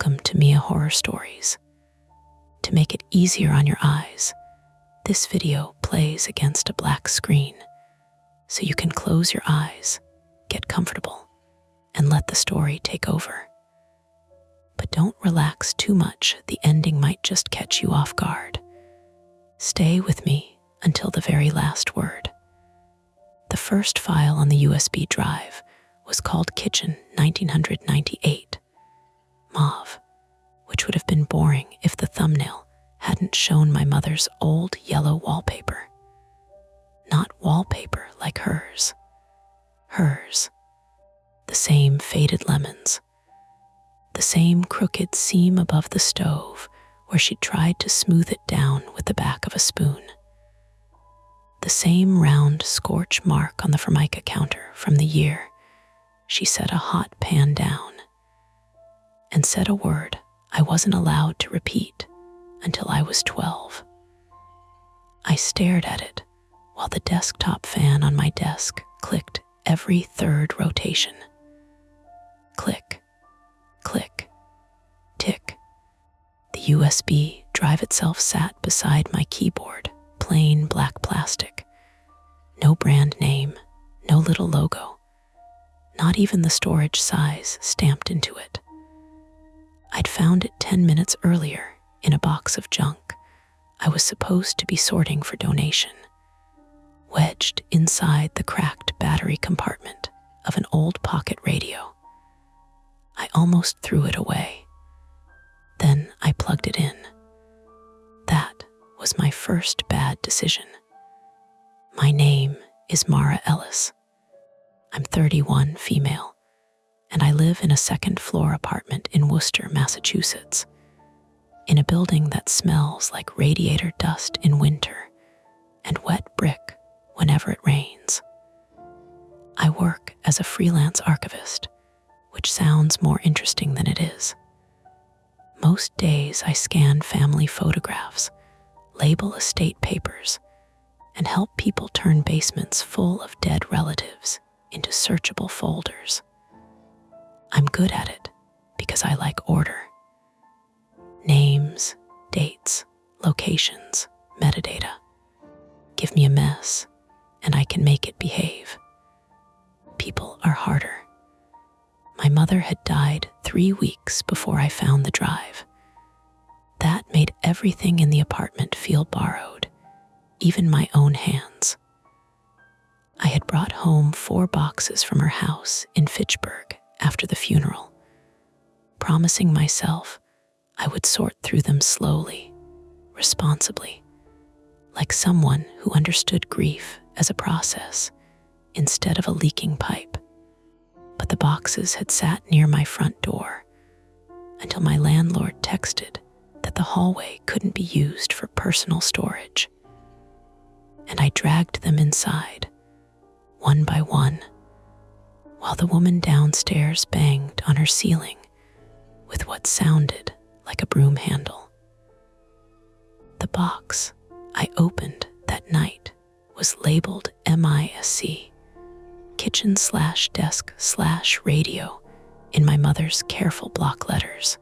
Welcome to Mia Horror Stories. To make it easier on your eyes, this video plays against a black screen, so you can close your eyes, get comfortable, and let the story take over. But don't relax too much, the ending might just catch you off guard. Stay with me until the very last word. The first file on the USB drive was called Kitchen 1998. Mauve, which would have been boring if the thumbnail hadn't shown my mother's old yellow wallpaper. Not wallpaper like hers. Hers. The same faded lemons. The same crooked seam above the stove where she tried to smooth it down with the back of a spoon. The same round scorch mark on the Formica counter from the year she set a hot pan down and said a word I wasn't allowed to repeat until I was 12. I stared at it while the desktop fan on my desk clicked every third rotation. Click, click, tick. The USB drive itself sat beside my keyboard, plain black plastic. No brand name, no little logo, not even the storage size stamped into it. I'd found it 10 minutes earlier in a box of junk I was supposed to be sorting for donation, wedged inside the cracked battery compartment of an old pocket radio. I almost threw it away. Then I plugged it in. That was my first bad decision. My name is Mara Ellis. I'm 31, female, and I live in a second-floor apartment in Worcester, Massachusetts, in a building that smells like radiator dust in winter and wet brick whenever it rains. I work as a freelance archivist, which sounds more interesting than it is. Most days I scan family photographs, label estate papers, and help people turn basements full of dead relatives into searchable folders. I'm good at it because I like order. Names, dates, locations, metadata. Give me a mess, and I can make it behave. People are harder. My mother had died 3 weeks before I found the drive. That made everything in the apartment feel borrowed, even my own hands. I had brought home 4 boxes from her house in Fitchburg after the funeral, promising myself I would sort through them slowly, responsibly, like someone who understood grief as a process instead of a leaking pipe. But the boxes had sat near my front door until my landlord texted that the hallway couldn't be used for personal storage. And I dragged them inside, one by one, while the woman downstairs banged on her ceiling with what sounded like a broom handle. The box I opened that night was labeled MISC, kitchen/desk/radio, in my mother's careful block letters.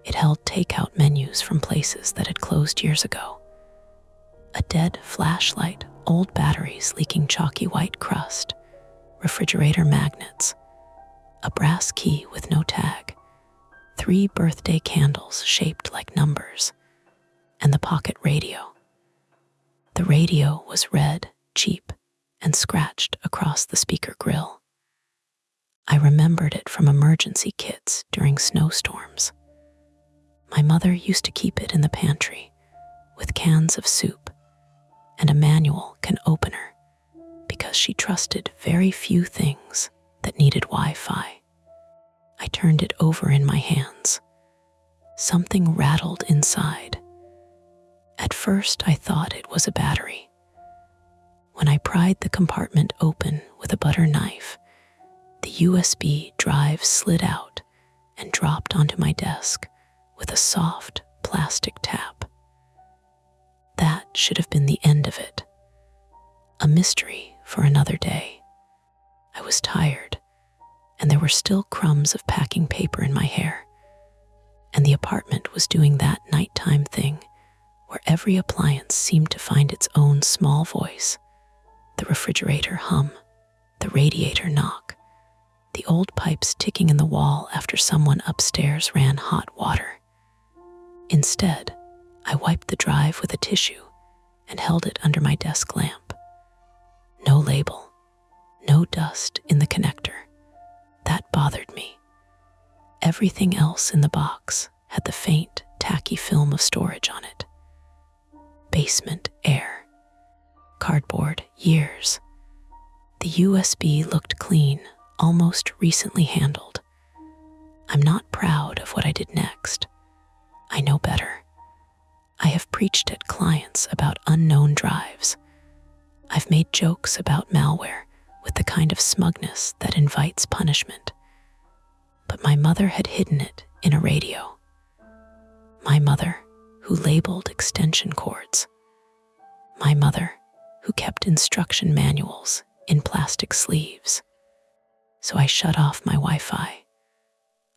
It held takeout menus from places that had closed years ago. A dead flashlight, old batteries leaking chalky white crust, refrigerator magnets, a brass key with no tag, 3 birthday candles shaped like numbers, and the pocket radio. The radio was red, cheap, and scratched across the speaker grill. I remembered it from emergency kits during snowstorms. My mother used to keep it in the pantry with cans of soup and a manual can opener because she trusted very few things that needed Wi-Fi. I turned it over in my hands. Something rattled inside. At first, I thought it was a battery. When I pried the compartment open with a butter knife, the USB drive slid out and dropped onto my desk with a soft plastic tap. That should have been the end of it. A mystery for another day. I was tired, and there were still crumbs of packing paper in my hair. was doing that nighttime thing where every appliance seemed to find its own small voice. The refrigerator hum, the radiator knock, the old pipes ticking in the wall after someone upstairs ran hot water. Instead, I wiped the drive with a tissue and held it under my desk lamp. No label, no dust in the connector. That bothered me. Everything else in the box had the faint, tacky film of storage on it. Basement, air. Cardboard, years. The USB looked clean, almost recently handled. I'm not proud of what I did next. I know better. I have preached at clients about unknown drives. I've made jokes about malware with the kind of smugness that invites punishment. But my mother had hidden it in a radio. My mother, who labeled extension cords. My mother, who kept instruction manuals in plastic sleeves. So I shut off my Wi-Fi,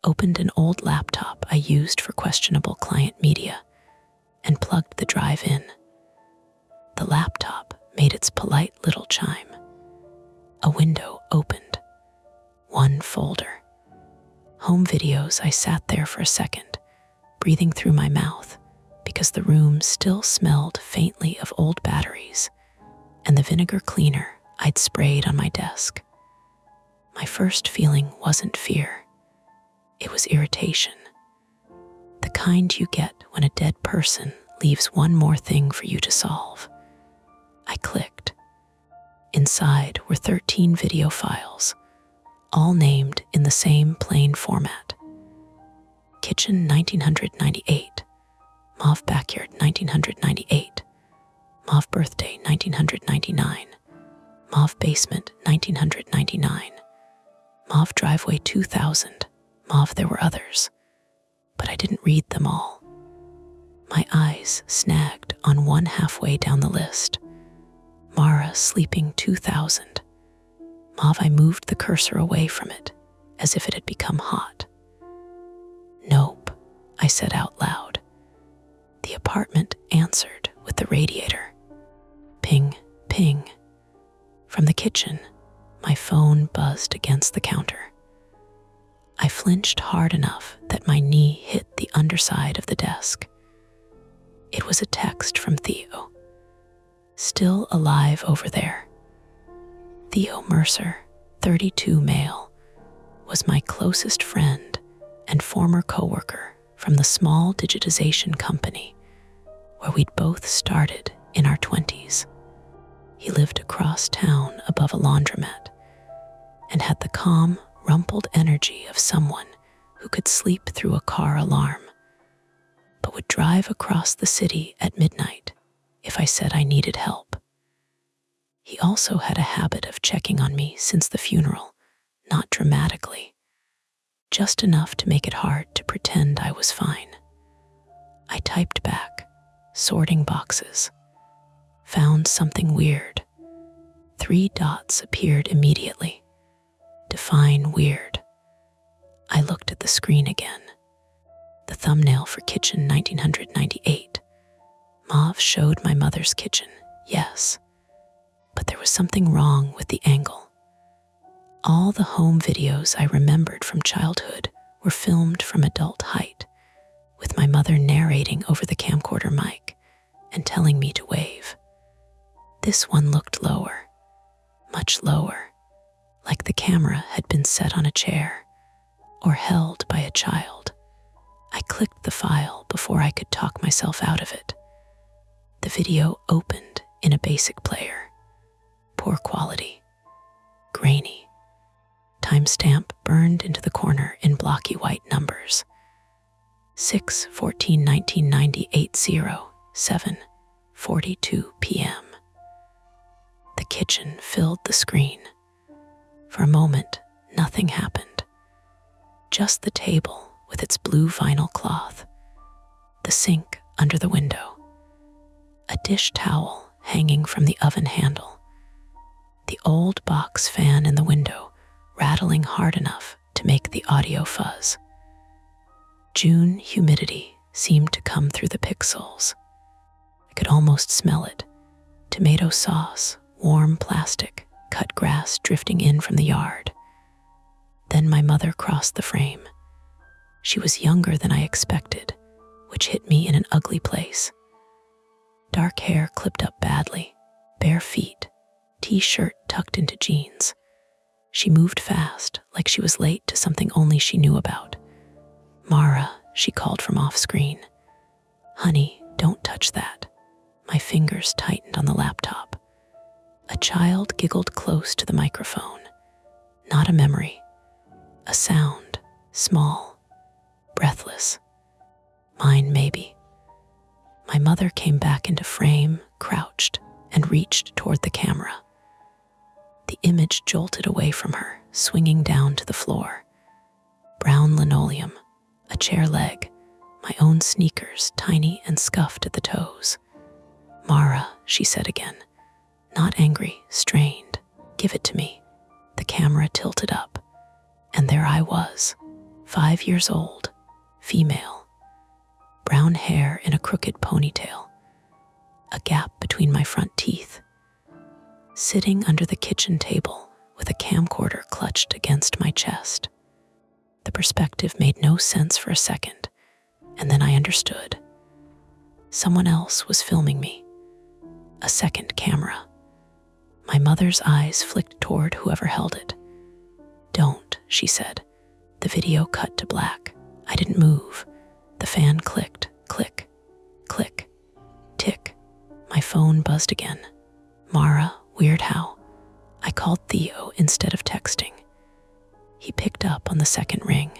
opened an old laptop I used for questionable client media, and plugged the drive in. The laptop made its polite little chime. A window opened. One folder. Home videos. I sat there for a second, breathing through my mouth, because the room still smelled faintly of old batteries and the vinegar cleaner I'd sprayed on my desk. My first feeling wasn't fear. It was irritation. The kind you get when a dead person leaves one more thing for you to solve. I clicked. Inside were 13 video files, all named in the same plain format. Kitchen 1998, Mauve Backyard 1998, Mauve Birthday 1999, Mauve Basement 1999, Mauve Driveway 2000, Mauve. There were others, but I didn't read them all. My eyes snagged on one halfway down the list. Mara Sleeping 2000. Mauve. I moved the cursor away from it, as if it had become hot. Nope, I said out loud. The apartment answered with the radiator. Ping, ping. From the kitchen, my phone buzzed against the counter. I flinched hard enough that my knee hit the underside of the desk. It was a text from Theo. Still alive over there. Theo Mercer, 32 male, was my closest friend and former coworker from the small digitization company where we'd both started in our 20s. He lived across town above a laundromat and had the calm, rumpled energy of someone who could sleep through a car alarm, but would drive across the city at midnight if I said I needed help. He also had a habit of checking on me since the funeral, not dramatically, just enough to make it hard to pretend I was fine. I typed back, sorting boxes. Found something weird. 3 dots appeared immediately. Define weird. I looked at the screen again. The thumbnail for Kitchen 1998. Mauve showed my mother's kitchen, yes. But there was something wrong with the angle. All the home videos I remembered from childhood were filmed from adult height, with my mother narrating over the camcorder mic and telling me to wave. This one looked lower, much lower, like the camera had been set on a chair or held by a child. I clicked the file before I could talk myself out of it. The video opened in a basic player. Poor quality. Grainy. Timestamp burned into the corner in blocky white numbers. 6/14/1990 7:42 p.m. The kitchen filled the screen. For a moment, nothing happened. Just the table with its blue vinyl cloth, the sink under the window, a dish towel hanging from the oven handle, the old box fan in the window rattling hard enough to make the audio fuzz. June humidity seemed to come through the pixels. I could almost smell it. Tomato sauce, warm plastic, cut grass drifting in from the yard. Then my mother crossed the frame. She was younger than I expected, which hit me in an ugly place. Dark hair clipped up badly, bare feet, t-shirt tucked into jeans. She moved fast, like she was late to something only she knew about. "Mara," she called from off-screen. "Honey, don't touch that." My fingers tightened on the laptop. A child giggled close to the microphone. Not a memory. A sound, small, breathless. Mine, maybe. My mother came back into frame, crouched, and reached toward the camera. The image jolted away from her, swinging down to the floor. Brown linoleum, a chair leg, my own sneakers, tiny and scuffed at the toes. "Mara," she said again, not angry, strained. "Give it to me." The camera tilted up, and there I was, 5 years old, female. Brown hair in a crooked ponytail, a gap between my front teeth, sitting under the kitchen table with a camcorder clutched against my chest. The perspective made no sense for a second, and then I understood. Someone else was filming me. A second camera. My mother's eyes flicked toward whoever held it. "Don't," she said. The video cut to black. I didn't move. The fan clicked, click, click, tick. My phone buzzed again. "Mara, weird how." I called Theo instead of texting. He picked up on the second ring.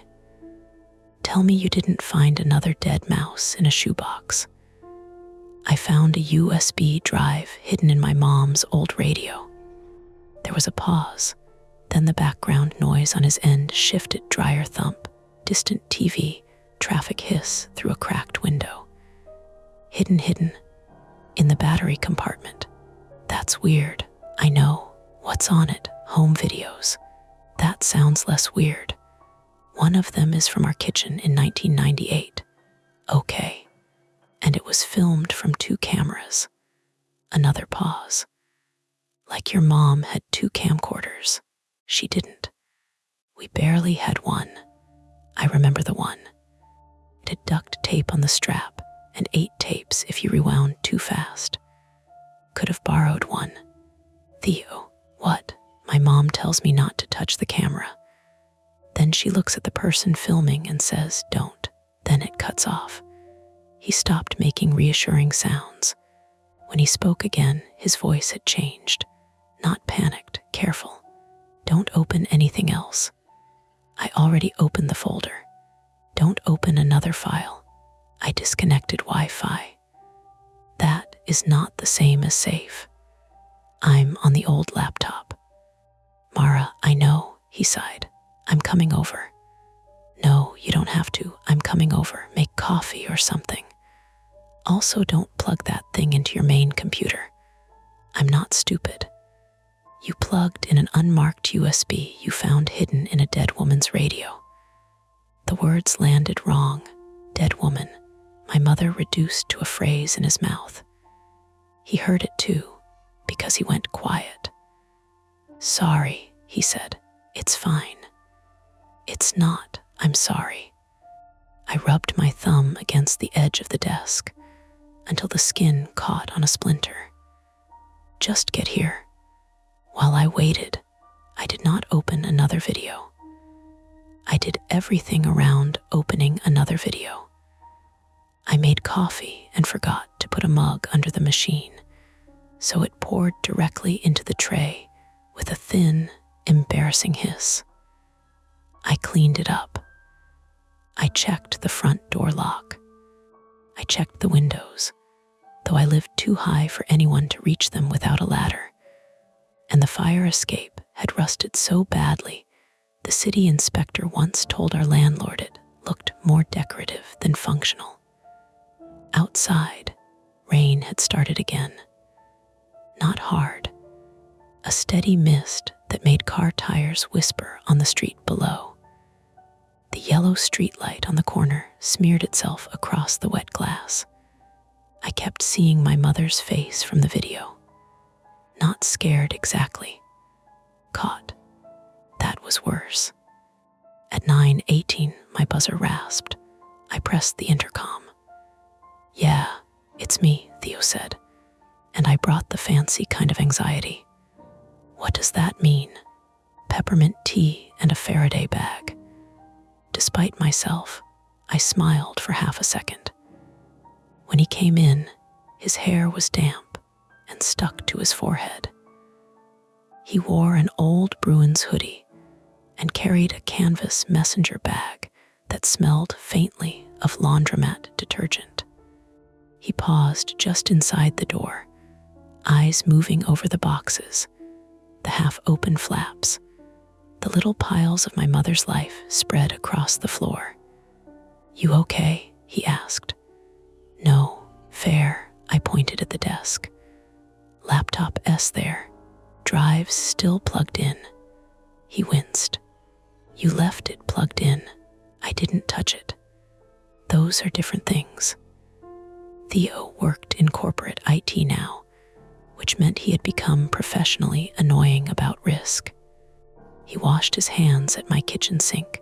"Tell me you didn't find another dead mouse in a shoebox." I found a USB drive hidden in my mom's old radio. There was a pause. Then the background noise on his end shifted, dryer thump, distant TV, traffic hiss through a cracked window. Hidden, in the battery compartment. That's weird, I know. What's on it? Home videos. That sounds less weird. One of them is from our kitchen in 1998. Okay. And it was filmed from 2 cameras. Another pause. Like your mom had 2 camcorders. She didn't. We barely had one. I remember the one. It had duct tape on the strap and 8 tapes if you rewound too fast. Could have borrowed one. Theo, what? My mom tells me not to touch the camera. Then she looks at the person filming and says, "Don't." Then it cuts off. He stopped making reassuring sounds. When he spoke again, his voice had changed. Not panicked, careful. "Don't open anything else." I already opened the folder. "Don't open another file." I disconnected Wi-Fi. That is not the same as safe. I'm on the old laptop. "Mara, I know," he sighed. "I'm coming over." "No, you don't have to. I'm coming over. Make coffee or something. Also, don't plug that thing into your main computer." I'm not stupid. "You plugged in an unmarked USB you found hidden in a dead woman's radio." The words landed wrong. Dead woman. My mother reduced to a phrase in his mouth. He heard it too, because he went quiet. "Sorry," he said. "It's fine." "It's not. I'm sorry." I rubbed my thumb against the edge of the desk until the skin caught on a splinter. "Just get here." While I waited, I did not open another video. I did everything around opening another video. I made coffee and forgot to put a mug under the machine, so it poured directly into the tray with a thin, embarrassing hiss. I cleaned it up. I checked the front door lock. I checked the windows, though I lived too high for anyone to reach them without a ladder. And the fire escape had rusted so badly, the city inspector once told our landlord it looked more decorative than functional. Outside, rain had started again. Not hard. A steady mist that made car tires whisper on the street below. The yellow streetlight on the corner smeared itself across the wet glass. I kept seeing my mother's face from the video. Not scared exactly. Caught. That was worse. At 9:18, my buzzer rasped. I pressed the intercom. "Yeah, it's me," Theo said, and I brought the fancy kind of anxiety. "What does that mean?" "Peppermint tea and a Faraday bag." Despite myself, I smiled for half a second. When he came in, his hair was damp and stuck to his forehead. He wore an old Bruins hoodie and carried a canvas messenger bag that smelled faintly of laundromat detergent. He paused just inside the door, eyes moving over the boxes, the half-open flaps, the little piles of my mother's life spread across the floor. "You okay?" he asked. "No, fair," I pointed at the desk. "Laptop S there, drives still plugged in." He winced. "You left it plugged in. I didn't touch it." "Those are different things." Theo worked in corporate IT now, which meant he had become professionally annoying about risk. He washed his hands at my kitchen sink,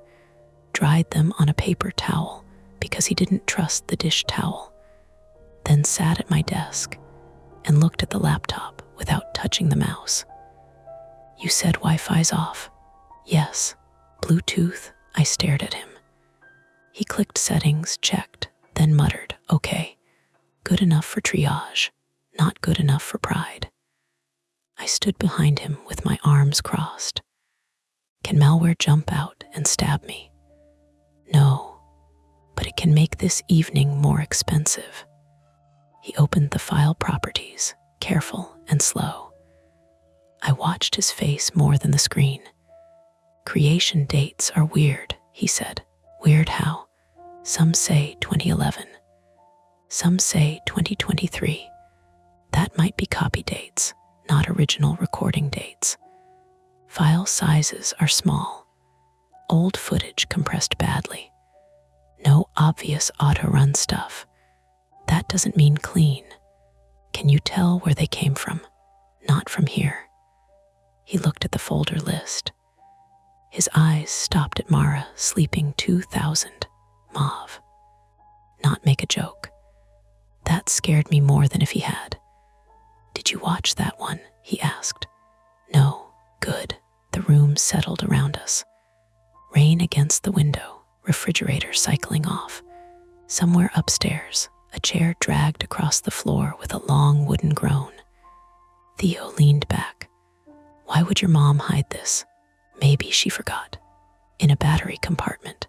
dried them on a paper towel because he didn't trust the dish towel, then sat at my desk and looked at the laptop without touching the mouse. "You said Wi-Fi's off." "Yes." "Bluetooth?" I stared at him. He clicked settings, checked, then muttered, "Okay, good enough for triage, not good enough for pride." I stood behind him with my arms crossed. "Can malware jump out and stab me?" "No, but it can make this evening more expensive." He opened the file properties, careful and slow. I watched his face more than the screen. "Creation dates are weird," he said. "Weird how?" "Some say 2011. Some say 2023. That might be copy dates, not original recording dates. File sizes are small. Old footage compressed badly. No obvious auto-run stuff. That doesn't mean clean. Can you tell where they came from? Not from here." He looked at the folder list. His eyes stopped at Mara sleeping 2000, mauve. Not make a joke. That scared me more than if he had. "Did you watch that one?" he asked. "No." "Good." The room settled around us. Rain against the window, refrigerator cycling off. Somewhere upstairs, a chair dragged across the floor with a long wooden groan. Theo leaned back. "Why would your mom hide this?" "Maybe she forgot." "In a battery compartment.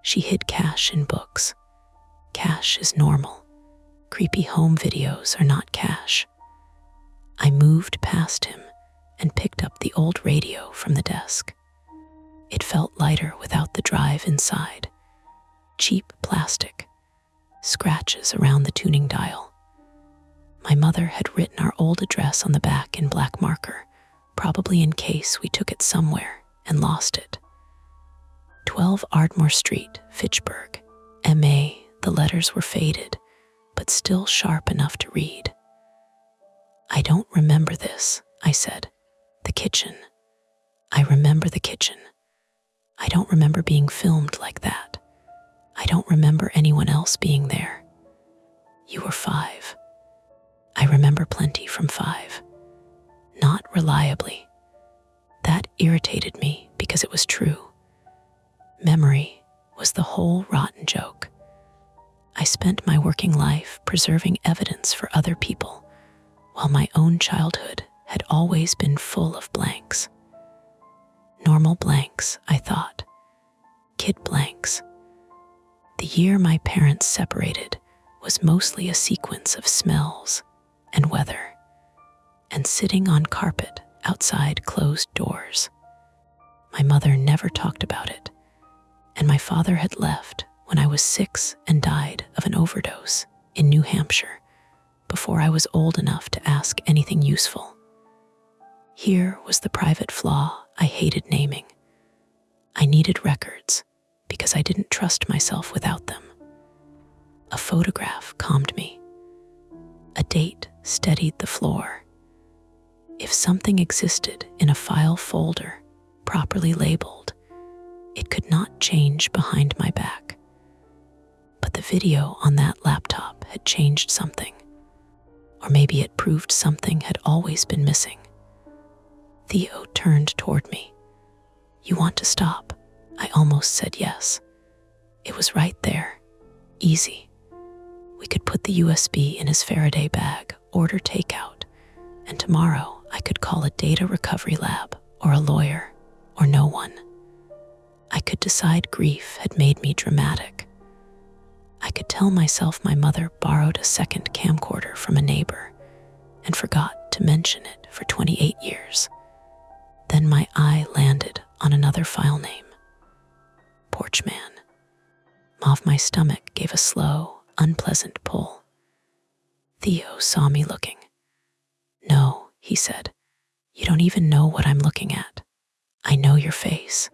She hid cash in books." "Cash is normal. Creepy home videos are not cash." I moved past him and picked up the old radio from the desk. It felt lighter without the drive inside. Cheap plastic. Scratches around the tuning dial. My mother had written our old address on the back in black marker, probably in case we took it somewhere and lost it. 12 Ardmore Street, Fitchburg, MA. The letters were faded, but still sharp enough to read. "I don't remember this," I said. "The kitchen. I remember the kitchen. I don't remember being filmed like that. I don't remember anyone else being there." "You were 5. I remember plenty from 5. Not reliably. That irritated me because it was true. Memory was the whole rotten joke. I spent my working life preserving evidence for other people, while my own childhood had always been full of blanks. Normal blanks, I thought. Kid blanks. The year my parents separated was mostly a sequence of smells and weather, and sitting on carpet outside closed doors. My mother never talked about it, and my father had left when I was 6 and died of an overdose in New Hampshire before I was old enough to ask anything useful. Here was the private flaw I hated naming. I needed records, because I didn't trust myself without them. A photograph calmed me. A date steadied the floor. If something existed in a file folder, properly labeled, it could not change behind my back. But the video on that laptop had changed something. Or maybe it proved something had always been missing. Theo turned toward me. "You want to stop?" I almost said yes. It was right there. Easy. We could put the USB in his Faraday bag, order takeout, and tomorrow I could call a data recovery lab or a lawyer or no one. I could decide grief had made me dramatic. I could tell myself my mother borrowed a second camcorder from a neighbor and forgot to mention it for 28 years. Then my eye landed on another file name. Porch Man. My stomach gave a slow, unpleasant pull. Theo saw me looking. "No," he said. "You don't even know what I'm looking at. I know your face.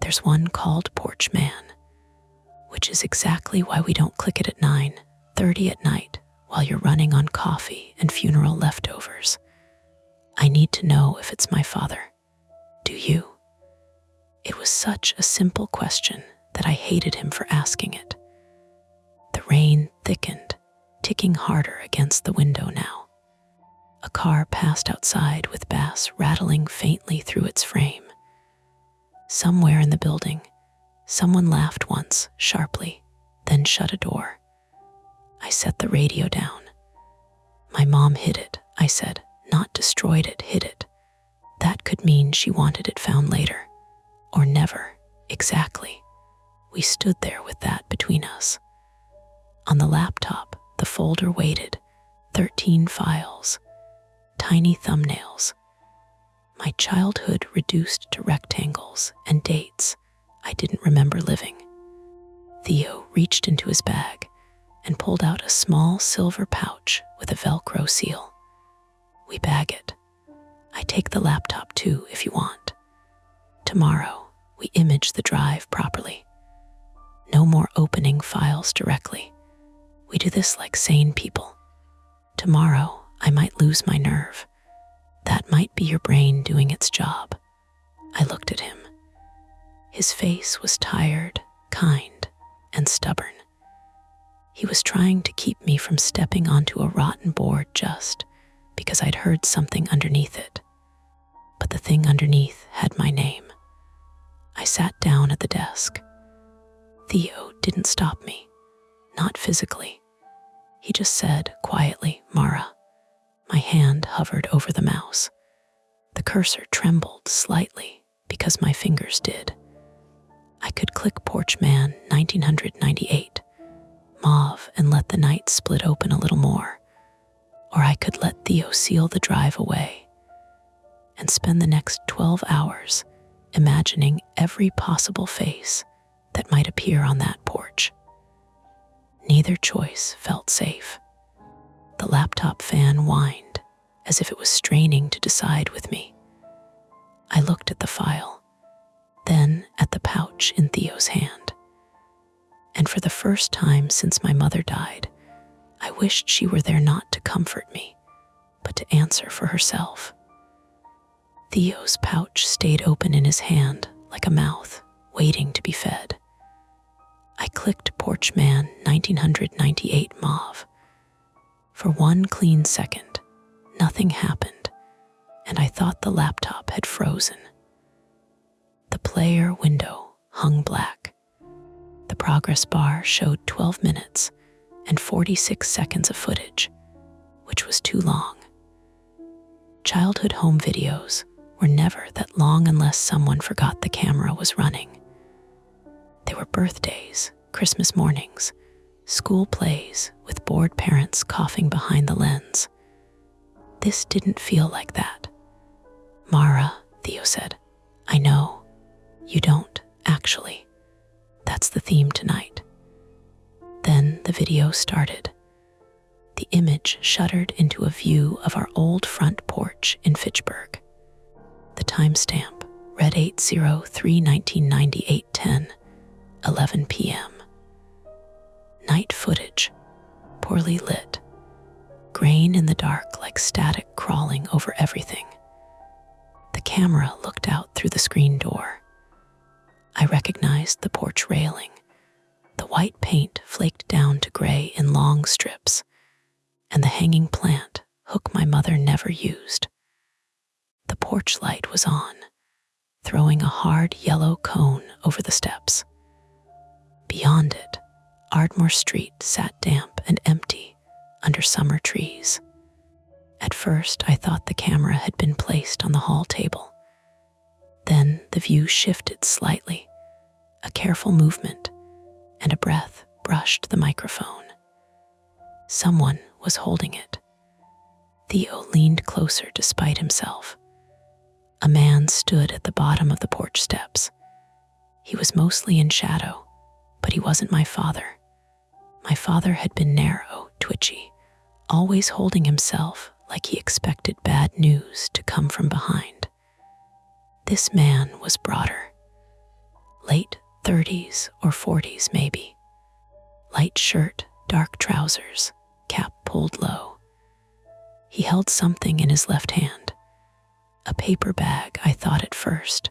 There's one called Porch Man, which is exactly why we don't click it at 9:30 at night while you're running on coffee and funeral leftovers. I need to know if it's my father. Do you?" It was such a simple question that I hated him for asking it. The rain thickened, ticking harder against the window now. A car passed outside with bass rattling faintly through its frame. Somewhere in the building, someone laughed once, sharply, then shut a door. I set the radio down. "My mom hid it," I said. "Not destroyed it, hid it. That could mean she wanted it found later. Or never, exactly." We stood there with that between us. On the laptop, the folder waited, 13 files, tiny thumbnails. My childhood reduced to rectangles and dates I didn't remember living. Theo reached into his bag and pulled out a small silver pouch with a Velcro seal. "We bag it. I take the laptop too if you want. Tomorrow, we image the drive properly. No more opening files directly. We do this like sane people. Tomorrow, I might lose my nerve. That might be your brain doing its job." I looked at him. His face was tired, kind, and stubborn. He was trying to keep me from stepping onto a rotten board just because I'd heard something underneath it. But the thing underneath had my name. I sat down at the desk. Theo didn't stop me, not physically. He just said quietly, "Mara." My hand hovered over the mouse. The cursor trembled slightly because my fingers did. I could click Porch Man 1998, mauve, and let the night split open a little more. Or I could let Theo seal the drive away and spend the next 12 hours imagining every possible face that might appear on that porch. Neither choice felt safe. The laptop fan whined as if it was straining to decide with me. I looked at the file, then at the pouch in Theo's hand. And for the first time since my mother died, I wished she were there not to comfort me, but to answer for herself. Theo's pouch stayed open in his hand like a mouth waiting to be fed. I clicked Porch Man 1998 mauve. For one clean second, nothing happened, and I thought the laptop had frozen. The player window hung black. The progress bar showed 12 minutes and 46 seconds of footage, which was too long. Childhood home videos were never that long unless someone forgot the camera was running. They were birthdays, Christmas mornings, school plays with bored parents coughing behind the lens. This didn't feel like that. "Mara," Theo said, "I know. You don't, actually. That's the theme tonight." Then the video started. The image shuddered into a view of our old front porch in Fitchburg. The timestamp read 8/03/1998-10, 11 p.m. Night footage, poorly lit, grain in the dark like static crawling over everything. The camera looked out through the screen door. I recognized the porch railing. The white paint flaked down to gray in long strips, and the hanging plant hook my mother never used. The porch light was on, throwing a hard yellow cone over the steps. Beyond it, Ardmore Street sat damp and empty under summer trees. At first, I thought the camera had been placed on the hall table. Then the view shifted slightly. A careful movement and a breath brushed the microphone. Someone was holding it. Theo leaned closer despite himself. A man stood at the bottom of the porch steps. He was mostly in shadow, but he wasn't my father. My father had been narrow, twitchy, always holding himself like he expected bad news to come from behind. This man was broader. Late 30s or 40s maybe. Light shirt, dark trousers, cap pulled low. He held something in his left hand. A paper bag, I thought at first.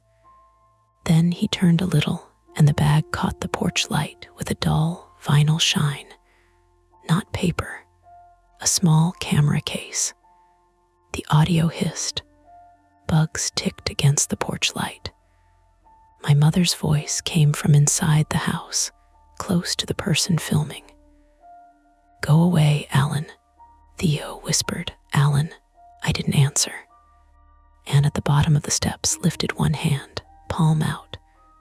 Then he turned a little, and the bag caught the porch light with a dull, vinyl shine. Not paper, a small camera case. The audio hissed. Bugs ticked against the porch light. My mother's voice came from inside the house, close to the person filming. "Go away, Alan," Theo whispered. "Alan." I didn't answer. Anne at the bottom of the steps lifted one hand, palm out,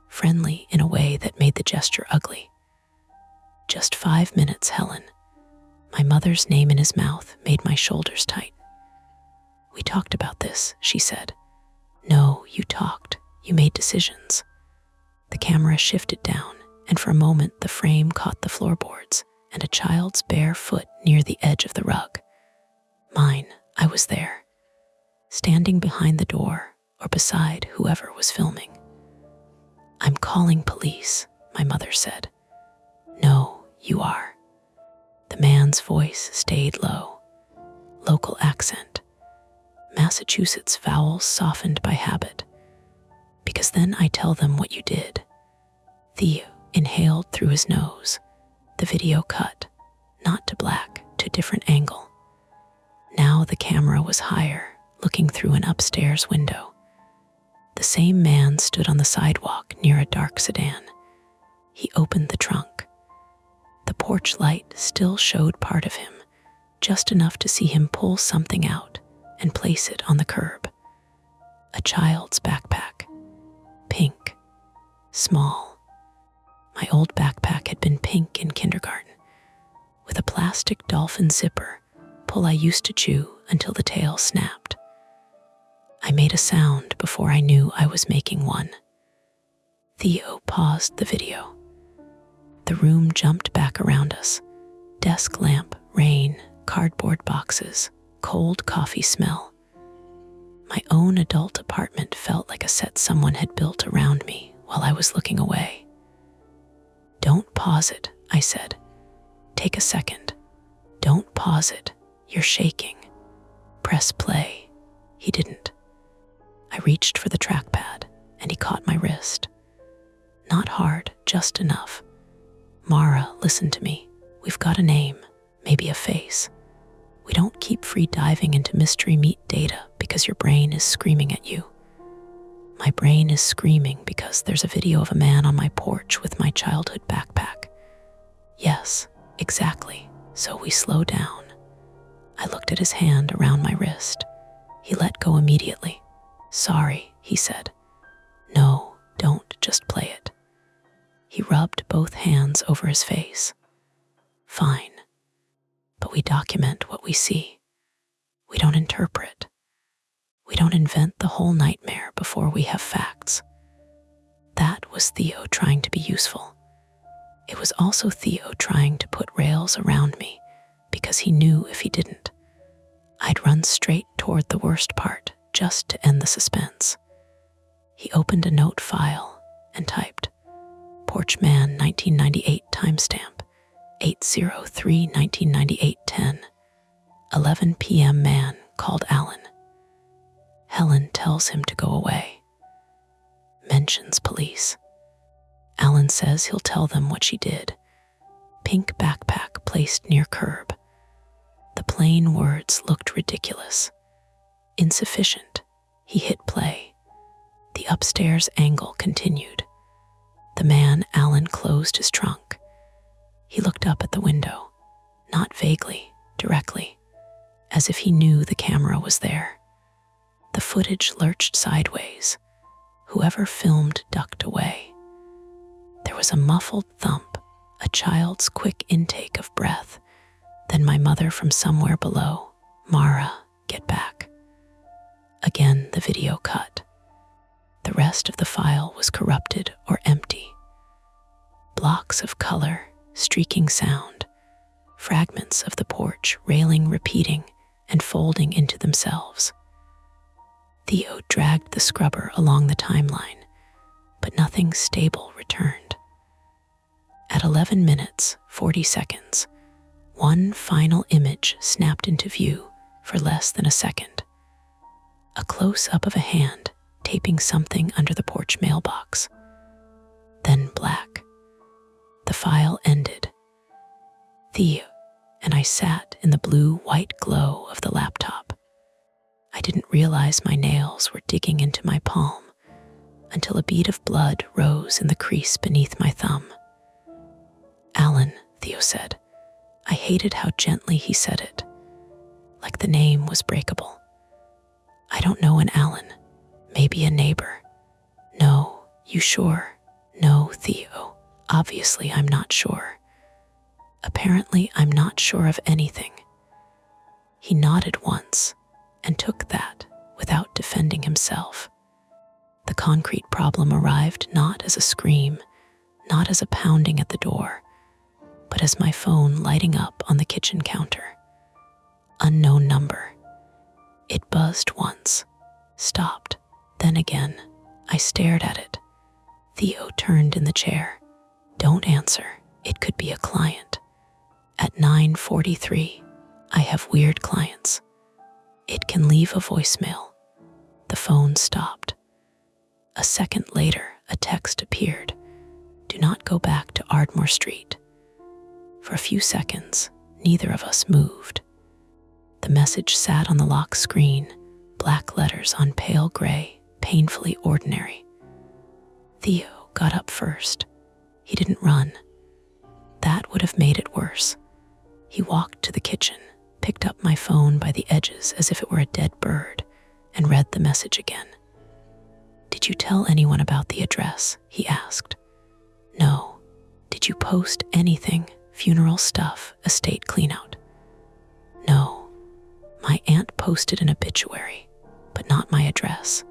friendly in a way that made the gesture ugly. "Just 5 minutes, Helen." My mother's name in his mouth made my shoulders tight. "We talked about this," she said. "No, you talked. You made decisions." The camera shifted down, and for a moment the frame caught the floorboards and a child's bare foot near the edge of the rug. Mine, I was there, standing behind the door or beside whoever was filming. "I'm calling police," my mother said. "No, you are." The man's voice stayed low. Local accent. Massachusetts vowels softened by habit. "Because then I tell them what you did." Theo inhaled through his nose. The video cut, not to black, to a different angle. Now the camera was higher, looking through an upstairs window. The same man stood on the sidewalk near a dark sedan. He opened the trunk. The porch light still showed part of him, just enough to see him pull something out and place it on the curb. A child's backpack. Pink. Small. My old backpack had been pink in kindergarten, with a plastic dolphin zipper, pull I used to chew until the tail snapped. I made a sound before I knew I was making one. Theo paused the video. The room jumped back around us. Desk lamp, rain, cardboard boxes, cold coffee smell. My own adult apartment felt like a set someone had built around me while I was looking away. "Don't pause it," I said. "Take a second. Don't pause it. You're shaking. Press play." He didn't. I reached for the trackpad, and he caught my wrist. Not hard, just enough. "Mara, listen to me. We've got a name, maybe a face. We don't keep free diving into mystery meat data because your brain is screaming at you. My brain is screaming because there's a video of a man on my porch with my childhood backpack. Yes, exactly. So we slow down." I looked at his hand around my wrist. He let go immediately. "Sorry," he said. "No, don't, just play it." He rubbed both hands over his face. "Fine. But we document what we see. We don't interpret. We don't invent the whole nightmare before we have facts." That was Theo trying to be useful. It was also Theo trying to put rails around me, because he knew if he didn't, I'd run straight toward the worst part just to end the suspense. He opened a note file and typed, Porch Man 1998 timestamp 8/03/1998 11 p.m. Man called Alan. Helen tells him to go away. Mentions police. Alan says he'll tell them what she did. Pink backpack placed near curb. The plain words looked ridiculous. Insufficient. He hit play. The upstairs angle continued. The man, Alan, closed his trunk. He looked up at the window, not vaguely, directly, as if he knew the camera was there. The footage lurched sideways. Whoever filmed ducked away. There was a muffled thump, a child's quick intake of breath, then my mother from somewhere below. Mara, get back. Again, the video cut. The rest of the file was corrupted or empty. Blocks of color, streaking sound, fragments of the porch railing repeating and folding into themselves. Theo dragged the scrubber along the timeline, but nothing stable returned. At 11 minutes, 40 seconds, one final image snapped into view for less than a second. A close-up of a hand taping something under the porch mailbox. Then black. The file ended. Theo and I sat in the blue-white glow of the laptop. I didn't realize my nails were digging into my palm until a bead of blood rose in the crease beneath my thumb. Alan, Theo said. I hated how gently he said it, like the name was breakable. I don't know an Alan, maybe a neighbor. No, you sure? No, Theo. Obviously, I'm not sure. Apparently, I'm not sure of anything. He nodded once and took that without defending himself. The concrete problem arrived not as a scream, not as a pounding at the door, but as my phone lighting up on the kitchen counter. Unknown number. It buzzed once, stopped, then again. I stared at it. Theo turned in the chair. Don't answer. It could be a client. At 9:43, I have weird clients. It can leave a voicemail. The phone stopped. A second later, a text appeared. Do not go back to Ardmore Street. For a few seconds, neither of us moved. The message sat on the lock screen, black letters on pale gray, painfully ordinary. Theo got up first. He didn't run. That would have made it worse. He walked to the kitchen, picked up my phone by the edges as if it were a dead bird, and read the message again. Did you tell anyone about the address? He asked. No. Did you post anything? Funeral stuff, estate cleanout? No. My aunt posted an obituary, but not my address.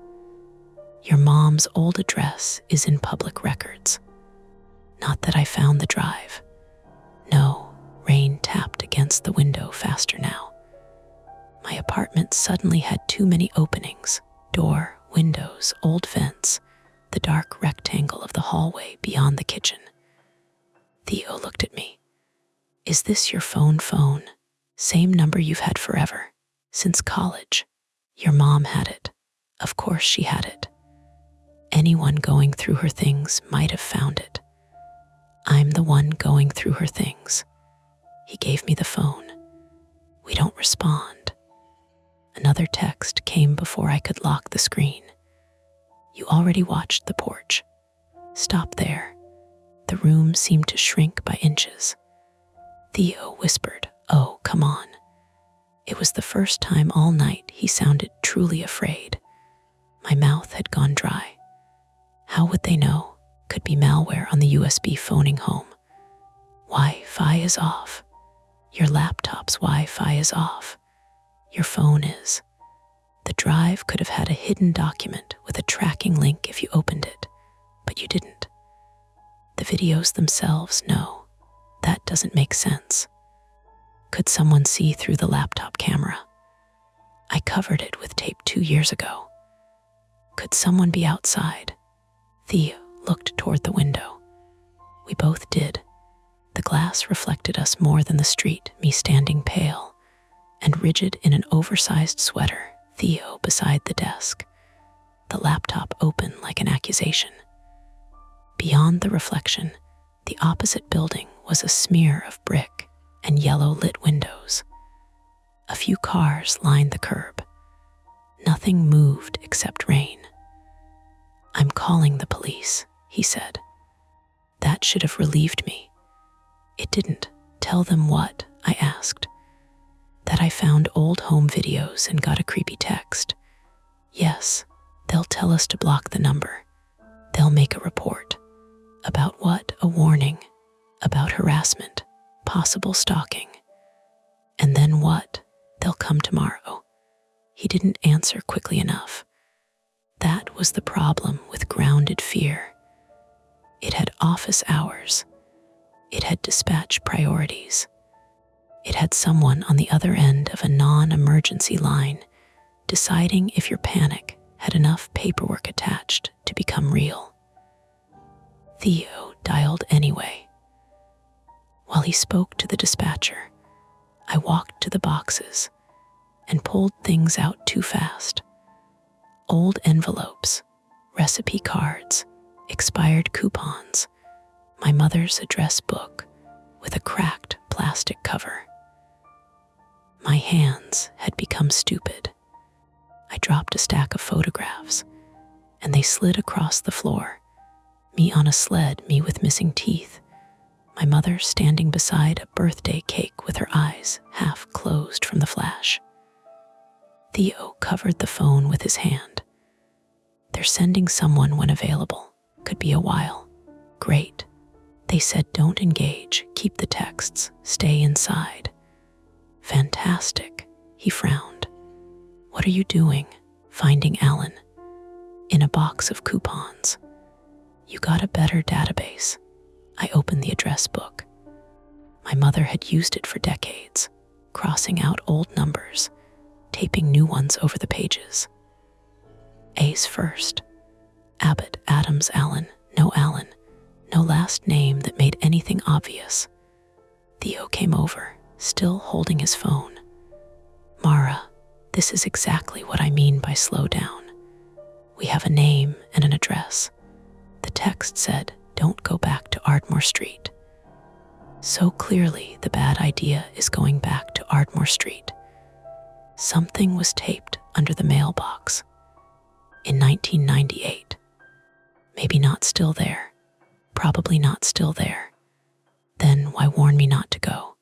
Your mom's old address is in public records. Not that I found the drive. No, rain tapped against the window faster now. My apartment suddenly had too many openings, door, windows, old vents, the dark rectangle of the hallway beyond the kitchen. Theo looked at me. Is this your phone? Same number you've had forever, since college. Your mom had it. Of course she had it. Anyone going through her things might have found it. I'm the one going through her things. He gave me the phone. We don't respond. Another text came before I could lock the screen. You already watched the porch. Stop there. The room seemed to shrink by inches. Theo whispered, oh, come on. It was the first time all night he sounded truly afraid. My mouth had gone dry. How would they know? Could be malware on the USB phoning home. Wi-Fi is off. Your laptop's Wi-Fi is off. Your phone is. The drive could have had a hidden document with a tracking link if you opened it, but you didn't. The videos themselves, no. That doesn't make sense. Could someone see through the laptop camera? I covered it with tape 2 years ago. Could someone be outside? Theo looked toward the window. We both did. The glass reflected us more than the street, me standing pale and rigid in an oversized sweater, Theo beside the desk, the laptop open like an accusation. Beyond the reflection, the opposite building was a smear of brick and yellow-lit windows. A few cars lined the curb. Nothing moved except rain. "I'm calling the police," he said. That should have relieved me. It didn't. "Tell them what?" I asked. "That I found old home videos and got a creepy text." "Yes, they'll tell us to block the number. They'll make a report." "About what?" "A warning. About harassment, possible stalking." "And then what?" "They'll come tomorrow." He didn't answer quickly enough. That was the problem with grounded fear. It had office hours. It had dispatch priorities. It had someone on the other end of a non-emergency line deciding if your panic had enough paperwork attached to become real. Theo dialed anyway. While he spoke to the dispatcher, I walked to the boxes and pulled things out too fast. Old envelopes, recipe cards, expired coupons, my mother's address book with a cracked plastic cover. My hands had become stupid. I dropped a stack of photographs, and they slid across the floor. Me on a sled, me with missing teeth, my mother standing beside a birthday cake with her eyes half closed from the flash. Theo covered the phone with his hand. "They're sending someone when available. Could be a while." "Great." They said, "Don't engage, keep the texts, stay inside." "Fantastic." He frowned. "What are you doing?" "Finding Alan." "In a box of coupons." "You got a better database." I opened the address book. My mother had used it for decades, crossing out old numbers, taping new ones over the pages. A's first. Abbott, Adams, Allen. No Allen. No last name that made anything obvious. Theo came over, still holding his phone. "Mara, this is exactly what I mean by slow down. We have a name and an address." The text said, "Don't go back to Ardmore Street." So clearly the bad idea is going back to Ardmore Street. Something was taped under the mailbox. In 1998. Maybe not still there. Probably not still there. Then why warn me not to go?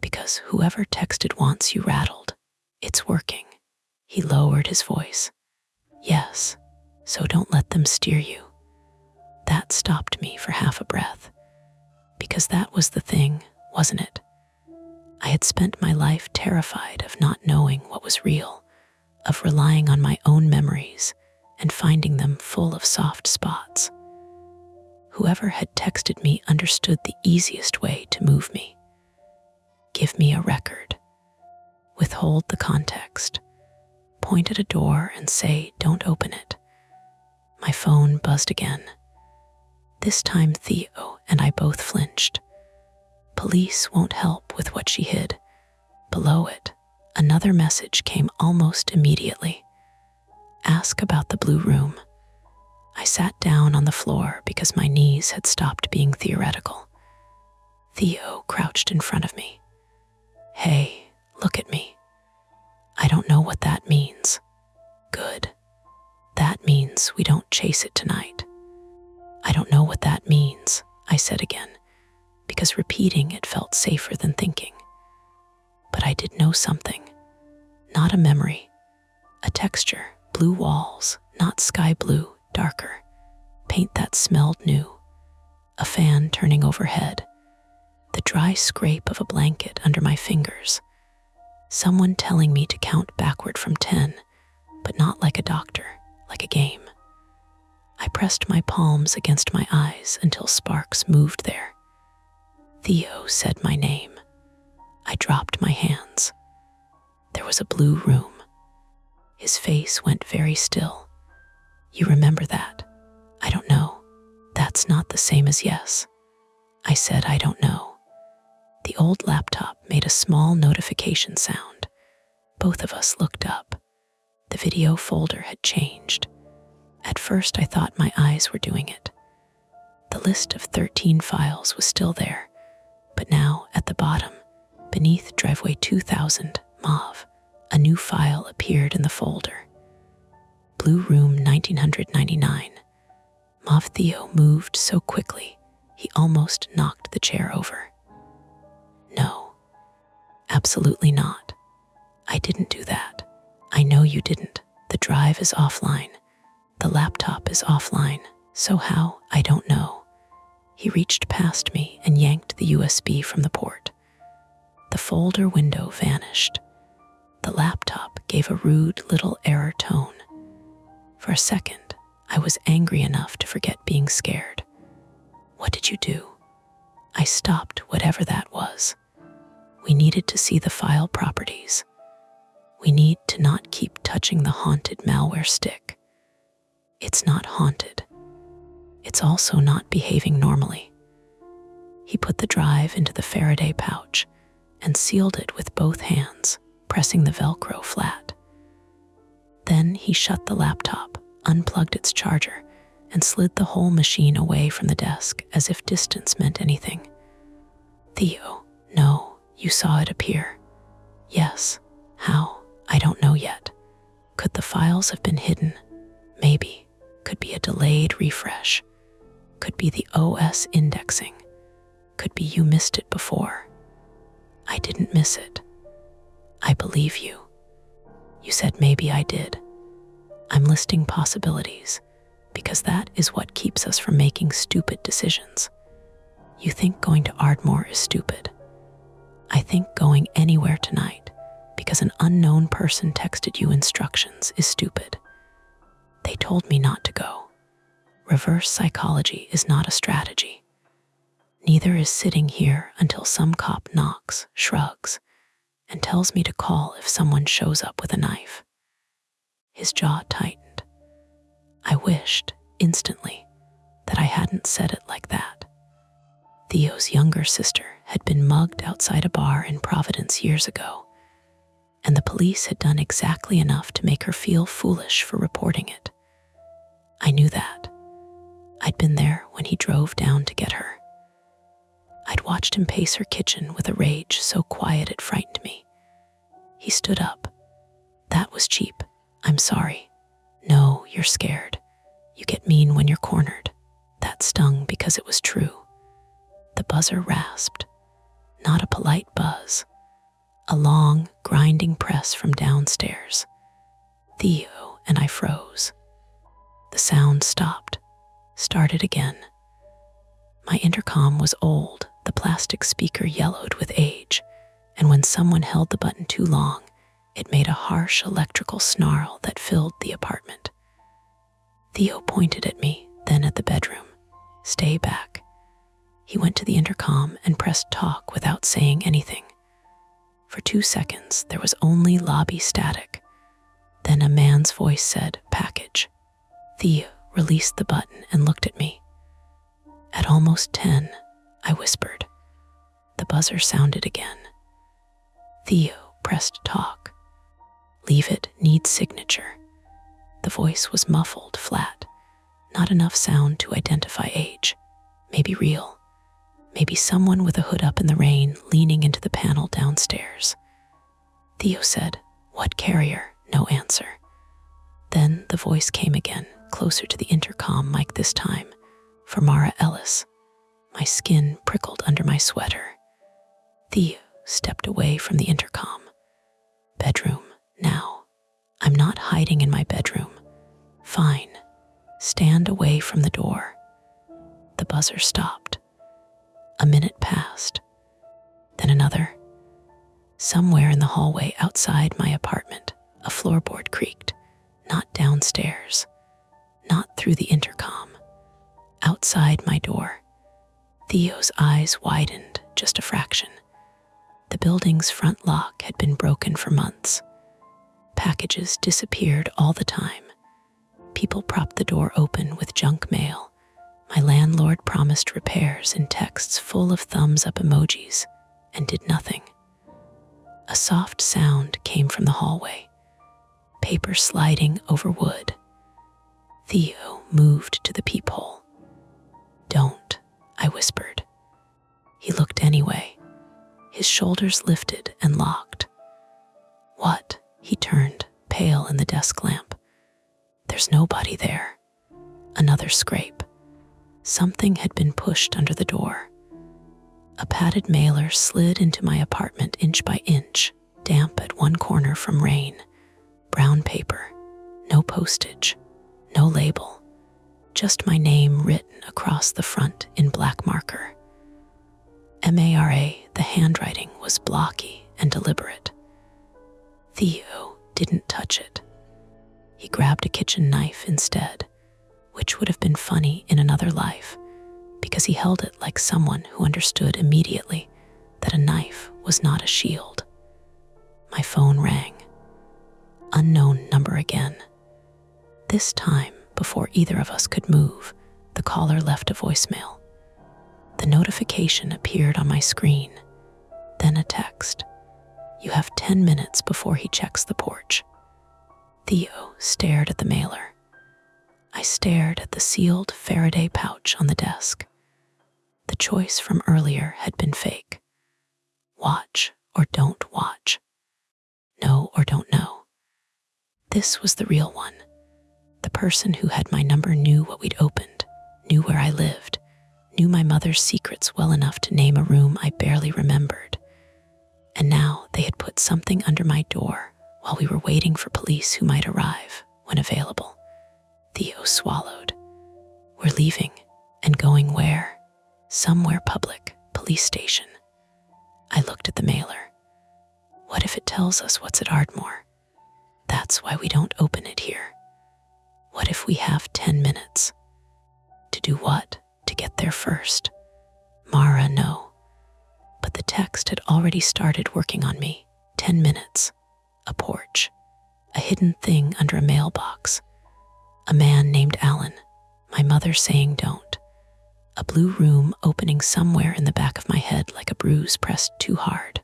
Because whoever texted wants you rattled. It's working. He lowered his voice. "Yes, so don't let them steer you." That stopped me for half a breath. Because that was the thing, wasn't it? I had spent my life terrified of not knowing what was real, of relying on my own memories and finding them full of soft spots. Whoever had texted me understood the easiest way to move me. Give me a record. Withhold the context. Point at a door and say, "Don't open it." My phone buzzed again. This time Theo and I both flinched. Police won't help with what she hid. Below it, another message came almost immediately. Ask about the blue room. I sat down on the floor because my knees had stopped being theoretical. Theo crouched in front of me. "Hey, look at me." "I don't know what that means." "Good. That means we don't chase it tonight." "I don't know what that means," I said again, because repeating it felt safer than thinking. But I did know something. Not a memory. A texture, blue walls, not sky blue, darker. Paint that smelled new. A fan turning overhead. The dry scrape of a blanket under my fingers. Someone telling me to count backward from 10, but not like a doctor, like a game. I pressed my palms against my eyes until sparks moved there. Theo said my name. I dropped my hands. There was a blue room. His face went very still. "You remember that?" "I don't know. That's not the same as yes." I said, "I don't know." The old laptop made a small notification sound. Both of us looked up. The video folder had changed. At first, I thought my eyes were doing it. The list of 13 files was still there, but now at the bottom, beneath driveway 2000, mauve, a new file appeared in the folder. Blue Room 1999. Mauve Theo moved so quickly, he almost knocked the chair over. No, absolutely not. I didn't do that. I know you didn't. The drive is offline. The laptop is offline. So how? I don't know. He reached past me and yanked the USB from the port. The folder window vanished. The laptop gave a rude little error tone. For a second, I was angry enough to forget being scared. What did you do? I stopped whatever that was. We needed to see the file properties. We need to not keep touching the haunted malware stick. It's not haunted. It's also not behaving normally. He put the drive into the Faraday pouch and sealed it with both hands, pressing the Velcro flat. Then he shut the laptop, unplugged its charger, and slid the whole machine away from the desk as if distance meant anything. Theo, no, you saw it appear. Yes. How? I don't know yet. Could the files have been hidden? Maybe. Could be a delayed refresh. Could be the OS indexing. Could be you missed it before. I didn't miss it. I believe you. You said maybe I did. I'm listing possibilities because that is what keeps us from making stupid decisions. You think going to Ardmore is stupid. I think going anywhere tonight because an unknown person texted you instructions is stupid. They told me not to go. Reverse psychology is not a strategy. Neither is sitting here until some cop knocks, shrugs, and tells me to call if someone shows up with a knife. His jaw tightened. I wished, instantly, that I hadn't said it like that. Theo's younger sister had been mugged outside a bar in Providence years ago, and the police had done exactly enough to make her feel foolish for reporting it. I knew that. I'd been there when he drove down to get her. I'd watched him pace her kitchen with a rage so quiet it frightened me. He stood up. That was cheap. I'm sorry. No, you're scared. You get mean when you're cornered. That stung because it was true. The buzzer rasped. Not a polite buzz. A long, grinding press from downstairs. Theo and I froze. The sound stopped. Started again. My intercom was old. The plastic speaker yellowed with age, and when someone held the button too long, it made a harsh electrical snarl that filled the apartment. Theo pointed at me, then at the bedroom. Stay back. He went to the intercom and pressed talk without saying anything. For 2 seconds, there was only lobby static. Then a man's voice said, "Package." Theo released the button and looked at me. At almost 10, I whispered. The buzzer sounded again. Theo pressed talk. Leave it, needs signature. The voice was muffled, flat. Not enough sound to identify age. Maybe real. Maybe someone with a hood up in the rain leaning into the panel downstairs. Theo said, "What carrier?" No answer. Then the voice came again, closer to the intercom mic this time, for Mara Ellis. My skin prickled under my sweater. Theo stepped away from the intercom. Bedroom, now. I'm not hiding in my bedroom. Fine. Stand away from the door. The buzzer stopped. A minute passed. Then another. Somewhere in the hallway outside my apartment, a floorboard creaked. Not downstairs. Not through the intercom. Outside my door. Theo's eyes widened just a fraction. The building's front lock had been broken for months. Packages disappeared all the time. People propped the door open with junk mail. My landlord promised repairs in texts full of thumbs-up emojis and did nothing. A soft sound came from the hallway, paper sliding over wood. Theo moved to the peephole. "Don't," I whispered. He looked anyway, his shoulders lifted and locked. "What?" He turned, pale in the desk lamp. "There's nobody there." Another scrape. Something had been pushed under the door. A padded mailer slid into my apartment inch by inch, damp at one corner from rain. Brown paper, no postage, no label, just my name written across the front in black marker. Mara, the handwriting was blocky and deliberate. Theo didn't touch it. He grabbed a kitchen knife instead, which would have been funny in another life, because he held it like someone who understood immediately that a knife was not a shield. My phone rang. Unknown number again. This time, before either of us could move, the caller left a voicemail. The notification appeared on my screen, then a text. "You have 10 minutes before he checks the porch." Theo stared at the mailer. I stared at the sealed Faraday pouch on the desk. The choice from earlier had been fake. Watch or don't watch. Know or don't know. This was the real one. The person who had my number knew what we'd opened, knew where I lived, knew my mother's secrets well enough to name a room I barely remembered. And now they had put something under my door while we were waiting for police who might arrive when available. Theo swallowed. "We're leaving, and going where?" "Somewhere public, police station." I looked at the mailer. What if it tells us what's at Ardmore? That's why we don't open it here. What if we have 10 minutes? To do what? To get there first? Mara, no. But the text had already started working on me. 10 minutes. A porch. A hidden thing under a mailbox. A man named Alan. My mother saying don't. A blue room opening somewhere in the back of my head like a bruise pressed too hard.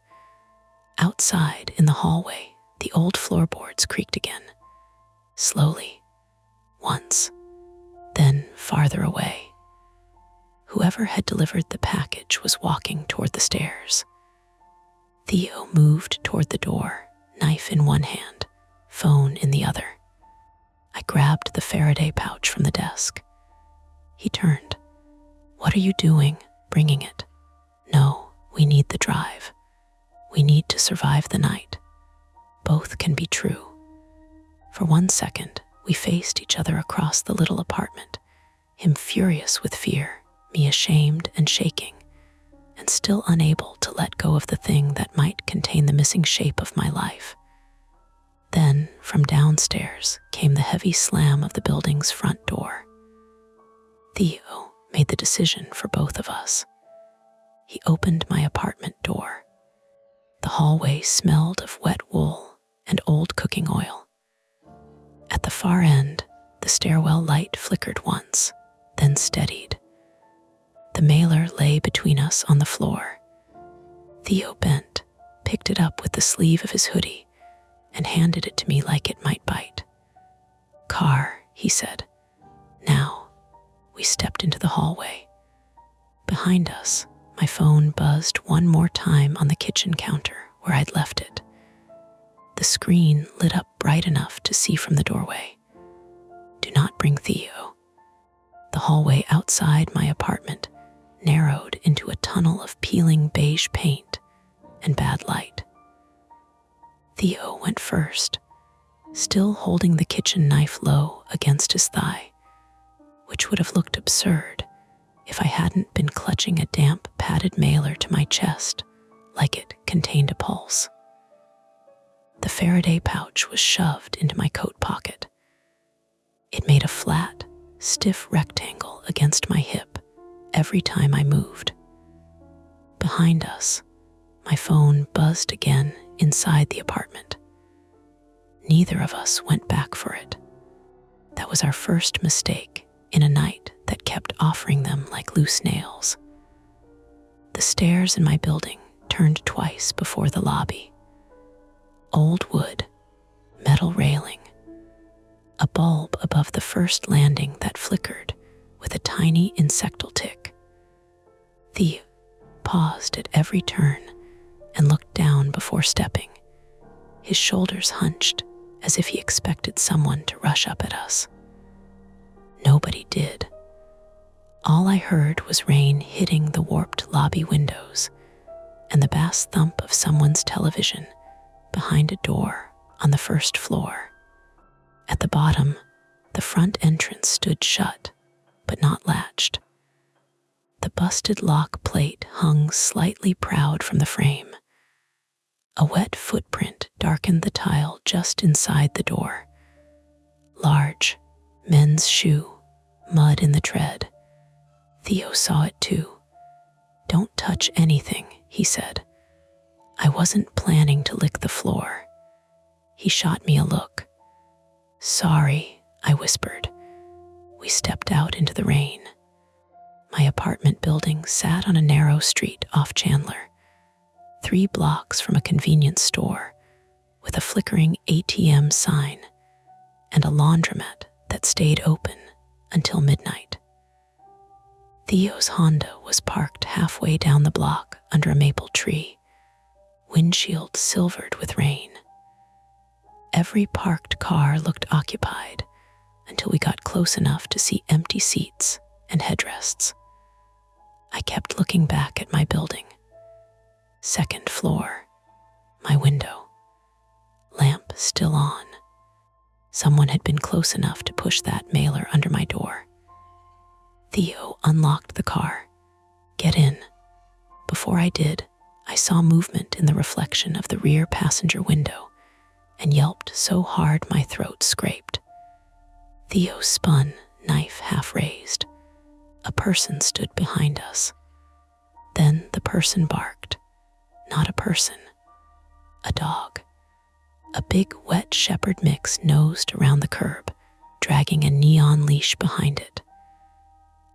Outside, in the hallway, the old floorboards creaked again. Slowly. Once. Then farther away. Whoever had delivered the package was walking toward the stairs. Theo moved toward the door, knife in one hand, phone in the other. I grabbed the Faraday pouch from the desk. He turned. "What are you doing, bringing it?" "No, we need the drive. We need to survive the night." Both can be true. For 1 second, we faced each other across the little apartment, him furious with fear, me ashamed and shaking, and still unable to let go of the thing that might contain the missing shape of my life. Then, from downstairs, came the heavy slam of the building's front door. Theo made the decision for both of us. He opened my apartment door. The hallway smelled of wet wool and old cooking oil. At the far end, the stairwell light flickered once, then steadied. The mailer lay between us on the floor. Theo bent, picked it up with the sleeve of his hoodie, and handed it to me like it might bite. "Car," he said. "Now." We stepped into the hallway. Behind us, my phone buzzed one more time on the kitchen counter where I'd left it. The screen lit up bright enough to see from the doorway. "Do not bring Theo." The hallway outside my apartment narrowed into a tunnel of peeling beige paint and bad light. Theo went first, still holding the kitchen knife low against his thigh, which would have looked absurd if I hadn't been clutching a damp, padded mailer to my chest like it contained a pulse. The Faraday pouch was shoved into my coat pocket. It made a flat, stiff rectangle against my hip every time I moved. Behind us, my phone buzzed again inside the apartment. Neither of us went back for it. That was our first mistake in a night that that kept offering them like loose nails. The stairs in my building turned twice before the lobby. Old wood, metal railing, a bulb above the first landing that flickered with a tiny insectal tick. Theo paused at every turn and looked down before stepping, his shoulders hunched as if he expected someone to rush up at us. Nobody did. All I heard was rain hitting the warped lobby windows and the bass thump of someone's television behind a door on the first floor. At the bottom, the front entrance stood shut, but not latched. The busted lock plate hung slightly proud from the frame. A wet footprint darkened the tile just inside the door. Large, men's shoe, mud in the tread. Theo saw it too. "Don't touch anything," he said. I wasn't planning to lick the floor. He shot me a look. "Sorry," I whispered. We stepped out into the rain. My apartment building sat on a narrow street off Chandler, 3 blocks from a convenience store with a flickering ATM sign and a laundromat that stayed open until midnight. Theo's Honda was parked halfway down the block under a maple tree, windshield silvered with rain. Every parked car looked occupied until we got close enough to see empty seats and headrests. I kept looking back at my building. 2nd floor, my window, lamp still on. Someone had been close enough to push that mailer under my door. Theo unlocked the car. "Get in." Before I did, I saw movement in the reflection of the rear passenger window and yelped so hard my throat scraped. Theo spun, knife half raised. A person stood behind us. Then the person barked. Not a person. A dog. A big wet shepherd mix nosed around the curb, dragging a neon leash behind it.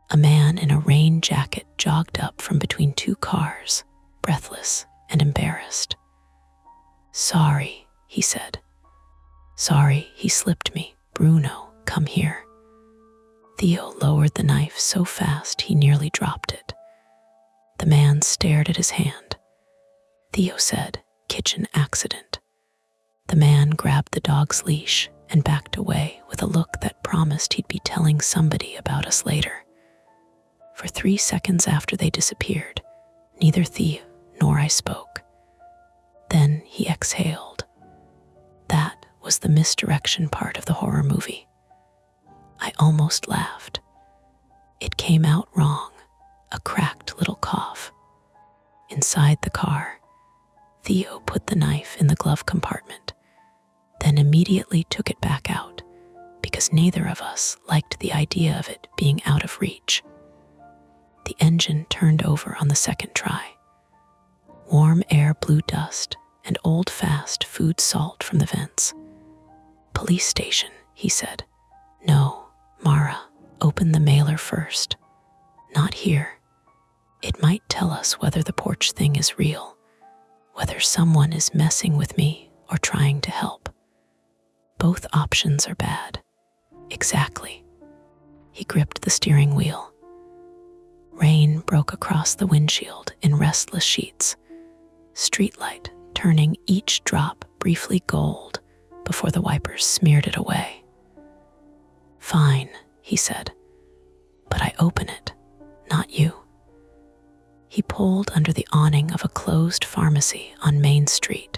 A man in a rain jacket jogged up from between 2 cars, breathless and embarrassed. "Sorry," he said. "Sorry, he slipped me. Bruno, come here." Theo lowered the knife so fast he nearly dropped it. The man stared at his hand. Theo said, "Kitchen accident." The man grabbed the dog's leash and backed away with a look that promised he'd be telling somebody about us later. For 3 seconds after they disappeared, neither Theo nor I spoke. Then he exhaled. That was the misdirection part of the horror movie. I almost laughed. It came out wrong, a cracked little cough. Inside the car, Theo put the knife in the glove compartment, then immediately took it back out because neither of us liked the idea of it being out of reach. The engine turned over on the 2nd try. Warm air blew dust and old fast food salt from the vents. "Police station," he said. "No, Mara, open the mailer first." "Not here. It might tell us whether the porch thing is real, whether someone is messing with me or trying to help. Both options are bad." "Exactly." He gripped the steering wheel. Rain broke across the windshield in restless sheets, streetlight turning each drop briefly gold before the wipers smeared it away. "Fine," he said, "but I open it, not you." He pulled under the awning of a closed pharmacy on Main Street,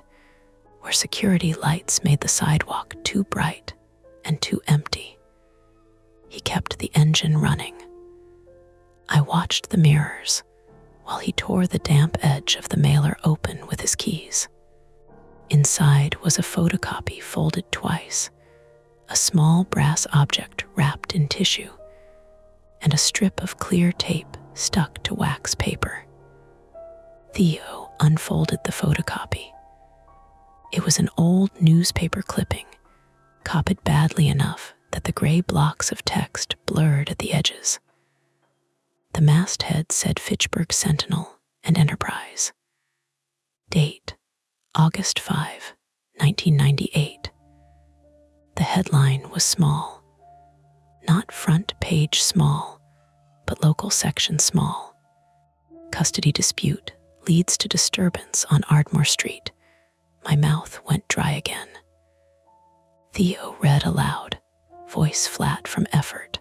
where security lights made the sidewalk too bright and too empty. He kept the engine running. I watched the mirrors while he tore the damp edge of the mailer open with his keys. Inside was a photocopy folded twice, a small brass object wrapped in tissue, and a strip of clear tape stuck to wax paper. Theo unfolded the photocopy. It was an old newspaper clipping, copied badly enough that the gray blocks of text blurred at the edges. The masthead said Fitchburg Sentinel and Enterprise. Date: August 5, 1998. The headline was small. Not front page small, but local section small. Custody dispute leads to disturbance on Ardmore Street. My mouth went dry again. Theo read aloud, voice flat from effort.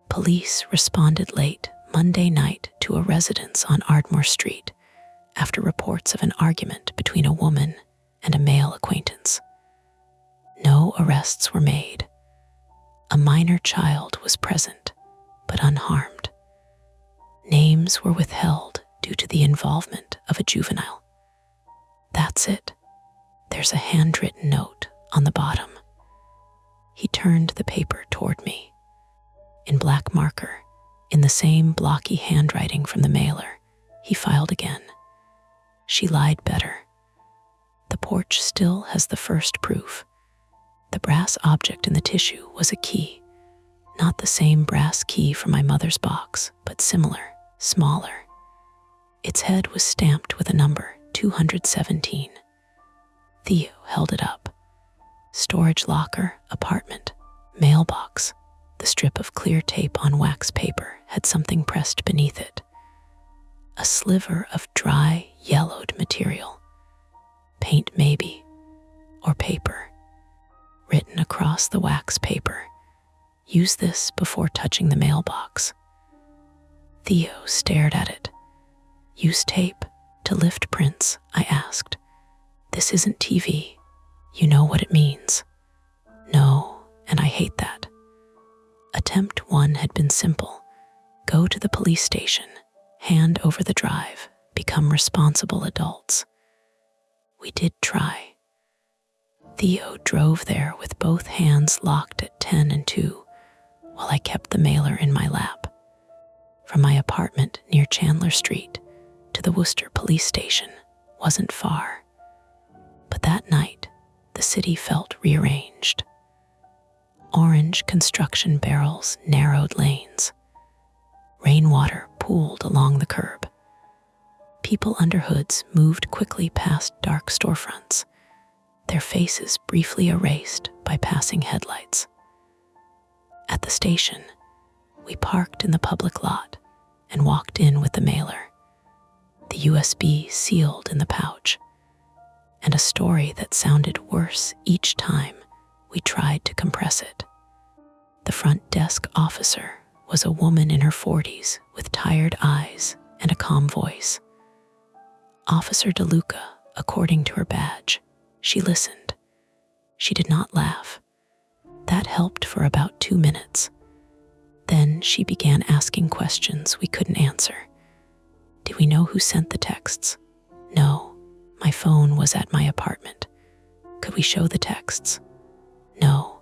Police responded late Monday night to a residence on Ardmore Street after reports of an argument between a woman and a male acquaintance. No arrests were made. A minor child was present, but unharmed. Names were withheld due to the involvement of a juvenile. That's it. There's a handwritten note on the bottom. He turned the paper toward me. In black marker, in the same blocky handwriting from the mailer, he filed again. She lied better. The porch still has the first proof. The brass object in the tissue was a key. Not the same brass key from my mother's box, but similar, smaller. Its head was stamped with a number, 217. Theo held it up. Storage locker, apartment, mailbox. The strip of clear tape on wax paper had something pressed beneath it. A sliver of dry, yellowed material. Paint maybe, or paper. Written across the wax paper. Use this before touching the mailbox. Theo stared at it. Use tape to lift prints, I asked. This isn't TV. You know what it means. No, and I hate that. Attempt 1 had been simple. Go to the police station, hand over the drive, become responsible adults. We did try. Theo drove there with both hands locked at 10 and 2, while I kept the mailer in my lap. From my apartment near Chandler Street to the Worcester police station wasn't far. But that night, the city felt rearranged. Orange construction barrels narrowed lanes. Rainwater pooled along the curb. People under hoods moved quickly past dark storefronts, their faces briefly erased by passing headlights. At the station, we parked in the public lot and walked in with the mailer, the USB sealed in the pouch, and a story that sounded worse each time we tried to compress it. The front desk officer was a woman in her 40s with tired eyes and a calm voice. Officer DeLuca, according to her badge. She listened. She did not laugh. That helped for about 2 minutes. Then she began asking questions we couldn't answer. Did we know who sent the texts? No. My phone was at my apartment. Could we show the texts? No.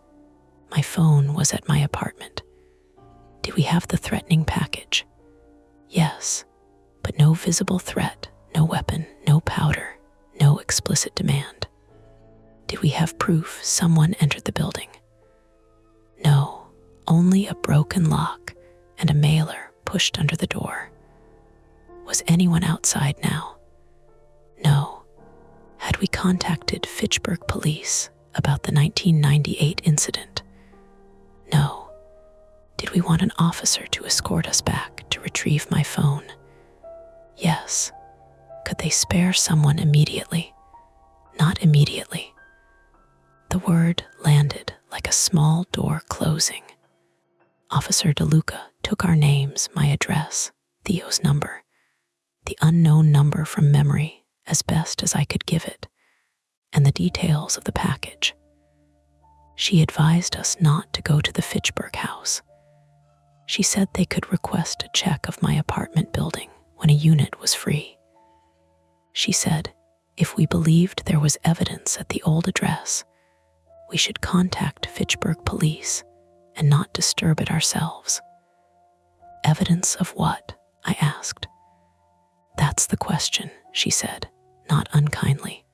My phone was at my apartment. Did we have the threatening package? Yes, but no visible threat, no weapon, no powder, no explicit demand. Did we have proof someone entered the building? No, only a broken lock and a mailer pushed under the door. Was anyone outside now? No. Had we contacted Fitchburg police about the 1998 incident? No. Did we want an officer to escort us back to retrieve my phone? Yes. Could they spare someone immediately? Not immediately. The word landed like a small door closing. Officer DeLuca took our names, my address, Theo's number, the unknown number from memory as best as I could give it, and the details of the package. She advised us not to go to the Fitchburg house. She said they could request a check of my apartment building when a unit was free. She said if we believed there was evidence at the old address, we should contact Fitchburg police and not disturb it ourselves. Evidence of what? I asked. That's the question, she said, not unkindly.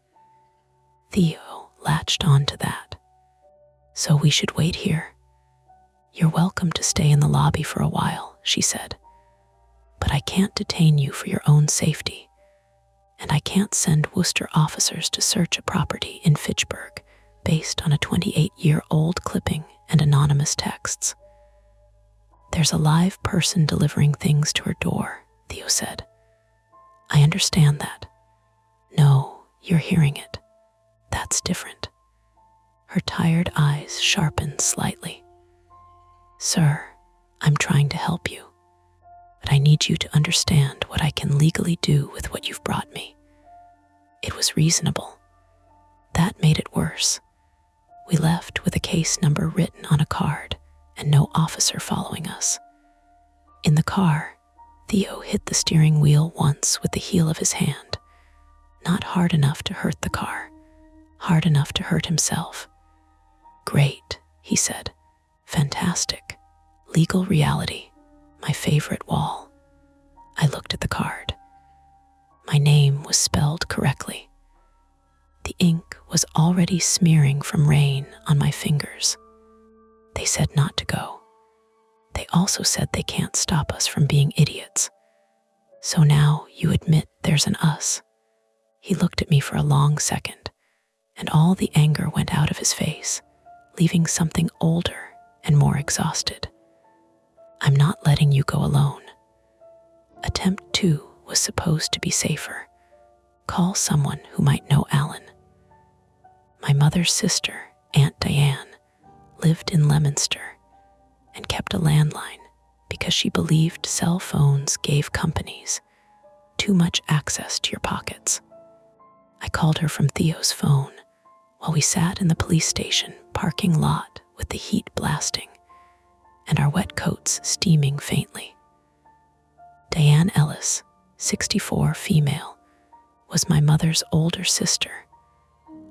Theo latched on to that. So we should wait here. You're welcome to stay in the lobby for a while, she said. But I can't detain you for your own safety, and I can't send Worcester officers to search a property in Fitchburg based on a 28-year-old clipping and anonymous texts. There's a live person delivering things to her door, Theo said. I understand that. No, you're hearing it. That's different. Her tired eyes sharpened slightly. Sir, I'm trying to help you, but I need you to understand what I can legally do with what you've brought me. It was reasonable. That made it worse. We left with a case number written on a card and no officer following us. In the car, Theo hit the steering wheel once with the heel of his hand. Not hard enough to hurt the car, hard enough to hurt himself. Great, he said. Fantastic. Legal reality. My favorite wall. I looked at the card. My name was spelled correctly. The ink was already smearing from rain on my fingers. They said not to go. They also said they can't stop us from being idiots. So now you admit there's an us. He looked at me for a long second, and all the anger went out of his face, leaving something older and more exhausted. I'm not letting you go alone. Attempt 2 was supposed to be safer. Call someone who might know Alan. My mother's sister, Aunt Diane, lived in Leominster and kept a landline because she believed cell phones gave companies too much access to your pockets. I called her from Theo's phone while we sat in the police station parking lot with the heat blasting and our wet coats steaming faintly. Diane Ellis, 64, female, was my mother's older sister,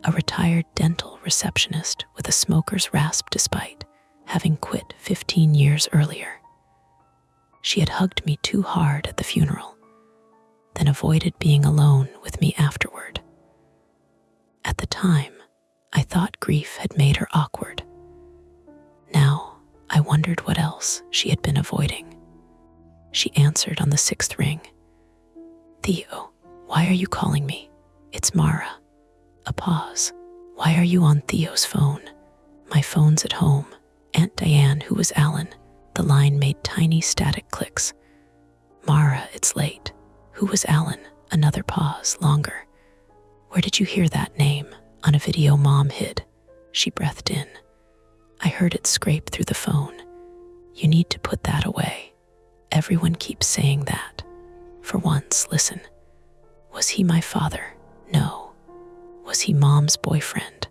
a retired dental receptionist with a smoker's rasp despite having quit 15 years earlier. She had hugged me too hard at the funeral, then avoided being alone with me afterward. At the time, I thought grief had made her awkward. Now, I wondered what else she had been avoiding. She answered on the 6th ring. Theo, why are you calling me? It's Mara. A pause. Why are you on Theo's phone? My phone's at home. Aunt Diane, who was Alan. The line made tiny static clicks. Mara, it's late. Who was Alan? Another pause, longer. Where did you hear that name? On a video Mom hid. She breathed in. I heard it scrape through the phone. You need to put that away. Everyone keeps saying that. For once, listen. Was he my father? No. Was he Mom's boyfriend?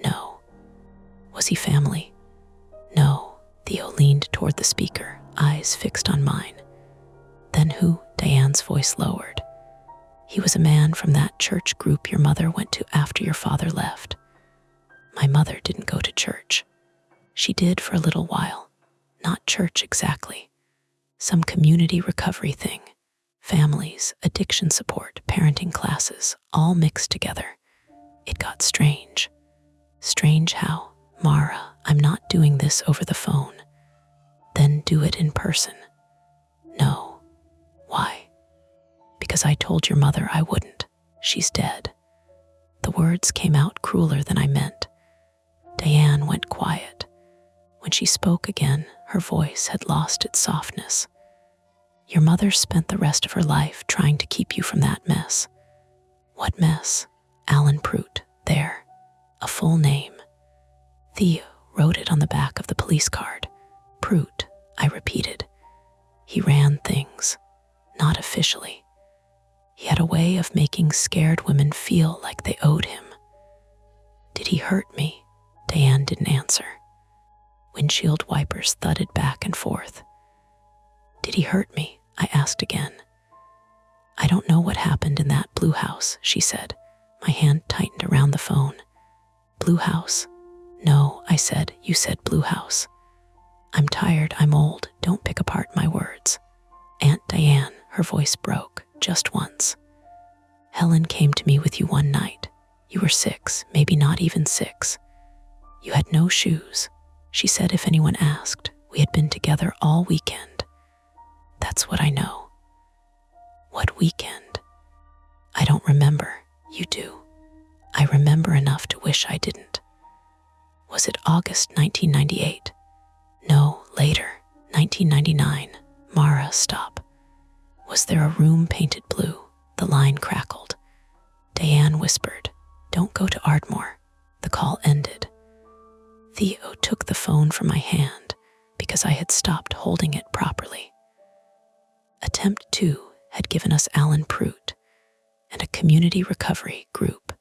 No. Was he family? No. Theo leaned toward the speaker, eyes fixed on mine. Then who? Diane's voice lowered. He was a man from that church group your mother went to after your father left. My mother didn't go to church. She did for a little while. Not church exactly. Some community recovery thing. Families, addiction support, parenting classes, all mixed together. It got strange. Strange how? Mara, I'm not doing this over the phone. Then do it in person. No. Why? Because I told your mother I wouldn't. She's dead. The words came out crueler than I meant. Diane went quiet. When she spoke again, her voice had lost its softness. Your mother spent the rest of her life trying to keep you from that mess. What mess? Alan Prout, there. A full name. Theo wrote it on the back of the police card. Prout, I repeated. He ran things. Not officially. He had a way of making scared women feel like they owed him. Did he hurt me? Diane didn't answer. Windshield wipers thudded back and forth. Did he hurt me? I asked again. I don't know what happened in that blue house, she said. My hand tightened around the phone. Blue house? No, I said. You said blue house. I'm tired, I'm old. Don't pick apart my words. Aunt Diane, her voice broke, just once. Helen came to me with you one night. You were 6, maybe not even 6. You had no shoes. She said if anyone asked, we had been together all weekend. That's what I know. What weekend? I don't remember. You do. I remember enough to wish I didn't. Was it August 1998? No, later, 1999. Mara, stop. Was there a room painted blue? The line crackled. Diane whispered, "Don't go to Ardmore." The call ended. Theo took the phone from my hand because I had stopped holding it properly. Attempt 2 had given us Alan Prout and a community recovery group,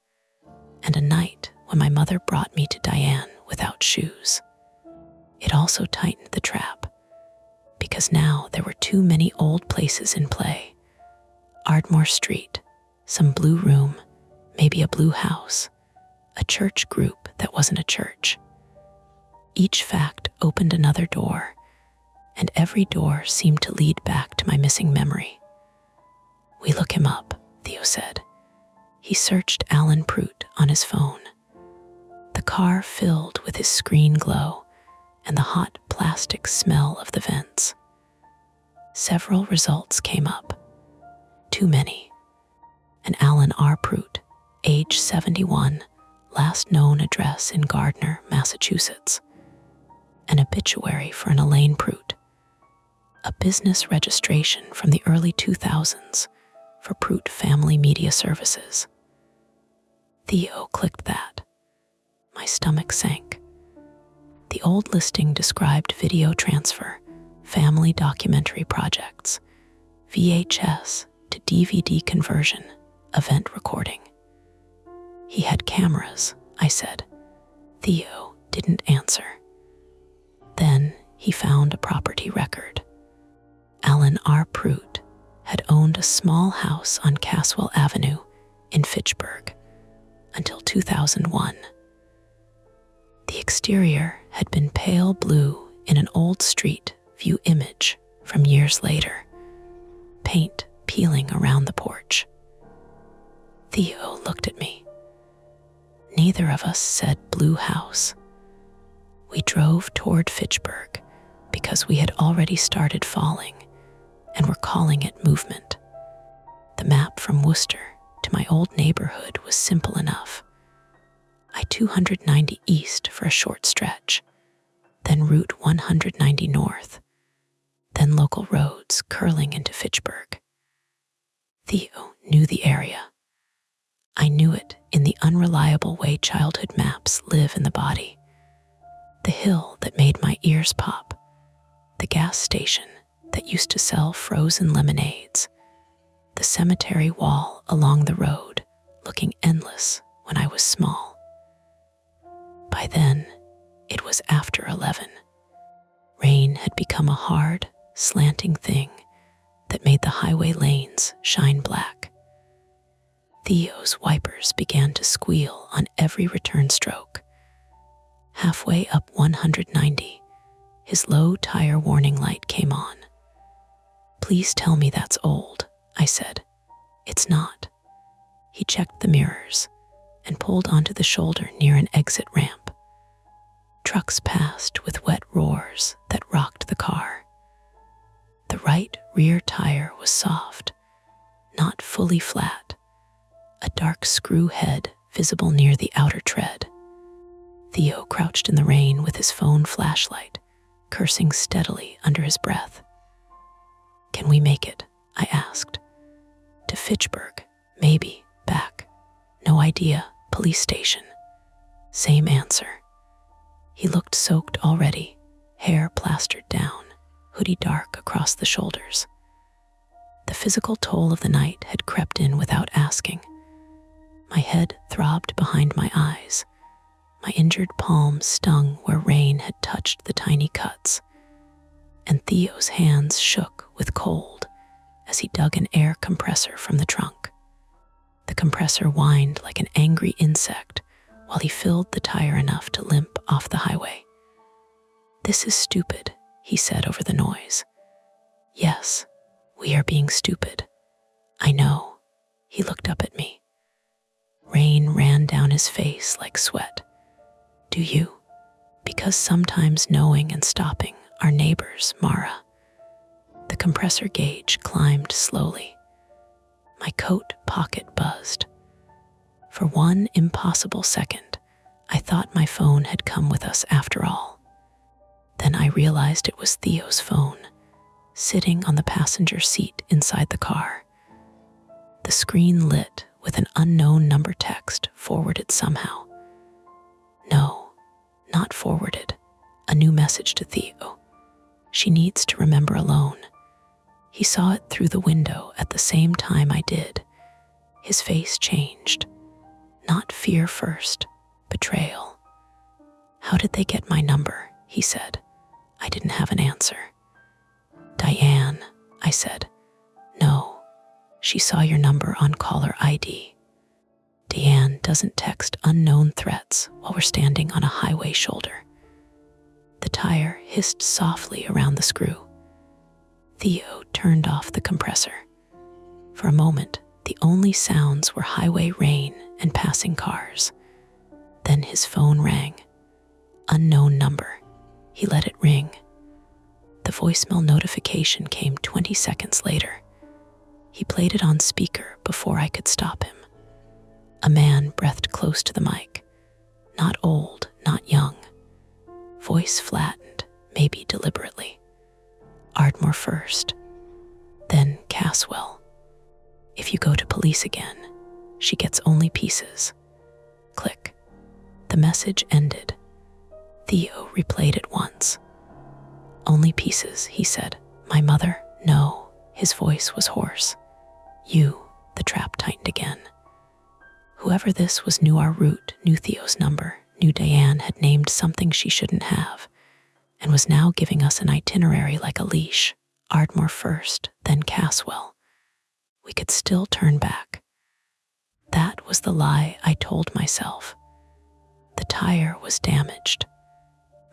and a night when my mother brought me to Diane without shoes. It also tightened the trap, because now there were too many old places in play. Ardmore Street, some blue room, maybe a blue house, a church group that wasn't a church. Each fact opened another door, and every door seemed to lead back to my missing memory. "We look him up," Theo said. He searched Alan Prout on his phone. The car filled with his screen glow and the hot plastic smell of the vents. Several results came up. Too many. An Alan R. Prout, age 71, last known address in Gardner, Massachusetts. An obituary for an Elaine Prout. A business registration from the early 2000s for Prout Family Media Services. Theo clicked that. My stomach sank. The old listing described video transfer, family documentary projects, VHS to DVD conversion, event recording. He had cameras, I said. Theo didn't answer. Then he found a property record. Alan R. Prout had owned a small house on Caswell Avenue in Fitchburg until 2001. The exterior had been pale blue in an old street view image from years later, paint peeling around the porch. Theo looked at me. Neither of us said blue house. We drove toward Fitchburg because we had already started falling and were calling it movement. The map from Worcester to my old neighborhood was simple enough. I-290 east for a short stretch, then Route 190 north, then local roads curling into Fitchburg. Theo knew the area. I knew it in the unreliable way childhood maps live in the body. The hill that made my ears pop, the gas station that used to sell frozen lemonades, the cemetery wall along the road looking endless when I was small. By then, it was after 11. Rain had become a hard, slanting thing that made the highway lanes shine black. Theo's wipers began to squeal on every return stroke. Halfway up 190, his low tire warning light came on. "Please tell me that's old," I said. "It's not." He checked the mirrors and pulled onto the shoulder near an exit ramp. Trucks passed with wet roars that rocked the car. The right rear tire was soft, not fully flat, a dark screw head visible near the outer tread. Theo crouched in the rain with his phone flashlight, cursing steadily under his breath. "Can we make it?" I asked. "To Fitchburg, maybe, back. No idea, police station." Same answer. He looked soaked already, hair plastered down, hoodie dark across the shoulders. The physical toll of the night had crept in without asking. My head throbbed behind my eyes. My injured palm stung where rain had touched the tiny cuts, and Theo's hands shook with cold as he dug an air compressor from the trunk. The compressor whined like an angry insect while he filled the tire enough to limp off the highway. "This is stupid," he said over the noise. "Yes, we are being stupid. I know." He looked up at me. Rain ran down his face like sweat. "Do you? Because sometimes knowing and stopping are neighbors, Mara." The compressor gauge climbed slowly. My coat pocket buzzed. For one impossible second, I thought my phone had come with us after all. Then I realized it was Theo's phone, sitting on the passenger seat inside the car. The screen lit with an unknown number text forwarded somehow. No, not forwarded. A new message to Theo. She needs to remember alone. He saw it through the window at the same time I did. His face changed. Not fear first, betrayal. How did they get my number? He said. I didn't have an answer. Diane, I said. No, she saw your number on caller ID. Diane doesn't text unknown threats while we're standing on a highway shoulder. The tire hissed softly around the screw. Theo turned off the compressor. For a moment, the only sounds were highway rain and passing cars. Then his phone rang. Unknown number. He let it ring. The voicemail notification came 20 seconds later. He played it on speaker before I could stop him. A man breathed close to the mic. Not old, not young. Voice flattened, maybe deliberately. Ardmore first, then Caswell. If you go to police again, she gets only pieces. Click. The message ended. Theo replayed it once. Only pieces, he said. My mother? No. His voice was hoarse. You. The trap tightened again. Whoever this was knew our route, knew Theo's number, knew Diane had named something she shouldn't have, and was now giving us an itinerary like a leash. Ardmore first, then Caswell. We could still turn back. That was the lie I told myself. The tire was damaged.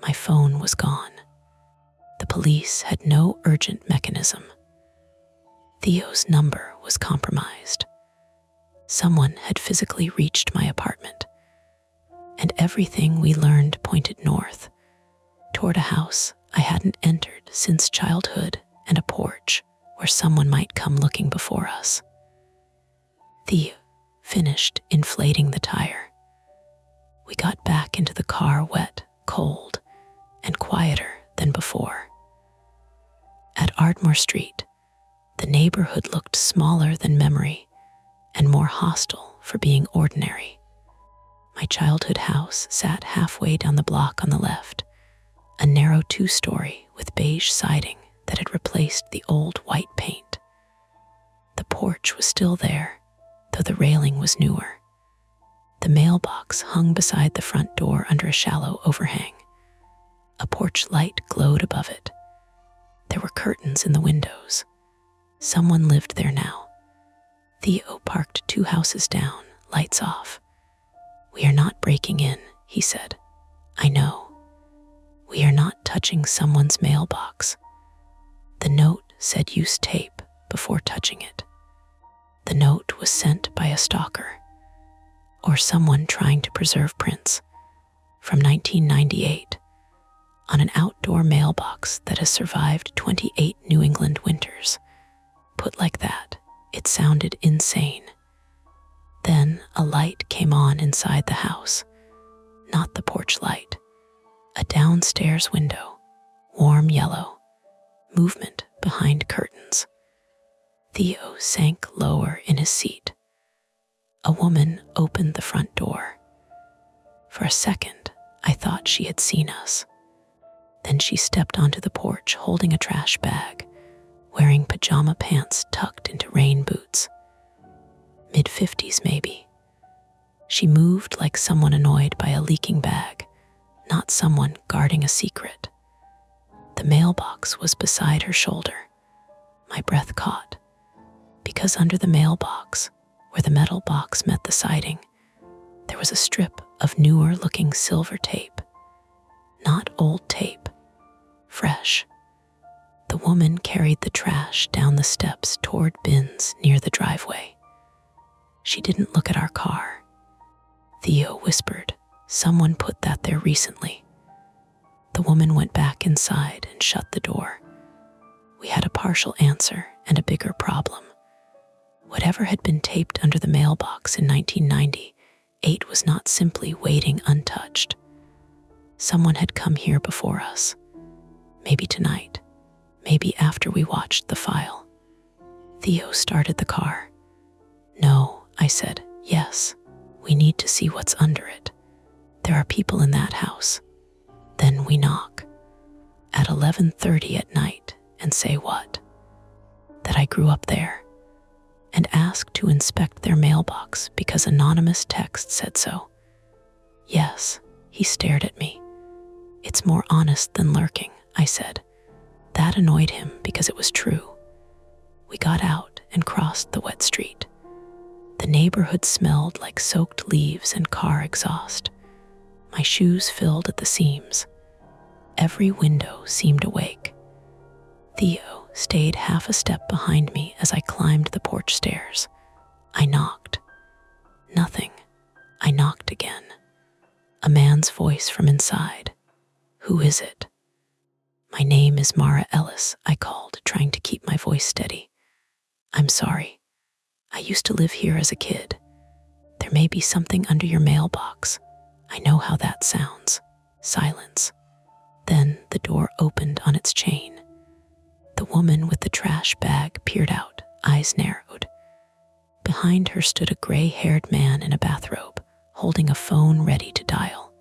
My phone was gone. The police had no urgent mechanism. Theo's number was compromised. Someone had physically reached my apartment, and everything we learned pointed north, toward a house I hadn't entered since childhood and a porch where someone might come looking before us. Theo finished inflating the tire. We got back into the car wet, cold, and quieter than before. At Ardmore Street, the neighborhood looked smaller than memory and more hostile for being ordinary. My childhood house sat halfway down the block on the left, a narrow two-story with beige siding that had replaced the old white paint. The porch was still there, though the railing was newer. The mailbox hung beside the front door under a shallow overhang. A porch light glowed above it. There were curtains in the windows. Someone lived there now. Theo parked 2 houses down, lights off. We are not breaking in, he said. I know. We are not touching someone's mailbox. The note said use tape before touching it. The note was sent by a stalker, or someone trying to preserve prints, from 1998, on an outdoor mailbox that has survived 28 New England winters. Put like that, it sounded insane. Then a light came on inside the house, not the porch light. A downstairs window, warm yellow, movement behind curtains. Theo sank lower in his seat. A woman opened the front door. For a second, I thought she had seen us. Then she stepped onto the porch holding a trash bag, wearing pajama pants tucked into rain boots. Mid-50s maybe. She moved like someone annoyed by a leaking bag, not someone guarding a secret. The mailbox was beside her shoulder. My breath caught, because under the mailbox, where the metal box met the siding, there was a strip of newer-looking silver tape. Not old tape, fresh. The woman carried the trash down the steps toward bins near the driveway. She didn't look at our car. Theo whispered, "Someone put that there recently." The woman went back inside and shut the door. We had a partial answer and a bigger problem. Whatever had been taped under the mailbox in 1998 was not simply waiting untouched. Someone had come here before us. Maybe tonight. Maybe after we watched the file. Theo started the car. No, I said. Yes, we need to see what's under it. There are people in that house. Then we knock. At 11:30 at night and say what? That I grew up there. And asked to inspect their mailbox because anonymous text said so. Yes, he stared at me. It's more honest than lurking, I said. That annoyed him because it was true. We got out and crossed the wet street. The neighborhood smelled like soaked leaves and car exhaust. My shoes filled at the seams. Every window seemed awake. Theo stayed half a step behind me as I climbed the porch stairs. I knocked. Nothing. I knocked again. A man's voice from inside. Who is it? My name is Mara Ellis, I called, trying to keep my voice steady. I'm sorry. I used to live here as a kid. There may be something under your mailbox. I know how that sounds. Silence. Then the door opened on its chain. The woman with the trash bag peered out, eyes narrowed. Behind her stood a gray-haired man in a bathrobe, holding a phone ready to dial.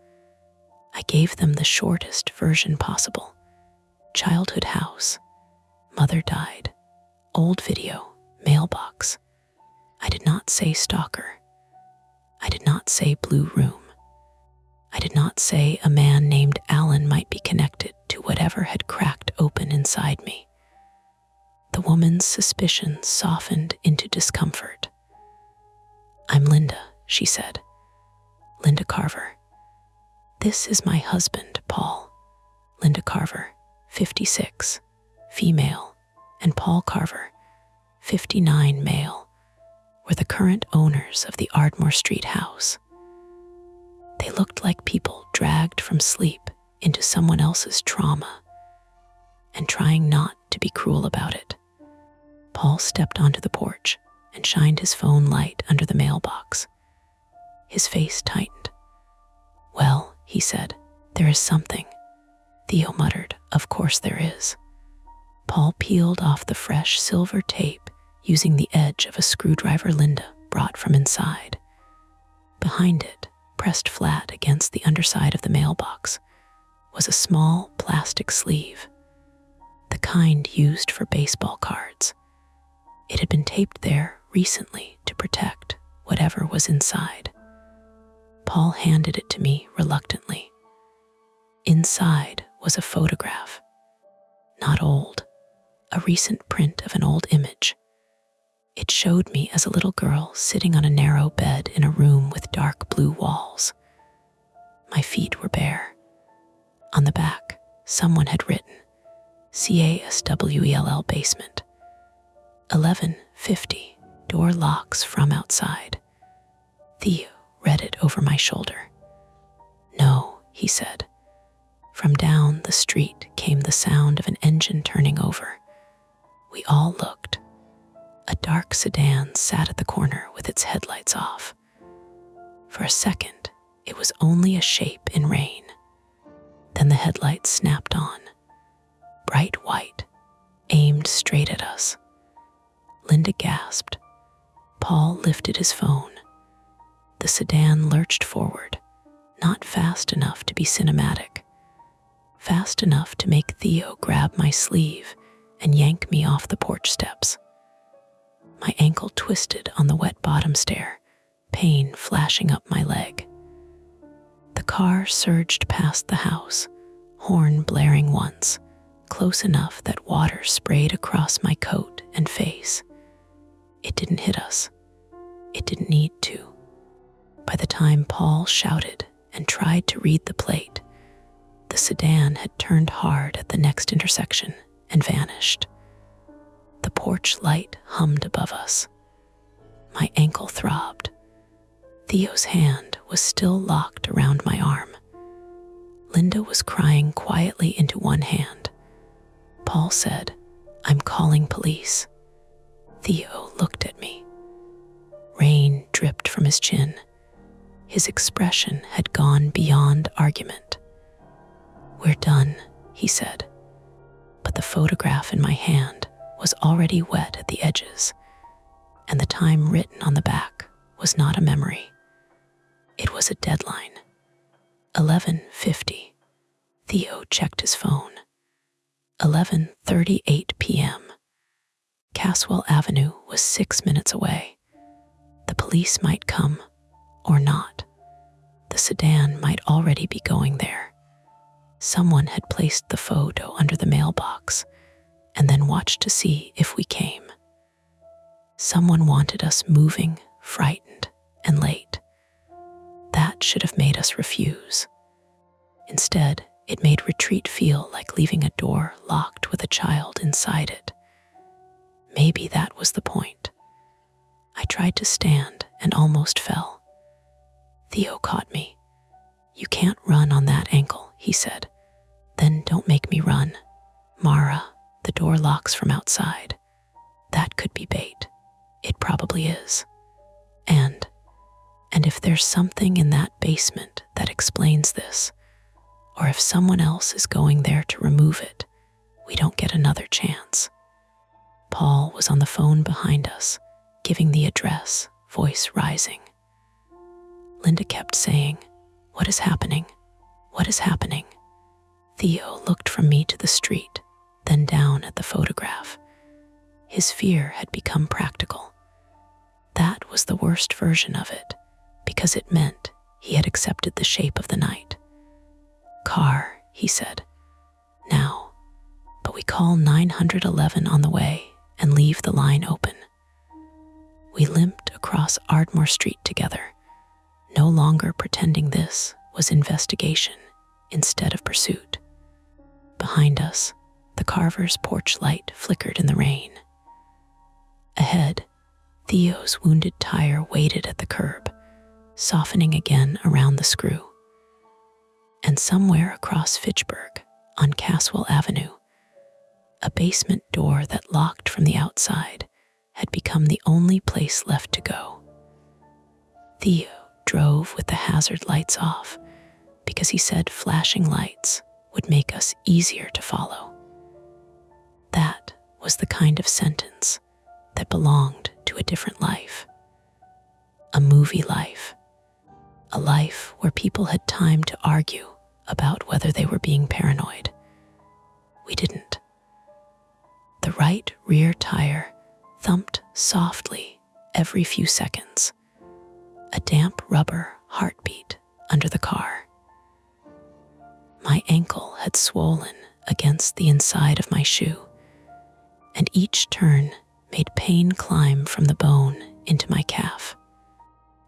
I gave them the shortest version possible. Childhood house. Mother died. Old video. Mailbox. I did not say stalker. I did not say blue room. I did not say a man named Alan might be connected to whatever had cracked open inside me. The woman's suspicions softened into discomfort. I'm Linda, she said. Linda Carver. This is my husband, Paul. Linda Carver, 56, female, and Paul Carver, 59, male, were the current owners of the Ardmore Street house. They looked like people dragged from sleep into someone else's trauma and trying not to be cruel about it. Paul stepped onto the porch and shined his phone light under the mailbox. His face tightened. Well, he said, there is something. Theo muttered, of course there is. Paul peeled off the fresh silver tape using the edge of a screwdriver Linda brought from inside. Behind it, pressed flat against the underside of the mailbox, was a small plastic sleeve, the kind used for baseball cards. It had been taped there recently to protect whatever was inside. Paul handed it to me reluctantly. Inside was a photograph. Not old, a recent print of an old image. It showed me as a little girl sitting on a narrow bed in a room with dark blue walls. My feet were bare. On the back, someone had written, CASWELL basement. 11:50, door locks from outside. Theo read it over my shoulder. No, he said. From down the street came the sound of an engine turning over. We all looked. A dark sedan sat at the corner with its headlights off. For a second, it was only a shape in rain. Then the headlights snapped on. Bright white, aimed straight at us. Linda gasped. Paul lifted his phone. The sedan lurched forward, not fast enough to be cinematic, fast enough to make Theo grab my sleeve and yank me off the porch steps. My ankle twisted on the wet bottom stair, pain flashing up my leg. The car surged past the house, horn blaring once, close enough that water sprayed across my coat and face. It didn't hit us. It didn't need to. By the time Paul shouted and tried to read the plate, the sedan had turned hard at the next intersection and vanished. The porch light hummed above us. My ankle throbbed. Theo's hand was still locked around my arm. Linda was crying quietly into one hand. Paul said, I'm calling police. Theo looked at me. Rain dripped from his chin. His expression had gone beyond argument. "We're done," he said, but the photograph in my hand was already wet at the edges, and the time written on the back was not a memory. It was a deadline. 11:50. Theo checked his phone. 11:38 p.m. Caswell Avenue was 6 minutes away. The police might come, or not. The sedan might already be going there. Someone had placed the photo under the mailbox and then watched to see if we came. Someone wanted us moving, frightened, and late. That should have made us refuse. Instead, it made retreat feel like leaving a door locked with a child inside it. Maybe that was the point. I tried to stand and almost fell. Theo caught me. "You can't run on that ankle," he said. "Then don't make me run. Mara, the door locks from outside. That could be bait. It probably is. And if there's something in that basement that explains this, or if someone else is going there to remove it, we don't get another chance." Paul was on the phone behind us, giving the address, voice rising. Linda kept saying, "What is happening? What is happening?" Theo looked from me to the street, then down at the photograph. His fear had become practical. That was the worst version of it, because it meant he had accepted the shape of the night. "Car," he said. "Now, but we call 911 on the way and leave the line open." We limped across Ardmore Street together, no longer pretending this was investigation instead of pursuit. Behind us, the Carver's porch light flickered in the rain. Ahead, Theo's wounded tire waited at the curb, softening again around the screw. And somewhere across Fitchburg, on Caswell Avenue, a basement door that locked from the outside had become the only place left to go. Theo drove with the hazard lights off because he said flashing lights would make us easier to follow. That was the kind of sentence that belonged to a different life. A movie life. A life where people had time to argue about whether they were being paranoid. We didn't. The right rear tire thumped softly every few seconds, a damp rubber heartbeat under the car. My ankle had swollen against the inside of my shoe, and each turn made pain climb from the bone into my calf.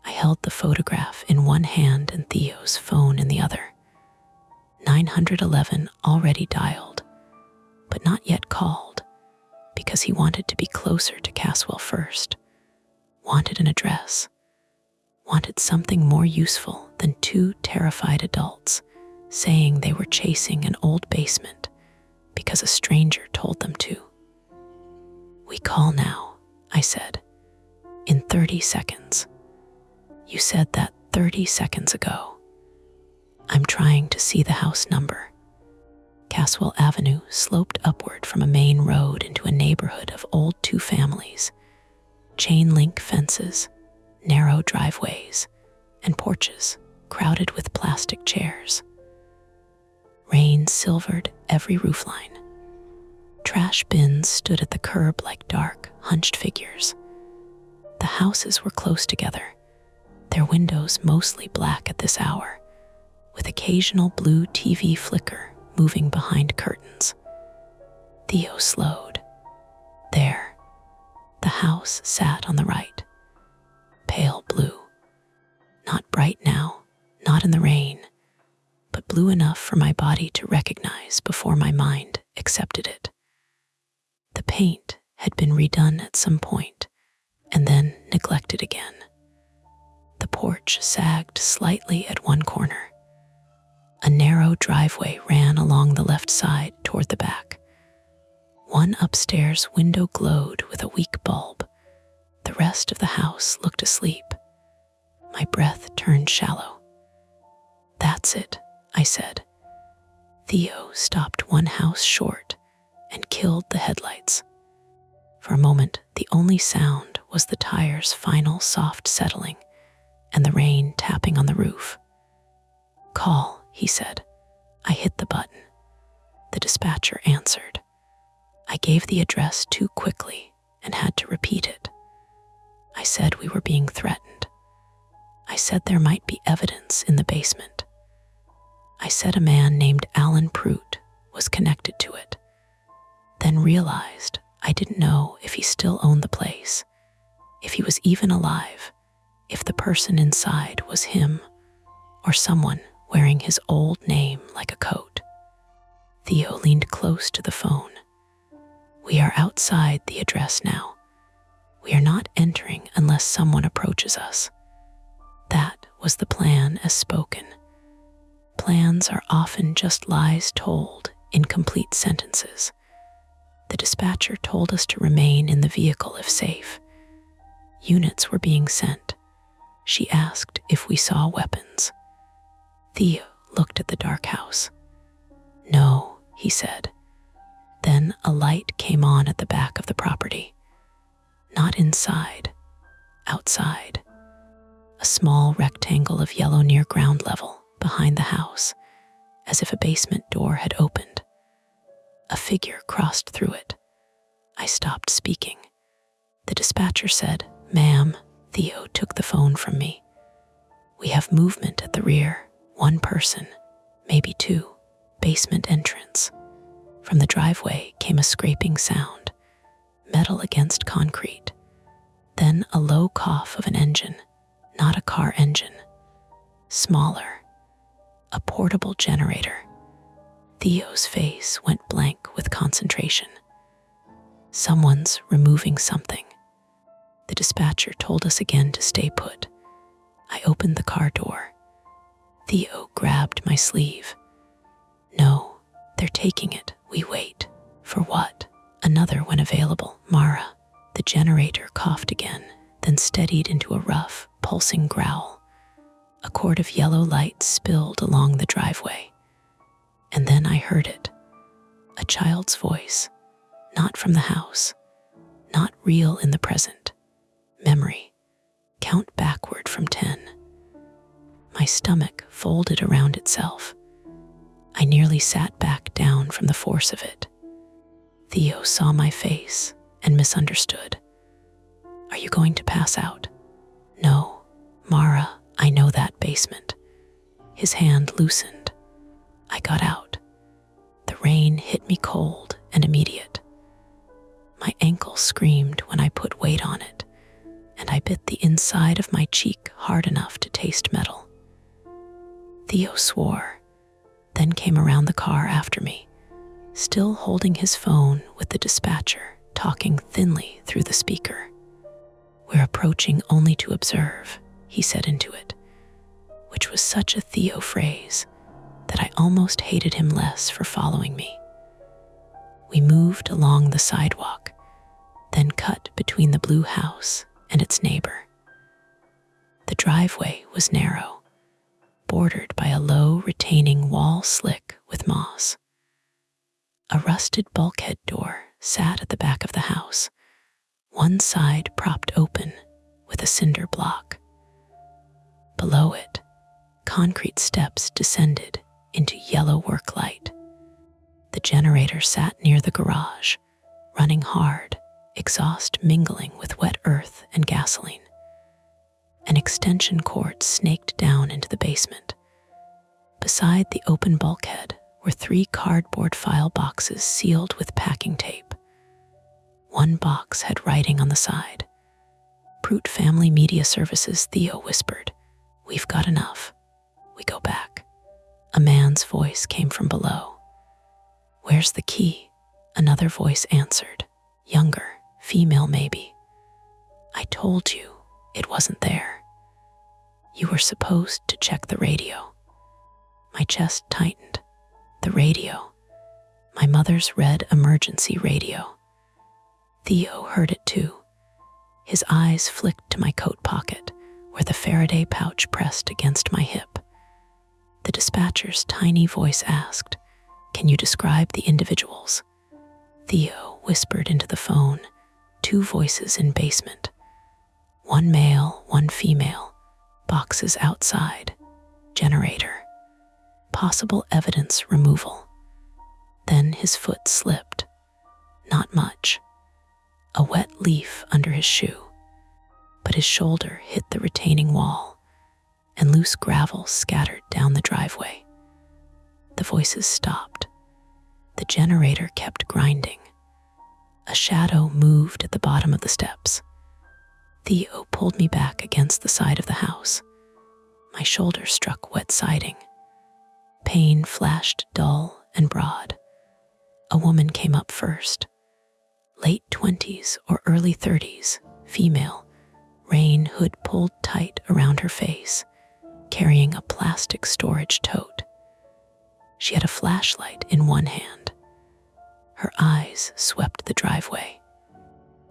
I held the photograph in one hand and Theo's phone in the other. 911 already dialed, but not yet called, because he wanted to be closer to Caswell first, wanted an address, wanted something more useful than two terrified adults saying they were chasing an old basement because a stranger told them to. "We call now," I said, "in 30 seconds. You said that 30 seconds ago. I'm trying to see the house number." Caswell Avenue sloped upward from a main road into a neighborhood of old two families, chain-link fences, narrow driveways, and porches crowded with plastic chairs. Rain silvered every roofline. Trash bins stood at the curb like dark, hunched figures. The houses were close together, their windows mostly black at this hour, with occasional blue TV flicker moving behind curtains. Theo slowed. There, the house sat on the right, pale blue. Not bright now, not in the rain, but blue enough for my body to recognize before my mind accepted it. The paint had been redone at some point, and then neglected again. The porch sagged slightly at one corner. A narrow driveway ran along the left side toward the back. One upstairs window glowed with a weak bulb, The rest of the house looked asleep. My breath turned shallow. "That's it," I said. Theo stopped one house short and killed the headlights. For a moment, the only sound was the tire's final soft settling and the rain tapping on the roof. "Call," he said. I hit the button. The dispatcher answered. I gave the address too quickly and had to repeat it. I said we were being threatened. I said there might be evidence in the basement. I said a man named Alan Prout was connected to it, then realized I didn't know if he still owned the place, if he was even alive, if the person inside was him or someone wearing his old name like a coat. Theo leaned close to the phone. "We are outside the address now. We are not entering unless someone approaches us." That was the plan as spoken. Plans are often just lies told in complete sentences. The dispatcher told us to remain in the vehicle if safe. Units were being sent. She asked if we saw weapons. Theo looked at the dark house. "No," he said. Then a light came on at the back of the property. Not inside, outside. A small rectangle of yellow near ground level behind the house, as if a basement door had opened. A figure crossed through it. I stopped speaking. The dispatcher said, "Ma'am," Theo took the phone from me. "We have movement at the rear. One person, maybe two. Basement entrance." From the driveway came a scraping sound, metal against concrete. Then a low cough of an engine, not a car engine. Smaller. A portable generator. Theo's face went blank with concentration. "Someone's removing something." The dispatcher told us again to stay put. I opened the car door. Theo grabbed my sleeve. "No, they're taking it. We wait." "For what?" "Another when available, Mara." The generator coughed again, then steadied into a rough, pulsing growl. A cord of yellow light spilled along the driveway. And then I heard it. A child's voice, not from the house, not real in the present. Memory. Count backward from 10. My stomach folded around itself. I nearly sat back down from the force of it. Theo saw my face and misunderstood. "Are you going to pass out?" "No, Mara, I know that basement." His hand loosened. I got out. The rain hit me cold and immediate. My ankle screamed when I put weight on it, and I bit the inside of my cheek hard enough to taste metal. Theo swore, then came around the car after me, still holding his phone with the dispatcher talking thinly through the speaker. "We're approaching only to observe," he said into it, which was such a Theo phrase that I almost hated him less for following me. We moved along the sidewalk, then cut between the blue house and its neighbor. The driveway was narrow, bordered by a low retaining wall slick with moss. A rusted bulkhead door sat at the back of the house, one side propped open with a cinder block. Below it, concrete steps descended into yellow work light. The generator sat near the garage, running hard, exhaust mingling with wet earth and gasoline. An extension cord snaked down into the basement. Beside the open bulkhead were 3 cardboard file boxes sealed with packing tape. One box had writing on the side. "Prout Family Media Services," Theo whispered. "We've got enough. We go back." A man's voice came from below. "Where's the key?" Another voice answered, younger, female maybe. "I told you it wasn't there. You were supposed to check the radio." My chest tightened. The radio. My mother's red emergency radio. Theo heard it too. His eyes flicked to my coat pocket, where the Faraday pouch pressed against my hip. The dispatcher's tiny voice asked, "Can you describe the individuals?" Theo whispered into the phone, 2 voices in basement. 1 male, 1 female, boxes outside, generator, possible evidence removal. Then his foot slipped. Not much. A wet leaf under his shoe. But his shoulder hit the retaining wall, and loose gravel scattered down the driveway. The voices stopped. The generator kept grinding. A shadow moved at the bottom of the steps. Theo pulled me back against the side of the house. My shoulder struck wet siding. Pain flashed dull and broad. A woman came up first. Late 20s or early 30s, female, rain hood pulled tight around her face, carrying a plastic storage tote. She had a flashlight in one hand. Her eyes swept the driveway.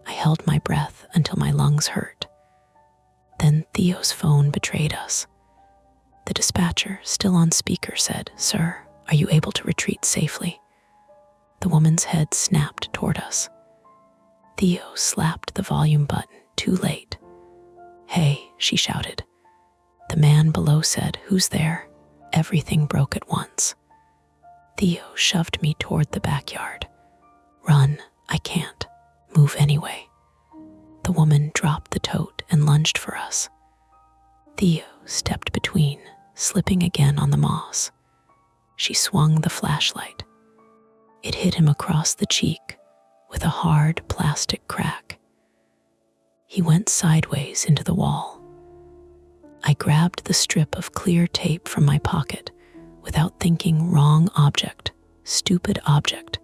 I held my breath until my lungs hurt. Then Theo's phone betrayed us. The dispatcher, still on speaker, said, "Sir, are you able to retreat safely?" The woman's head snapped toward us. Theo slapped the volume button, too late. "Hey," she shouted. The man below said, "Who's there?" Everything broke at once. Theo shoved me toward the backyard. "Run, I can't. Move anyway." The woman dropped the tote and lunged for us. Theo stepped between, slipping again on the moss. She swung the flashlight. It hit him across the cheek with a hard plastic crack. He went sideways into the wall. I grabbed the strip of clear tape from my pocket without thinking, wrong object, stupid object,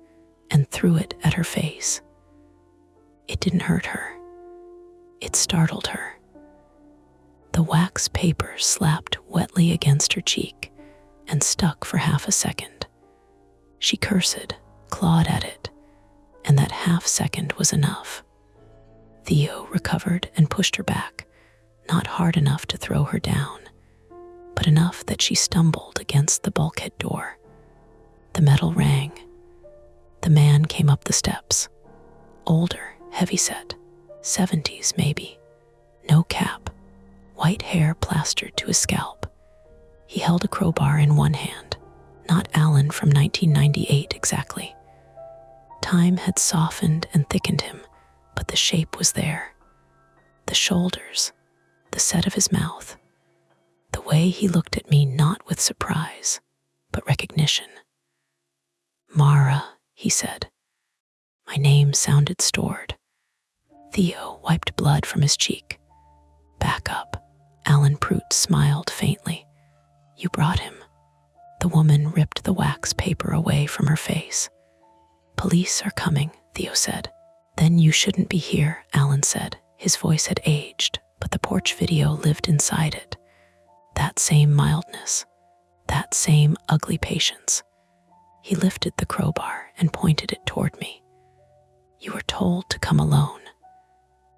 and threw it at her face. It didn't hurt her. It startled her. The wax paper slapped wetly against her cheek and stuck for half a second. She cursed, clawed at it, and that half second was enough. Theo recovered and pushed her back, not hard enough to throw her down, but enough that she stumbled against the bulkhead door. The metal rang. The man came up the steps. Older, heavyset, 70s maybe. No cap, white hair plastered to his scalp. He held a crowbar in one hand, not Alan from 1998 exactly. Time had softened and thickened him, but the shape was there. The shoulders, the set of his mouth, the way he looked at me not with surprise, but recognition. "Mara," he said. My name sounded stored. Theo wiped blood from his cheek. "Back up." Alan Prout smiled faintly. "You brought him." The woman ripped the wax paper away from her face. "Police are coming," Theo said. "Then you shouldn't be here," Alan said. His voice had aged, but the porch video lived inside it. That same mildness, that same ugly patience. He lifted the crowbar and pointed it toward me. "You were told to come alone."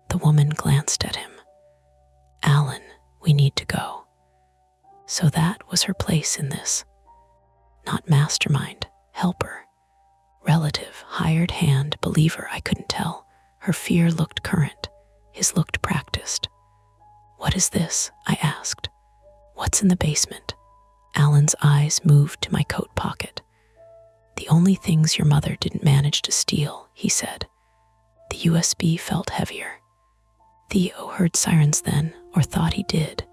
The woman glanced at him. "Alan, we need to go." So that was her place in this. Not mastermind, helper, relative, hired hand, believer, I couldn't tell. Her fear looked current, his looked practiced. "What is this?" I asked. "What's in the basement?" Alan's eyes moved to my coat pocket. "The only things your mother didn't manage to steal," he said. The USB felt heavier. Theo heard sirens then, or thought he did.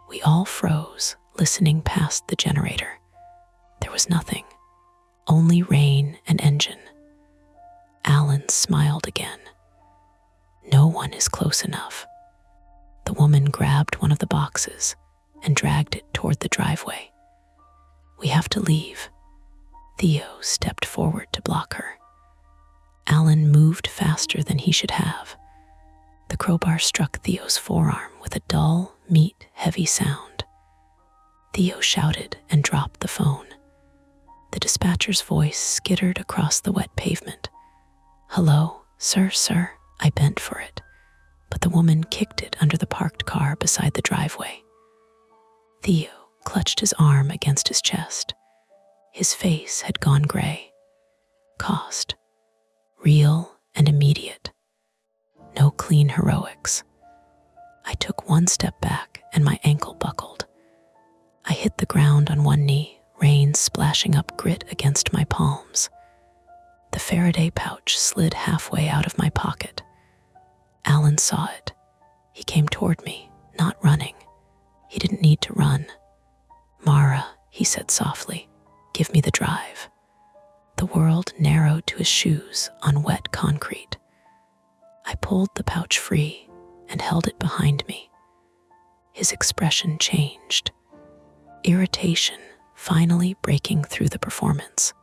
We all froze, listening past the generator. There was nothing, only rain and engine. Alan smiled again. "No one is close enough." The woman grabbed one of the boxes and dragged it toward the driveway. "We have to leave." Theo stepped forward to block her. Alan moved faster than he should have. The crowbar struck Theo's forearm with a dull, meat-heavy sound. Theo shouted and dropped the phone. The dispatcher's voice skittered across the wet pavement. "Hello, sir, sir." I bent for it, but the woman kicked it under the parked car beside the driveway. Theo clutched his arm against his chest. His face had gone gray. Cost. Real and immediate. No clean heroics. I took one step back and my ankle buckled. I hit the ground on one knee, rain splashing up grit against my palms. The Faraday pouch slid halfway out of my pocket. Alan saw it. He came toward me, not running. He didn't need to run. "Mara," he said softly, "give me the drive." The world narrowed to his shoes on wet concrete. I pulled the pouch free and held it behind me. His expression changed. Irritation finally breaking through the performance.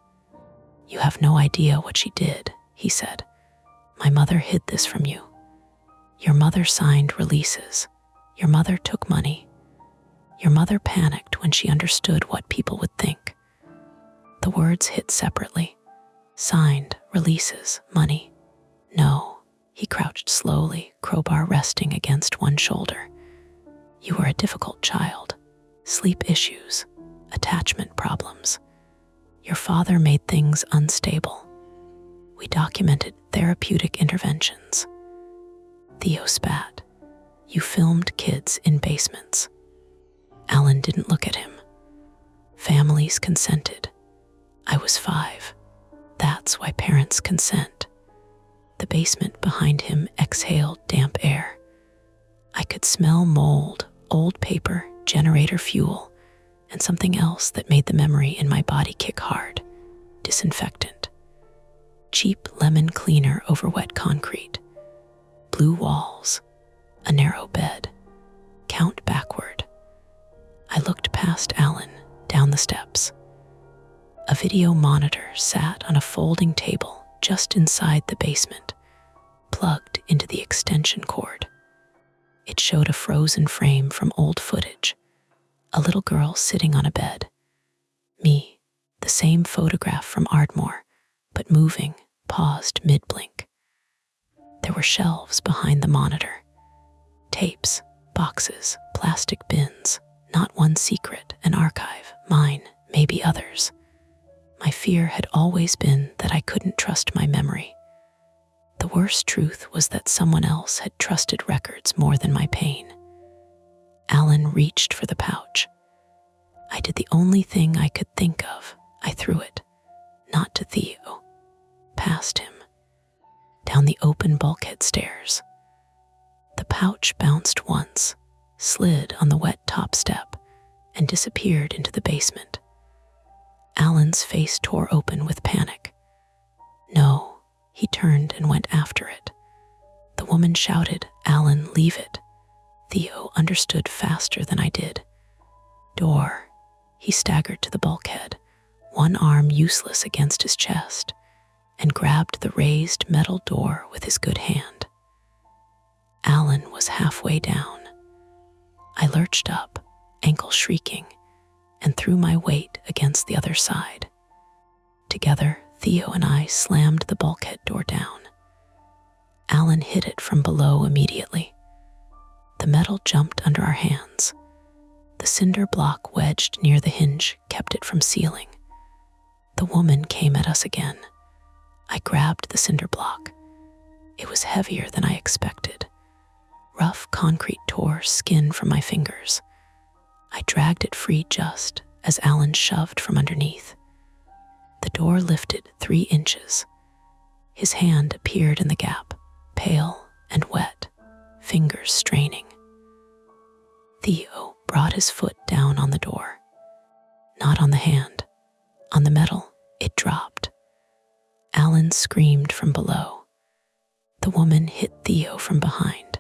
"You have no idea what she did," he said. "My mother hid this from you. Your mother signed releases. Your mother took money. Your mother panicked when she understood what people would think." The words hit separately. Signed, releases, money. "No." He crouched slowly, crowbar resting against one shoulder. "You were a difficult child. Sleep issues, attachment problems. Your father made things unstable. We documented therapeutic interventions." Theo spat. "You filmed kids in basements." Alan didn't look at him. "Families consented. I was 5. That's why parents consent." The basement behind him exhaled damp air. I could smell mold, old paper, generator fuel, and something else that made the memory in my body kick hard. Disinfectant. Cheap lemon cleaner over wet concrete. Blue walls. A narrow bed. Count backward. I looked past Alan, down the steps. A video monitor sat on a folding table just inside the basement, plugged into the extension cord. It showed a frozen frame from old footage, a little girl sitting on a bed. Me, the same photograph from Ardmore, but moving, paused mid-blink. There were shelves behind the monitor. Tapes, boxes, plastic bins, not one secret, an archive, mine, maybe others. My fear had always been that I couldn't trust my memory. The worst truth was that someone else had trusted records more than my pain. Alan reached for the pouch. I did the only thing I could think of. I threw it, not to Theo, past him, down the open bulkhead stairs. The pouch bounced once, slid on the wet top step, and disappeared into the basement. Alan's face tore open with panic. "No," he turned and went after it. The woman shouted, "Alan, leave it." Theo understood faster than I did. "Door." He staggered to the bulkhead, one arm useless against his chest, and grabbed the raised metal door with his good hand. Alan was halfway down. I lurched up, ankle shrieking, and threw my weight against the other side. Together, Theo and I slammed the bulkhead door down. Alan hit it from below immediately. The metal jumped under our hands. The cinder block wedged near the hinge kept it from sealing. The woman came at us again. I grabbed the cinder block. It was heavier than I expected. Rough concrete tore skin from my fingers. I dragged it free just as Alan shoved from underneath. The door lifted 3 inches. His hand appeared in the gap, pale and wet, fingers straining. Theo brought his foot down on the door. Not on the hand. On the metal, it dropped. Alan screamed from below. The woman hit Theo from behind.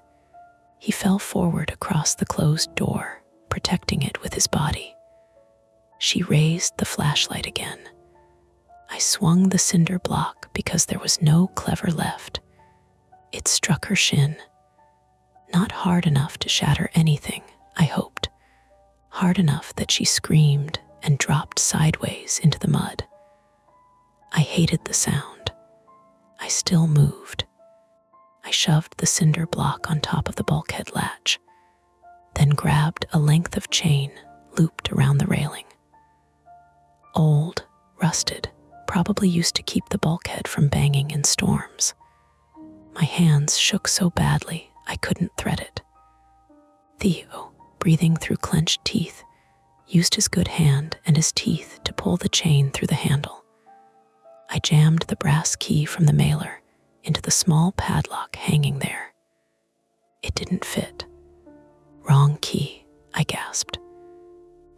He fell forward across the closed door, protecting it with his body. She raised the flashlight again. I swung the cinder block because there was no clever left. It struck her shin. Not hard enough to shatter anything, I hoped. Hard enough that she screamed and dropped sideways into the mud. I hated the sound. I still moved. I shoved the cinder block on top of the bulkhead latch, then grabbed a length of chain looped around the railing. Old, rusted, probably used to keep the bulkhead from banging in storms. My hands shook so badly I couldn't thread it. Theo, breathing through clenched teeth, used his good hand and his teeth to pull the chain through the handle. I jammed the brass key from the mailer into the small padlock hanging there. It didn't fit. Wrong key, I gasped.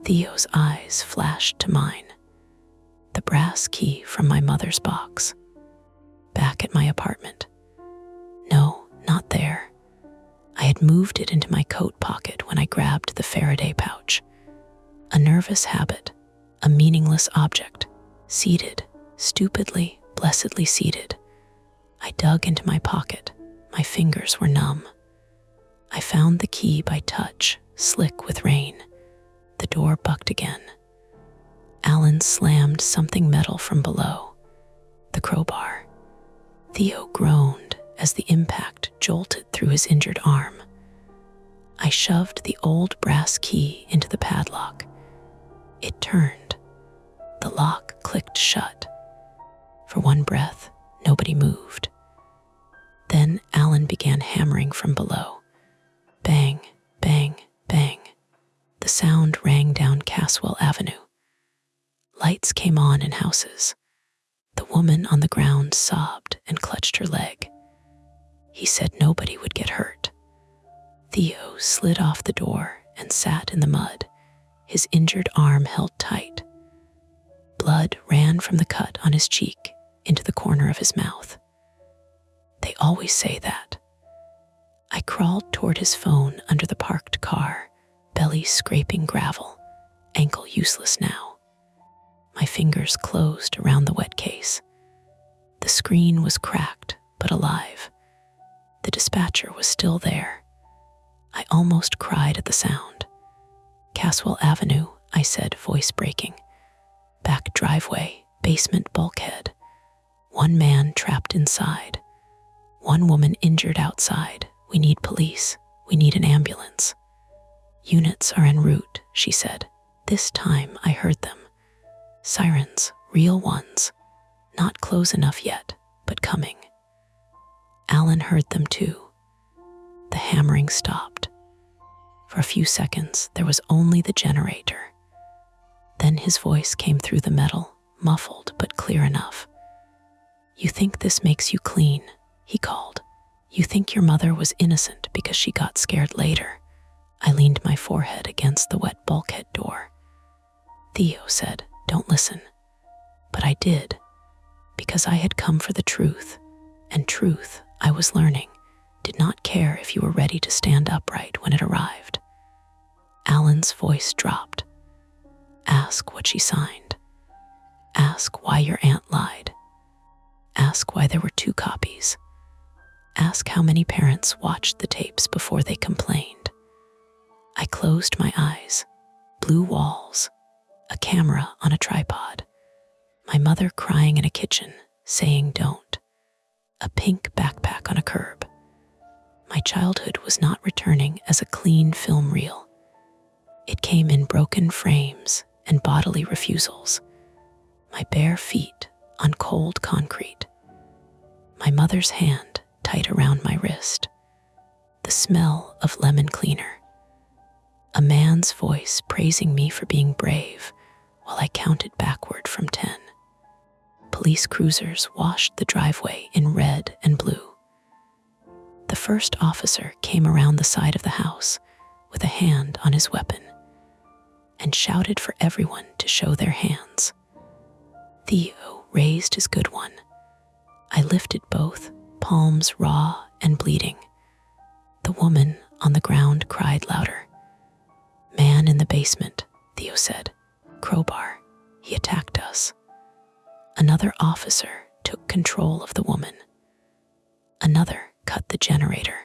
Theo's eyes flashed to mine. The brass key from my mother's box. Back at my apartment. No, not there. I had moved it into my coat pocket when I grabbed the Faraday pouch. A nervous habit, a meaningless object, seated, stupidly, blessedly seated. I dug into my pocket. My fingers were numb. I found the key by touch, slick with rain. The door bucked again. Alan slammed something metal from below. The crowbar. Theo groaned as the impact jolted through his injured arm. I shoved the old brass key into the padlock. It turned. The lock clicked shut. For one breath, nobody moved. Then Alan began hammering from below. Bang, bang, bang. The sound rang down Caswell Avenue. Lights came on in houses. The woman on the ground sobbed and clutched her leg. He said nobody would get hurt. Theo slid off the door and sat in the mud, his injured arm held tight. Blood ran from the cut on his cheek into the corner of his mouth. They always say that. I crawled toward his phone under the parked car, belly scraping gravel, ankle useless now. My fingers closed around the wet case. The screen was cracked, but alive. The dispatcher was still there. I almost cried at the sound. Caswell Avenue, I said, voice breaking. Back driveway, basement bulkhead. One man trapped inside. One woman injured outside. We need police. We need an ambulance. Units are en route, she said. This time I heard them. Sirens, real ones. Not close enough yet, but coming. Alan heard them too. The hammering stopped. For a few seconds, there was only the generator. Then his voice came through the metal, muffled but clear enough. You think this makes you clean, he called. You think your mother was innocent because she got scared later. I leaned my forehead against the wet bulkhead door. Theo said, don't listen. But I did, because I had come for the truth, and truth, I was learning, did not care if you were ready to stand upright when it arrived. Alan's voice dropped. Ask what she signed. Ask why your aunt lied. Ask why there were 2 copies. Ask how many parents watched the tapes before they complained. I closed my eyes. Blue walls. A camera on a tripod. My mother crying in a kitchen, saying don't. A pink backpack on a curb. My childhood was not returning as a clean film reel. It came in broken frames and bodily refusals. My bare feet on cold concrete. My mother's hand tight around my wrist. The smell of lemon cleaner. A man's voice praising me for being brave while I counted backward from 10. Police cruisers washed the driveway in red and blue. The first officer came around the side of the house with a hand on his weapon and shouted for everyone to show their hands. Theo raised his good one. I lifted both, palms raw and bleeding. The woman on the ground cried louder. Man in the basement, Theo said. Crowbar. He attacked us. Another officer took control of the woman. Another cut the generator.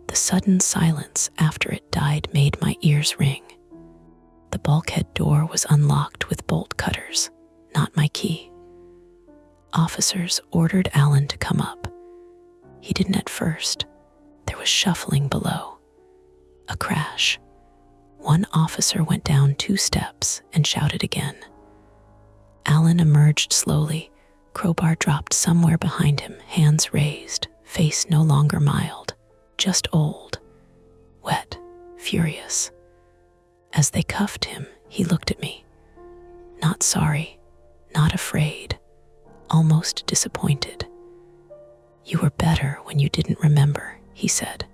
The sudden silence after it died made my ears ring. The bulkhead door was unlocked with bolt cutters, not my key. Officers ordered Alan to come up. He didn't at first. There was shuffling below. A crash. One officer went down 2 steps and shouted again. Alan emerged slowly, crowbar dropped somewhere behind him, hands raised, face no longer mild, just old, wet, furious. As they cuffed him, he looked at me. Not sorry, not afraid, almost disappointed. "You were better when you didn't remember," he said.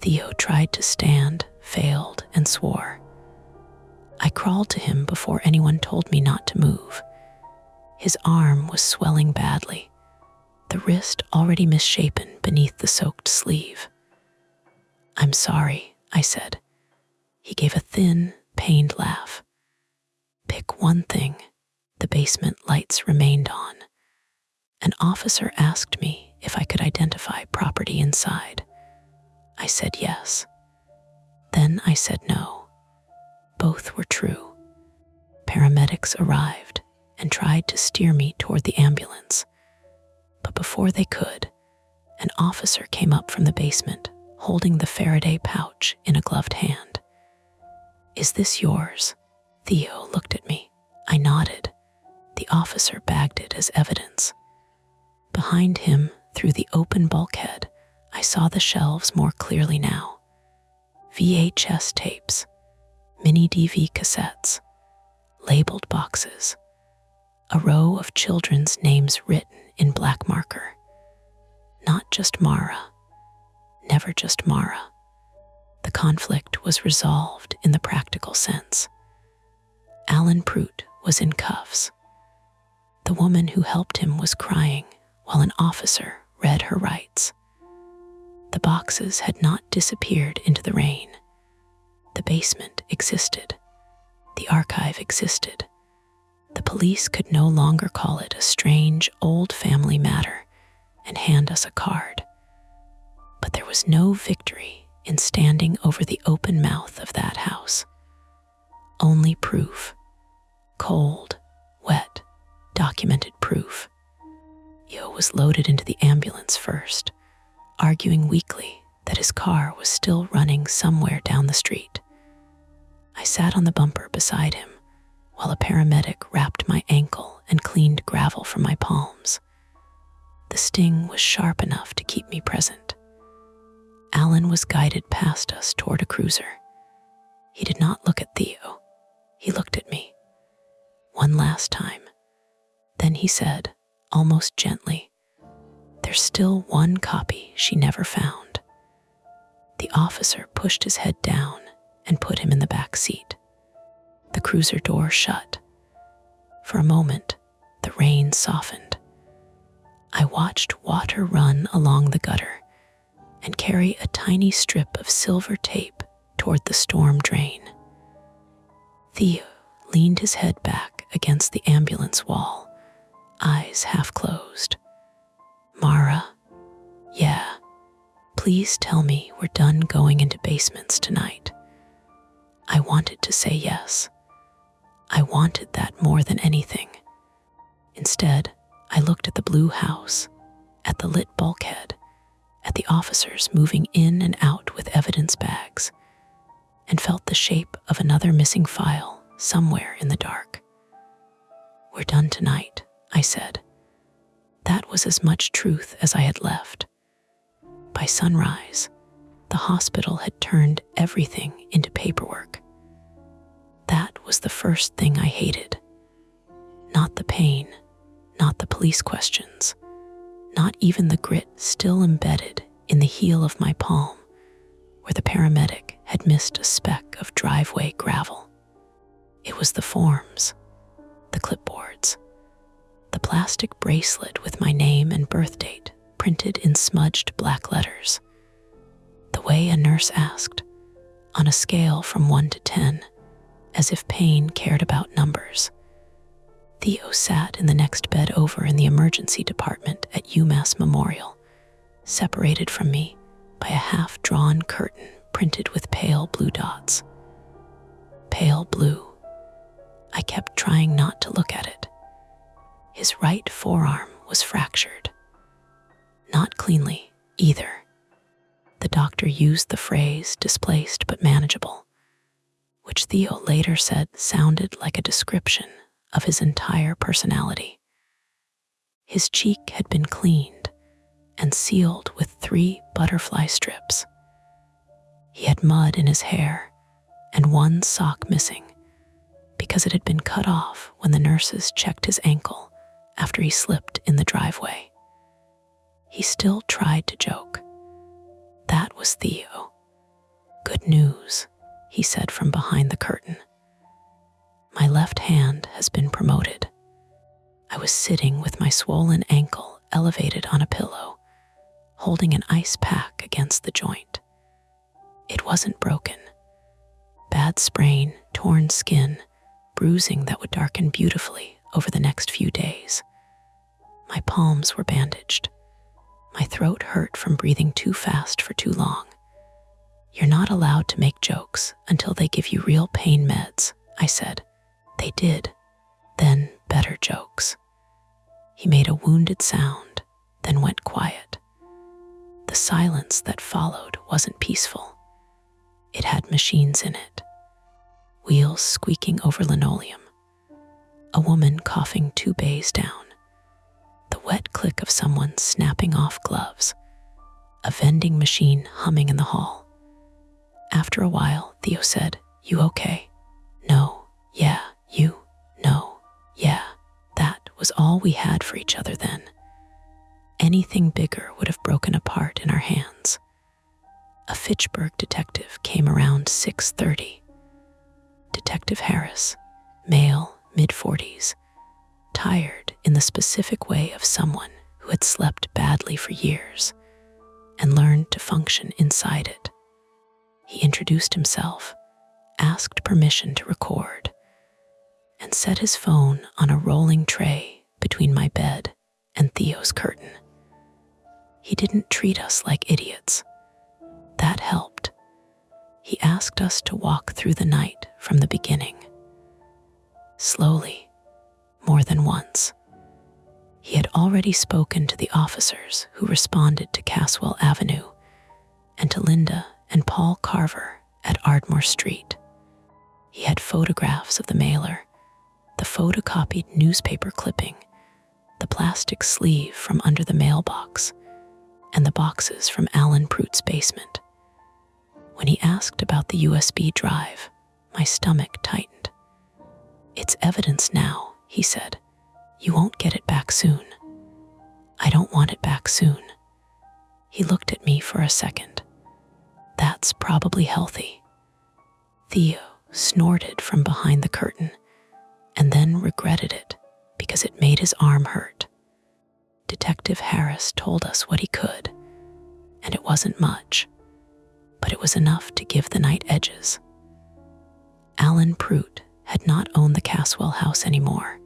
Theo tried to stand, failed, and swore. I crawled to him before anyone told me not to move. His arm was swelling badly, the wrist already misshapen beneath the soaked sleeve. "I'm sorry," I said. He gave a thin, pained laugh. "Pick one thing." The basement lights remained on. An officer asked me if I could identify property inside. I said yes. Then I said no. Both were true. Paramedics arrived and tried to steer me toward the ambulance. But before they could, an officer came up from the basement, holding the Faraday pouch in a gloved hand. "Is this yours?" Theo looked at me. I nodded. The officer bagged it as evidence. Behind him, through the open bulkhead, I saw the shelves more clearly now. VHS tapes, mini DV cassettes, labeled boxes, a row of children's names written in black marker. Not just Mara, never just Mara. The conflict was resolved in the practical sense. Alan Prout was in cuffs. The woman who helped him was crying while an officer read her rights. The boxes had not disappeared into the rain. The basement existed. The archive existed. The police could no longer call it a strange, old family matter and hand us a card. But there was no victory in standing over the open mouth of that house. Only proof. Cold, wet, documented proof. Theo was loaded into the ambulance first, arguing weakly that his car was still running somewhere down the street. I sat on the bumper beside him while a paramedic wrapped my ankle and cleaned gravel from my palms. The sting was sharp enough to keep me present. Alan was guided past us toward a cruiser. He did not look at Theo. He looked at me. One last time. Then he said, almost gently, "There's still one copy she never found." The officer pushed his head down and put him in the back seat. The cruiser door shut. For a moment, the rain softened. I watched water run along the gutter and carry a tiny strip of silver tape toward the storm drain. Theo leaned his head back against the ambulance wall, eyes half closed. "Mara, yeah, please tell me we're done going into basements tonight." I wanted to say yes. I wanted that more than anything. Instead, I looked at the blue house, at the lit bulkhead, at the officers moving in and out with evidence bags, and felt the shape of another missing file somewhere in the dark. "We're done tonight," I said. That was as much truth as I had left. By sunrise, the hospital had turned everything into paperwork. That was the first thing I hated. Not the pain, not the police questions, not even the grit still embedded in the heel of my palm where the paramedic had missed a speck of driveway gravel. It was the forms, the clipboards, the plastic bracelet with my name and birth date printed in smudged black letters. The way a nurse asked, on a scale from 1 to 10, as if pain cared about numbers. Theo sat in the next bed over in the emergency department at UMass Memorial, separated from me by a half-drawn curtain printed with pale blue dots. Pale blue. I kept trying not to look at it. His right forearm was fractured. Not cleanly, either. The doctor used the phrase displaced but manageable, which Theo later said sounded like a description of his entire personality. His cheek had been cleaned and sealed with 3 butterfly strips. He had mud in his hair and 1 sock missing because it had been cut off when the nurses checked his ankle after he slipped in the driveway. He still tried to joke. That was Theo. "Good news," he said from behind the curtain. "My left hand has been promoted." I was sitting with my swollen ankle elevated on a pillow, holding an ice pack against the joint. It wasn't broken. Bad sprain, torn skin, bruising that would darken beautifully over the next few days. My palms were bandaged. My throat hurt from breathing too fast for too long. "You're not allowed to make jokes until they give you real pain meds," I said. They did. Then better jokes. He made a wounded sound, then went quiet. The silence that followed wasn't peaceful. It had machines in it. Wheels squeaking over linoleum. A woman coughing 2 bays down. The wet click of someone snapping off gloves. A vending machine humming in the hall. After a while, Theo said, "You okay?" "No, yeah, you, no, yeah." That was all we had for each other then. Anything bigger would have broken apart in our hands. A Fitchburg detective came around 6:30. Detective Harris, male, mid-40s, tired in the specific way of someone who had slept badly for years and learned to function inside it. He introduced himself, asked permission to record, and set his phone on a rolling tray between my bed and Theo's curtain. He didn't treat us like idiots. That helped. He asked us to walk through the night from the beginning. Slowly, more than once. He had already spoken to the officers who responded to Caswell Avenue and to Linda and Paul Carver at Ardmore Street. He had photographs of the mailer, the photocopied newspaper clipping, the plastic sleeve from under the mailbox, and the boxes from Alan Pruitt's basement. When he asked about the USB drive, my stomach tightened. "It's evidence now," he said. "You won't get it back soon." "I don't want it back soon." He looked at me for a second. "That's probably healthy." Theo snorted from behind the curtain and then regretted it because it made his arm hurt. Detective Harris told us what he could, and it wasn't much, but it was enough to give the night edges. Alan Pruitt had not owned the Caswell house anymore.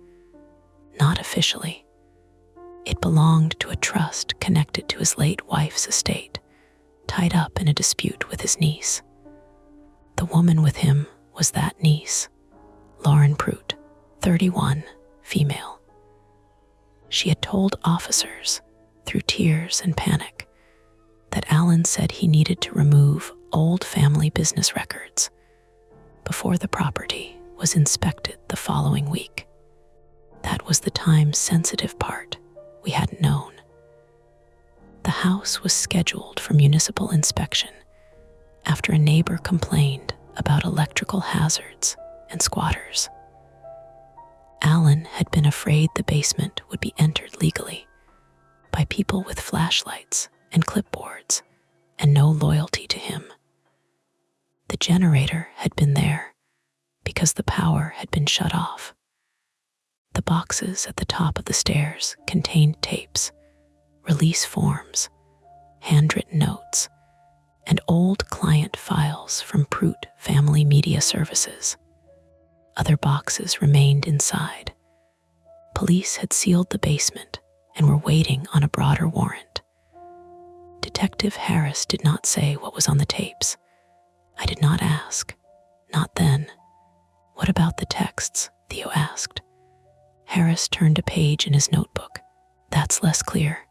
Not officially. It belonged to a trust connected to his late wife's estate, tied up in a dispute with his niece. The woman with him was that niece, Lauren Pruitt, 31, female. She had told officers, through tears and panic, that Alan said he needed to remove old family business records before the property was inspected the following week. That was the time-sensitive part we hadn't known. The house was scheduled for municipal inspection after a neighbor complained about electrical hazards and squatters. Alan had been afraid the basement would be entered legally by people with flashlights and clipboards and no loyalty to him. The generator had been there because the power had been shut off. The boxes at the top of the stairs contained tapes, release forms, handwritten notes, and old client files from Pruitt Family Media Services. Other boxes remained inside. Police had sealed the basement and were waiting on a broader warrant. Detective Harris did not say what was on the tapes. I did not ask. Not then. "What about the texts?" Theo asked. Harris turned a page in his notebook. "That's less clear.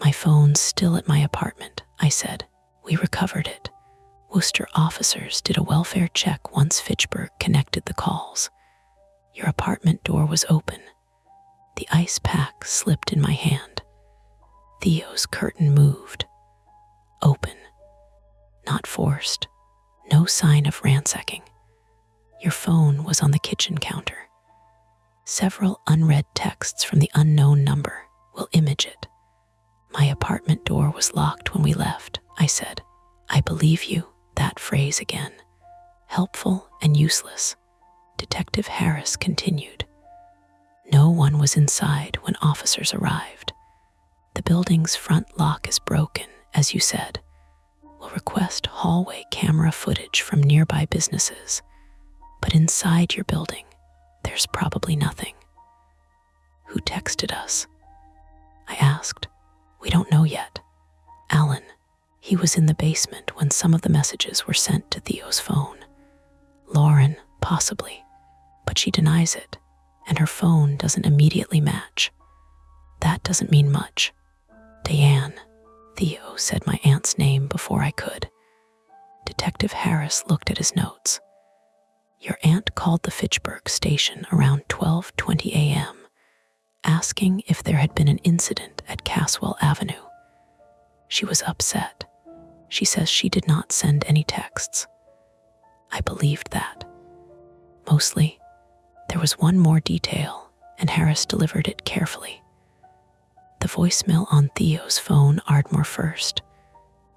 My phone's still at my apartment, I said. We recovered it. Worcester officers did a welfare check once Fitchburg connected the calls. Your apartment door was open. The ice pack slipped in my hand. Theo's curtain moved. Open. Not forced. No sign of ransacking. Your phone was on the kitchen counter. Several unread texts from the unknown number. Will image it. My apartment door was locked when we left, I said. I believe you, that phrase again. Helpful and useless. Detective Harris continued. No one was inside when officers arrived. The building's front lock is broken, as you said. We'll request hallway camera footage from nearby businesses. But inside your building, there's probably nothing. Who texted us? I asked. We don't know yet. Alan. He was in the basement when some of the messages were sent to Theo's phone. Lauren, possibly. But she denies it, and her phone doesn't immediately match. That doesn't mean much. Diane. Theo said my aunt's name before I could. Detective Harris looked at his notes. Your aunt called the Fitchburg station around 12:20 a.m., asking if there had been an incident at Caswell Avenue. She was upset. She says she did not send any texts. I believed that. Mostly, there was one more detail, and Harris delivered it carefully. The voicemail on Theo's phone, Ardmore first,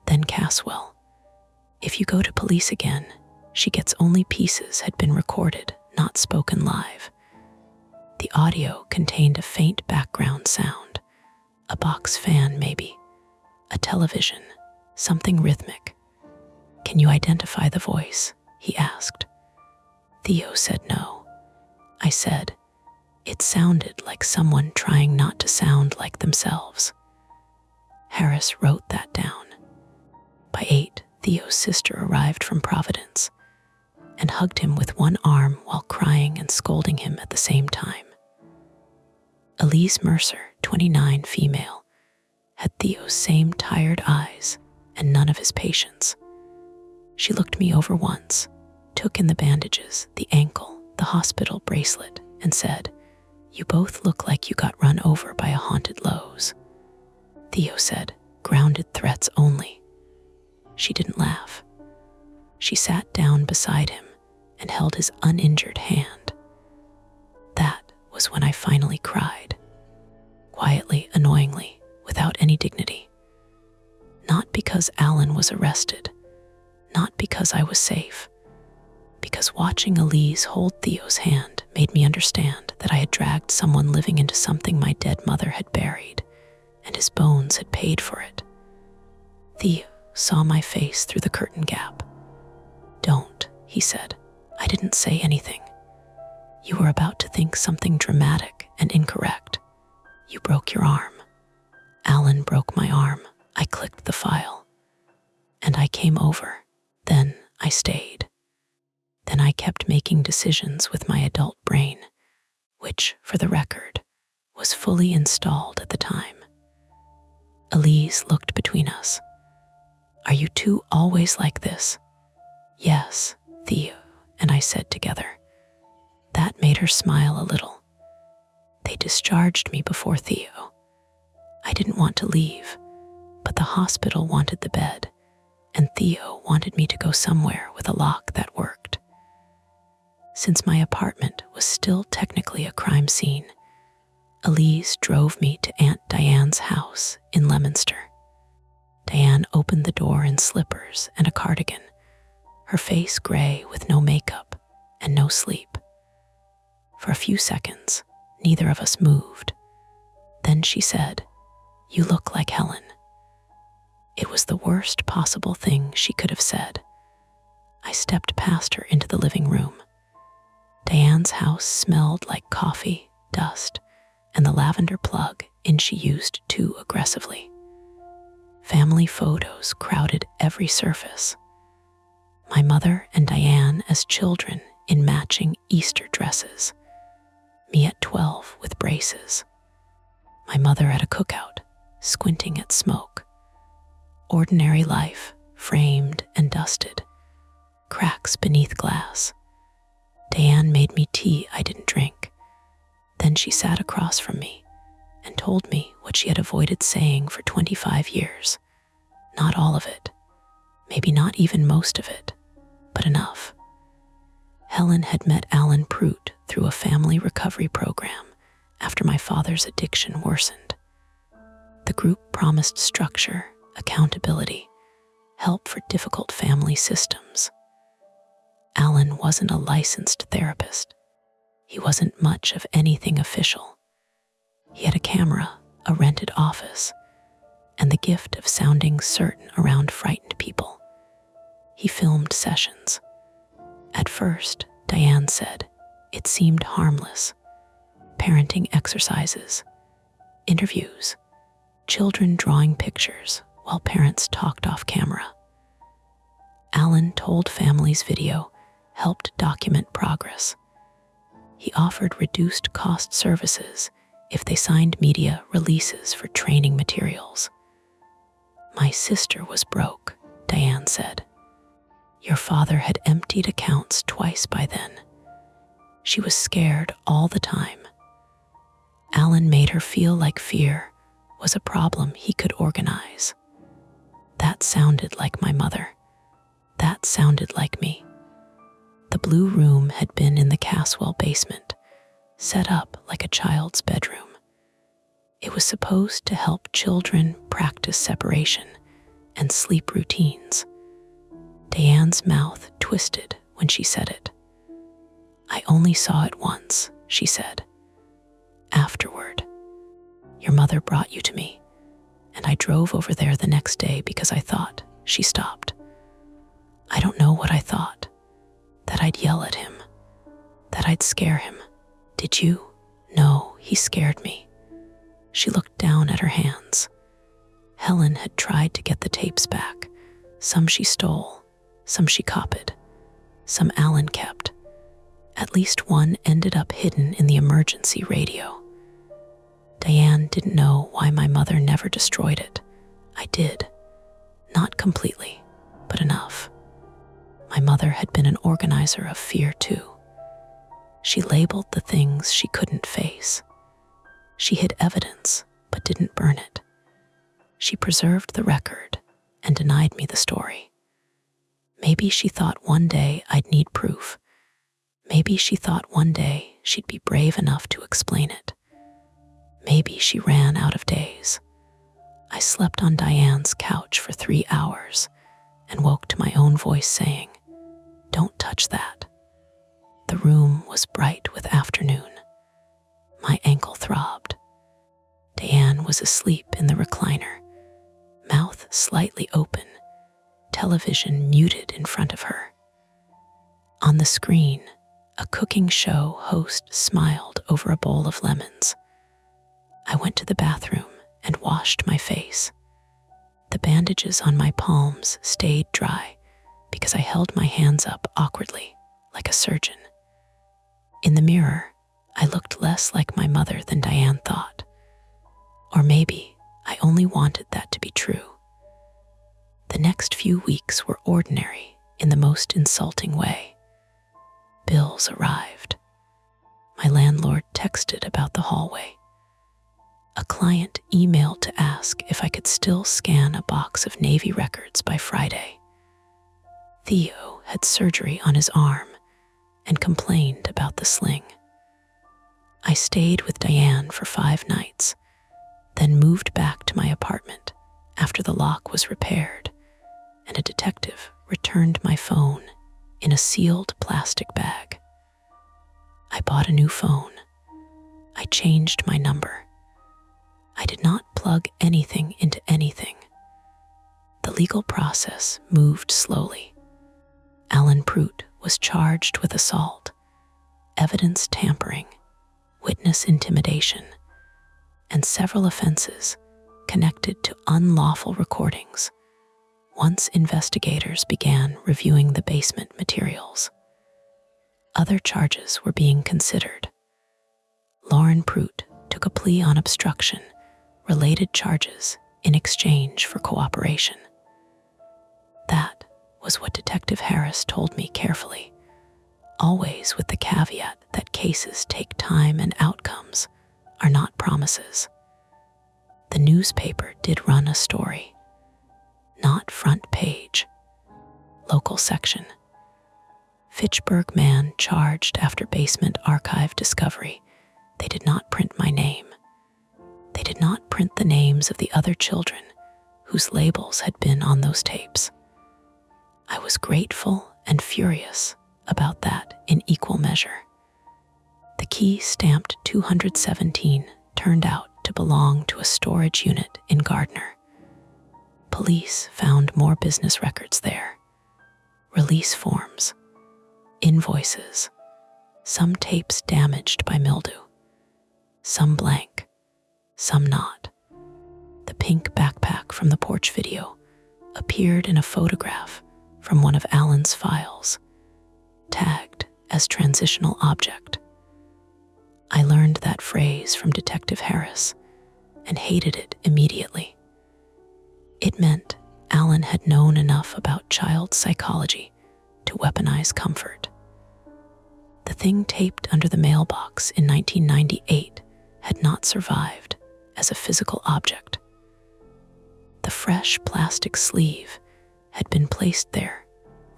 then Caswell. If you go to police again, she gets only pieces had been recorded, not spoken live. The audio contained a faint background sound, a box fan maybe, a television, something rhythmic. Can you identify the voice? He asked. Theo said no. I said, it sounded like someone trying not to sound like themselves. Harris wrote that down. By 8, Theo's sister arrived from Providence and hugged him with one arm while crying and scolding him at the same time. Elise Mercer, 29, female, had Theo's same tired eyes and none of his patience. She looked me over once, took in the bandages, the ankle, the hospital bracelet, and said, You both look like you got run over by a haunted Lowe's. Theo said, Grounded threats only. She didn't laugh. She sat down beside him and held his uninjured hand. That was when I finally cried. Quietly, annoyingly, without any dignity. Not because Alan was arrested, not because I was safe, because watching Elise hold Theo's hand made me understand that I had dragged someone living into something my dead mother had buried, and his bones had paid for it. Theo saw my face through the curtain gap. Don't, he said. I didn't say anything. You were about to think something dramatic and incorrect. You broke your arm. Alan broke my arm. I clicked the file. And I came over. Then I stayed. Then I kept making decisions with my adult brain, which, for the record, was fully installed at the time. Elise looked between us. Are you two always like this? Yes, Theo and I said together. That made her smile a little. They discharged me before Theo. I didn't want to leave, but the hospital wanted the bed, and Theo wanted me to go somewhere with a lock that worked. Since my apartment was still technically a crime scene, Elise drove me to Aunt Diane's house in Leominster. Diane opened the door in slippers and a cardigan, her face gray with no makeup and no sleep. For a few seconds, neither of us moved. Then she said, You look like Helen. It was the worst possible thing she could have said. I stepped past her into the living room. Diane's house smelled like coffee, dust, and the lavender plug in she used too aggressively. Family photos crowded every surface. My mother and Diane as children in matching Easter dresses. Me at 12 with braces. My mother at a cookout, squinting at smoke. Ordinary life, framed and dusted. Cracks beneath glass. Diane made me tea I didn't drink. Then she sat across from me and told me what she had avoided saying for 25 years. Not all of it, maybe not even most of it, but enough. Helen had met Alan Prout through a family recovery program after my father's addiction worsened. The group promised structure, accountability, help for difficult family systems. Alan wasn't a licensed therapist. He wasn't much of anything official. He had a camera, a rented office, and the gift of sounding certain around frightened people. He filmed sessions. At first, Diane said, it seemed harmless. Parenting exercises, interviews, children drawing pictures while parents talked off camera. Alan told families video helped document progress. He offered reduced cost services if they signed media releases for training materials. My sister was broke, Diane said. Your father had emptied accounts twice by then. She was scared all the time. Alan made her feel like fear was a problem he could organize. That sounded like my mother. That sounded like me. The blue room had been in the Caswell basement, set up like a child's bedroom. It was supposed to help children practice separation and sleep routines. Diane's mouth twisted when she said it. I only saw it once, she said. Afterward. Your mother brought you to me, and I drove over there the next day because I thought, she stopped. I don't know what I thought. That I'd yell at him. That I'd scare him. Did you? No, he scared me. She looked down at her hands. Helen had tried to get the tapes back. Some she stole, some she copied, some Alan kept. At least one ended up hidden in the emergency radio. Diane didn't know why my mother never destroyed it. I did. Not completely, but enough. My mother had been an organizer of fear too. She labeled the things she couldn't face. She hid evidence, but didn't burn it. She preserved the record and denied me the story. Maybe she thought one day I'd need proof. Maybe she thought one day she'd be brave enough to explain it. Maybe she ran out of days. I slept on Diane's couch for 3 hours and woke to my own voice saying, don't touch that. The room was bright with afternoon. My ankle throbbed. Diane was asleep in the recliner, mouth slightly open, television muted in front of her. On the screen, a cooking show host smiled over a bowl of lemons. I went to the bathroom and washed my face. The bandages on my palms stayed dry because I held my hands up awkwardly, like a surgeon. In the mirror, I looked less like my mother than Diane thought. Or maybe I only wanted that to be true. The next few weeks were ordinary in the most insulting way. Bills arrived. My landlord texted about the hallway. A client emailed to ask if I could still scan a box of Navy records by Friday. Theo had surgery on his arm and complained about the sling. I stayed with Diane for 5 nights, then moved back to my apartment after the lock was repaired, and a detective returned my phone in a sealed plastic bag. I bought a new phone. I changed my number. I did not plug anything into anything. The legal process moved slowly. Alan Prout was charged with assault, evidence tampering, witness intimidation, and several offenses connected to unlawful recordings once investigators began reviewing the basement materials. Other charges were being considered. Lauren Prout took a plea on obstruction, related charges in exchange for cooperation. That was what Detective Harris told me carefully, always with the caveat that cases take time and outcomes are not promises. The newspaper did run a story. Not front page. Local section. Fitchburg man charged after basement archive discovery. They did not print my name. They did not print the names of the other children whose labels had been on those tapes. I was grateful and furious about that in equal measure. The key stamped 217 turned out to belong to a storage unit in Gardner. Police found more business records there. Release forms, invoices, some tapes damaged by mildew, some blank, some not. The pink backpack from the porch video appeared in a photograph from one of Alan's files, tagged as transitional object. I learned that phrase from Detective Harris and hated it immediately. It meant Alan had known enough about child psychology to weaponize comfort. The thing taped under the mailbox in 1998 had not survived as a physical object. The fresh plastic sleeve had been placed there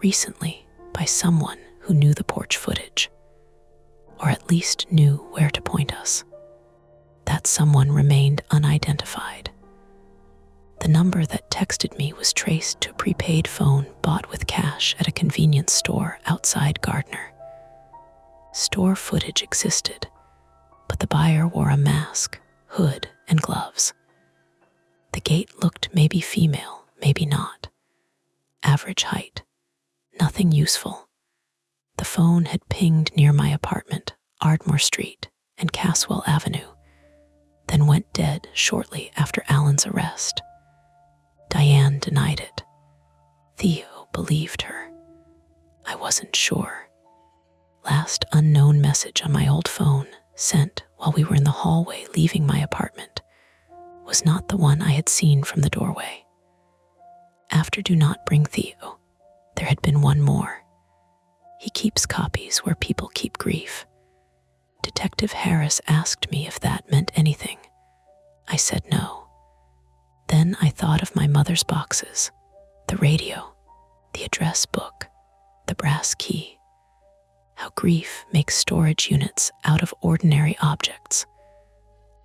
recently by someone who knew the porch footage, or at least knew where to point us. That someone remained unidentified. The number that texted me was traced to a prepaid phone bought with cash at a convenience store outside Gardner. Store footage existed, but the buyer wore a mask, hood, and gloves. The gate looked maybe female, maybe not. Average height. Nothing useful. The phone had pinged near my apartment, Ardmore Street and Caswell Avenue, then went dead shortly after Alan's arrest. Diane denied it. Theo believed her. I wasn't sure. Last unknown message on my old phone, sent while we were in the hallway leaving my apartment, was not the one I had seen from the doorway. After Do Not Bring Theo, there had been one more. He keeps copies where people keep grief. Detective Harris asked me if that meant anything. I said no. Then I thought of my mother's boxes, the radio, the address book, the brass key. How grief makes storage units out of ordinary objects.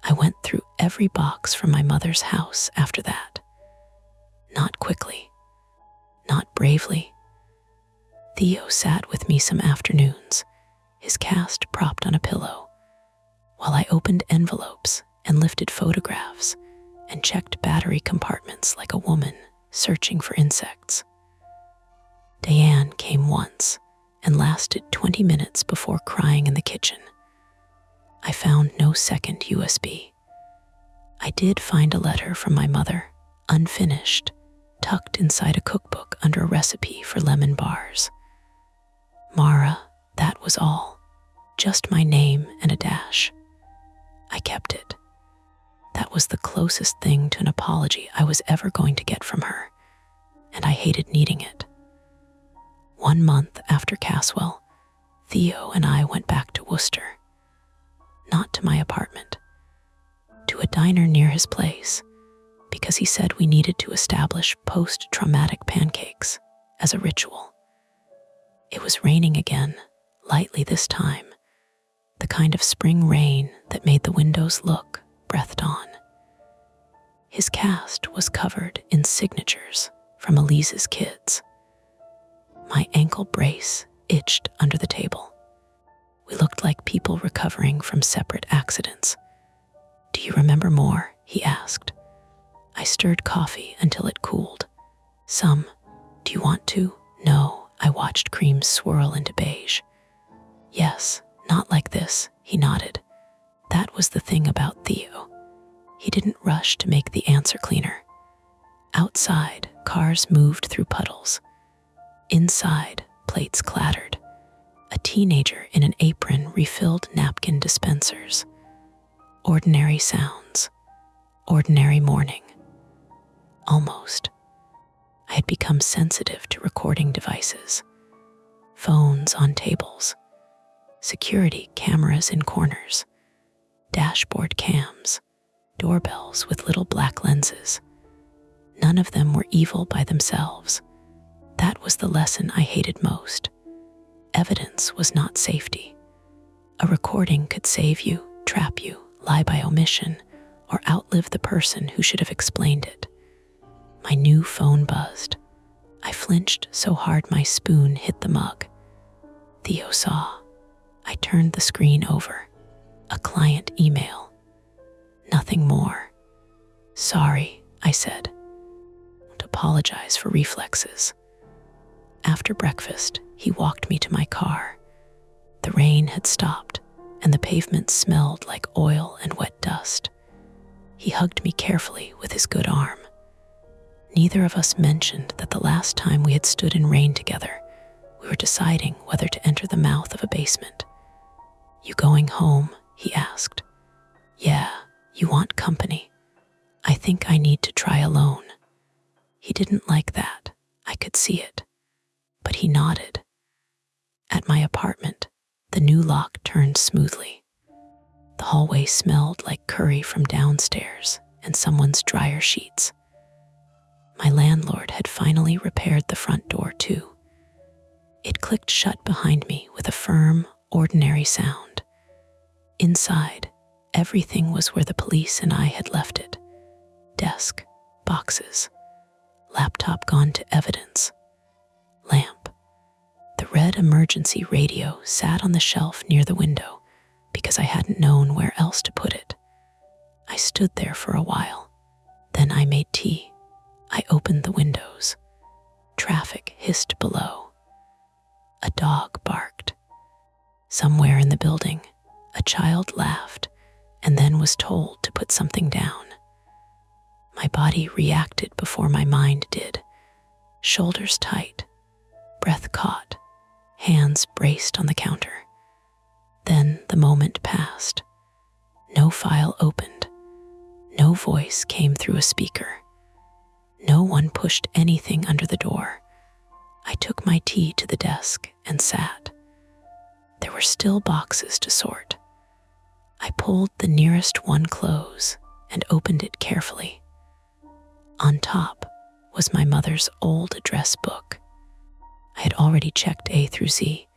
I went through every box from my mother's house after that. Not quickly, not bravely. Theo sat with me some afternoons, his cast propped on a pillow, while I opened envelopes and lifted photographs and checked battery compartments like a woman searching for insects. Diane came once and lasted 20 minutes before crying in the kitchen. I found no second USB. I did find a letter from my mother, unfinished, tucked inside a cookbook under a recipe for lemon bars. Mara, that was all. Just my name and a dash. I kept it. That was the closest thing to an apology I was ever going to get from her, and I hated needing it. 1 month after Caswell, Theo and I went back to Worcester. Not to my apartment, to a diner near his place, because he said we needed to establish post-traumatic pancakes as a ritual. It was raining again, lightly this time, the kind of spring rain that made the windows look breathed on. His cast was covered in signatures from Elise's kids. My ankle brace itched under the table. We looked like people recovering from separate accidents. "Do you remember more?" he asked. I stirred coffee until it cooled. "Some. Do you want to?" "No." I watched cream swirl into beige. "Yes, not like this," he nodded. That was the thing about Theo. He didn't rush to make the answer cleaner. Outside, cars moved through puddles. Inside, plates clattered. A teenager in an apron refilled napkin dispensers. Ordinary sounds. ordinary morning. Almost. I had become sensitive to recording devices, phones on tables, security cameras in corners, dashboard cams, doorbells with little black lenses. None of them were evil by themselves. That was the lesson I hated most. Evidence was not safety. A recording could save you, trap you, lie by omission, or outlive the person who should have explained it. My new phone buzzed. I flinched so hard my spoon hit the mug. Theo saw. I turned the screen over. A client email. Nothing more. Sorry, I said. Don't apologize for reflexes. After breakfast, he walked me to my car. The rain had stopped, and the pavement smelled like oil and wet dust. He hugged me carefully with his good arm. Neither of us mentioned that the last time we had stood in rain together, we were deciding whether to enter the mouth of a basement. You going home? He asked. Yeah, you want company. I think I need to try alone. He didn't like that. I could see it. But he nodded. At my apartment, the new lock turned smoothly. The hallway smelled like curry from downstairs and someone's dryer sheets. My landlord had finally repaired the front door too. It clicked shut behind me with a firm, ordinary sound. Inside, everything was where the police and I had left it. Desk, boxes, laptop gone to evidence, lamp. The red emergency radio sat on the shelf near the window because I hadn't known where else to put it. I stood there for a while. Then I made tea. I opened the windows. Traffic hissed below. A dog barked. Somewhere in the building, a child laughed and then was told to put something down. My body reacted before my mind did. Shoulders tight, breath caught, hands braced on the counter. Then the moment passed. No file opened. No voice came through a speaker. No one pushed anything under the door. I took my tea to the desk and sat. There were still boxes to sort. I pulled the nearest one close and opened it carefully. On top was my mother's old address book. I had already checked A through Z,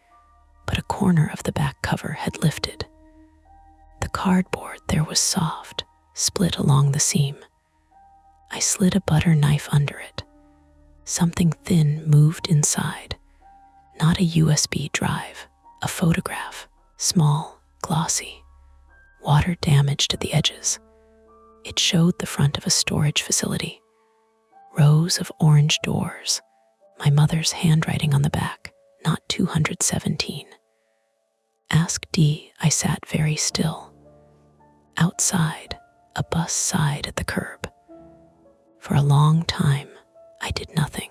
but a corner of the back cover had lifted. The cardboard there was soft, split along the seam. I slid a butter knife under it. Something thin moved inside. Not a USB drive, a photograph, small, glossy, water damaged at the edges. It showed the front of a storage facility. Rows of orange doors, my mother's handwriting on the back, not 217. Ask D, I sat very still. Outside, a bus sighed at the curb. For a long time, I did nothing.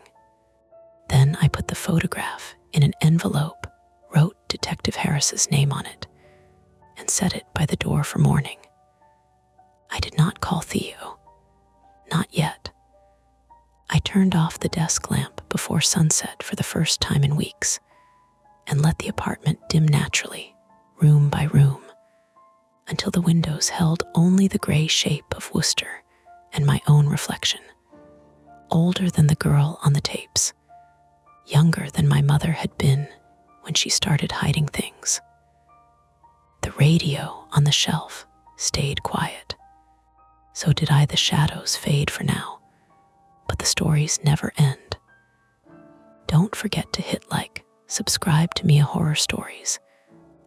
Then I put the photograph in an envelope, wrote Detective Harris's name on it, and set it by the door for morning. I did not call Theo. Not yet. I turned off the desk lamp before sunset for the first time in weeks, and let the apartment dim naturally, room by room, until the windows held only the gray shape of Worcester and my own reflection. Older than the girl on the tapes, younger than my mother had been when she started hiding things. The radio on the shelf stayed quiet. So did I. The shadows fade for now, but the stories never end. Don't forget to hit like, subscribe to Mia Horror Stories,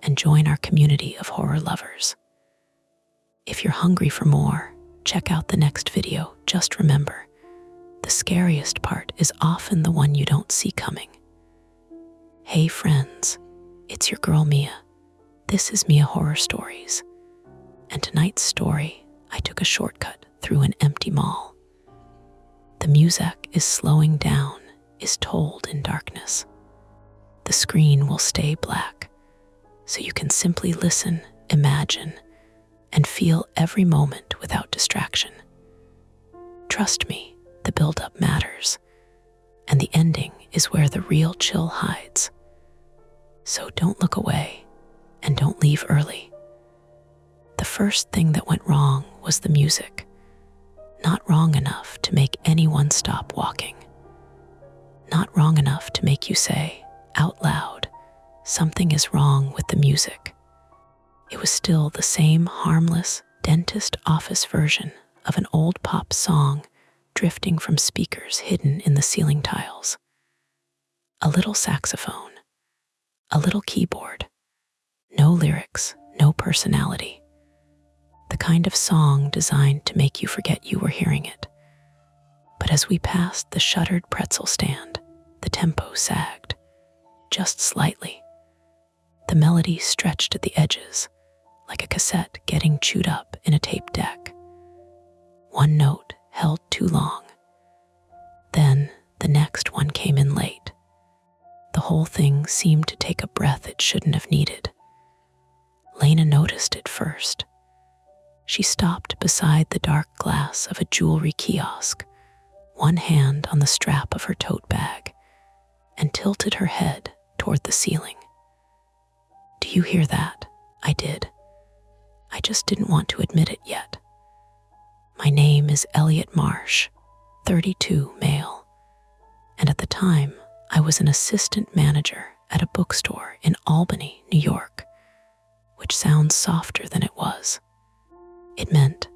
and join our community of horror lovers. If you're hungry for more, check out the next video. Just remember, the scariest part is often the one you don't see coming. Hey friends, it's your girl Mia. This is Mia Horror Stories. And tonight's story, I took a shortcut through an empty mall. The music is slowing down, is told in darkness. The screen will stay black, so you can simply listen, imagine, and feel every moment without distraction. trust me, the build-up matters, and the ending is where the real chill hides. So don't look away, and don't leave early. The first thing that went wrong was the music. Not wrong enough to make anyone stop walking. Not wrong enough to make you say, out loud, something is wrong with the music. It was still the same harmless dentist office version of an old pop song drifting from speakers hidden in the ceiling tiles. A little saxophone, a little keyboard, no lyrics, no personality. The kind of song designed to make you forget you were hearing it. But as we passed the shuttered pretzel stand, the tempo sagged, just slightly. The melody stretched at the edges, like a cassette getting chewed up in a tape deck. One note held too long. Then the next one came in late. The whole thing seemed to take a breath it shouldn't have needed. Lena noticed it first. She stopped beside the dark glass of a jewelry kiosk, one hand on the strap of her tote bag, and tilted her head toward the ceiling. "Do you hear that?" I did. I just didn't want to admit it yet. My name is Elliot Marsh, 32, male, and at the time I was an assistant manager at a bookstore in Albany, New York, which sounds softer than it was. It meant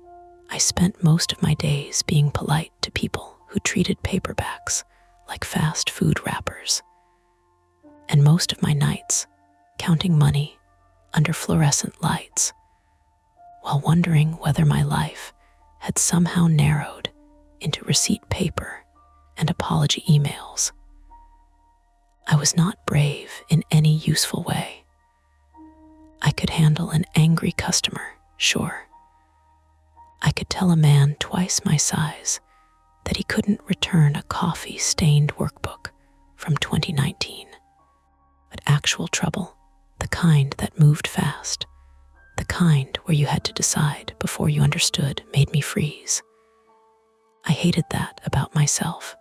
I spent most of my days being polite to people who treated paperbacks like fast food wrappers, and most of my nights counting money under fluorescent lights, while wondering whether my life had somehow narrowed into receipt paper and apology emails. I was not brave in any useful way. I could handle an angry customer, sure. I could tell a man twice my size that he couldn't return a coffee-stained workbook from 2019. But actual trouble, the kind that moved fast, the kind where you had to decide before you understood, made me freeze. I hated that about myself.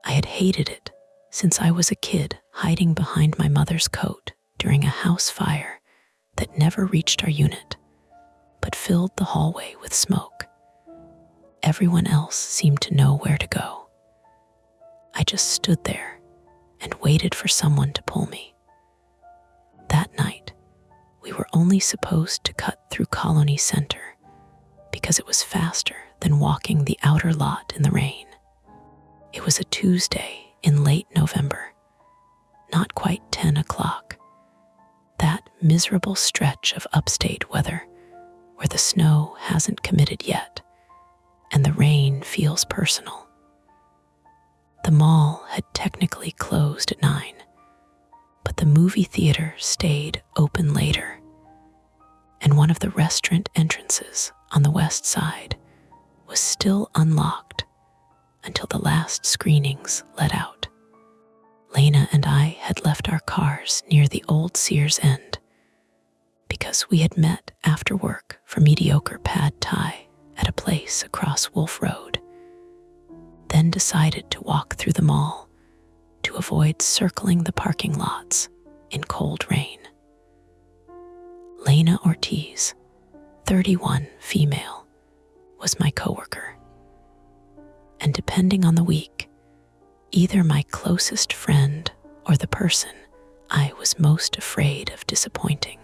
I had hated it since I was a kid hiding behind my mother's coat during a house fire that never reached our unit, but filled the hallway with smoke. Everyone else seemed to know where to go. I just stood there and waited for someone to pull me. That night, we were only supposed to cut through Colony Center because it was faster than walking the outer lot in the rain. It was a Tuesday in late November, not quite 10 o'clock. That miserable stretch of upstate weather where the snow hasn't committed yet and the rain feels personal. The mall had technically closed at 9, but the movie theater stayed open later, and one of the restaurant entrances on the west side was still unlocked until the last screenings let out. Lena and I had left our cars near the old Sears end because we had met after work for mediocre pad thai at a place across Wolf Road, then decided to walk through the mall to avoid circling the parking lots in cold rain. Lena Ortiz, 31, female, was my coworker, and depending on the week, either my closest friend or the person I was most afraid of disappointing.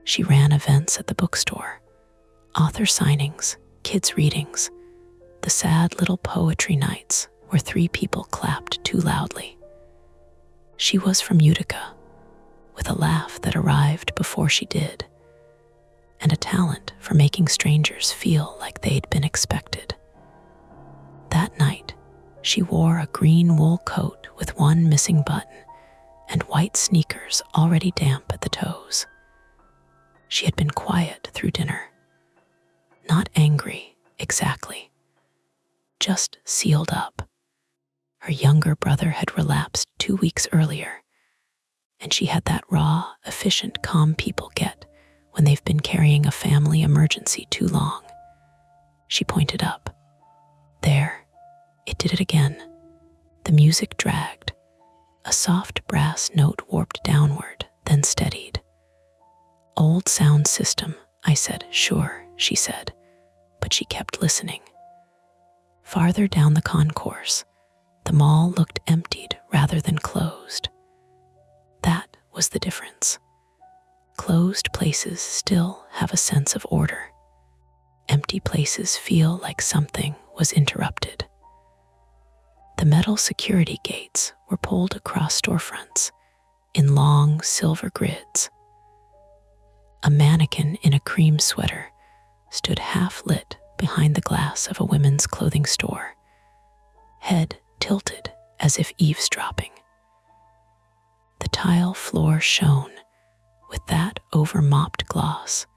She ran events at the bookstore, author signings, kids' readings, the sad little poetry nights where 3 people clapped too loudly. She was from Utica, with a laugh that arrived before she did, and a talent for making strangers feel like they'd been expected. That night, she wore a green wool coat with one missing button and white sneakers already damp at the toes. She had been quiet through dinner. Not angry, exactly. Just sealed up. Her younger brother had relapsed 2 weeks earlier, and she had that raw, efficient, calm people get when they've been carrying a family emergency too long. She pointed up. There, it did it again. The music dragged. A soft brass note warped downward, then steadied. Old sound system, I said. Sure, she said, but she kept listening. Farther down the concourse, the mall looked emptied rather than closed. That was the difference. Closed places still have a sense of order. Empty places feel like something was interrupted. The metal security gates were pulled across storefronts in long silver grids. A mannequin in a cream sweater stood half-lit behind the glass of a women's clothing store, head tilted as if eavesdropping. The tile floor shone with that over-mopped gloss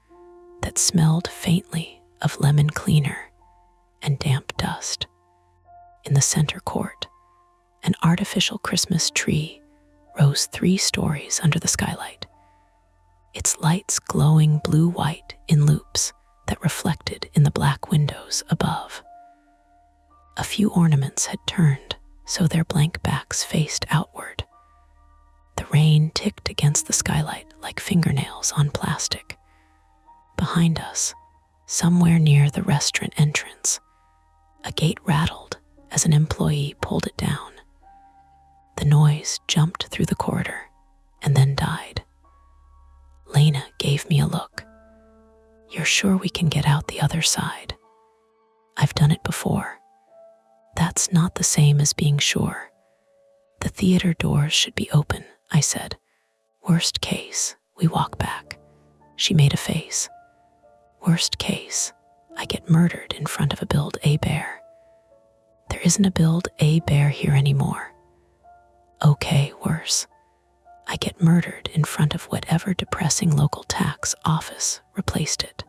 that smelled faintly of lemon cleaner and damp dust. In the center court, an artificial Christmas tree rose 3 stories under the skylight, its lights glowing blue-white in loops that reflected in the black windows above. A few ornaments had turned so their blank backs faced outward. The rain ticked against the skylight like fingernails on plastic. Behind us, somewhere near the restaurant entrance, a gate rattled as an employee pulled it down. The noise jumped through the corridor and then died. Lena gave me a look. You're sure we can get out the other side? I've done it before. That's not the same as being sure. The theater doors should be open, I said. Worst case, we walk back. She made a face. Worst case, I get murdered in front of a Build-A bear. There isn't a Build-A bear here anymore. Okay, worse. I get murdered in front of whatever depressing local tax office replaced it.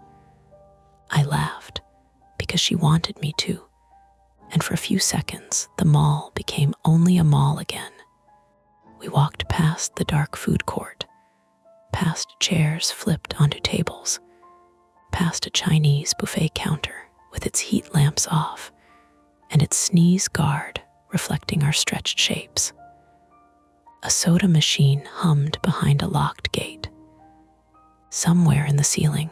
I laughed because she wanted me to, and for a few seconds, the mall became only a mall again. We walked past the dark food court, past chairs flipped onto tables, past a Chinese buffet counter with its heat lamps off and its sneeze guard reflecting our stretched shapes. A soda machine hummed behind a locked gate. Somewhere in the ceiling,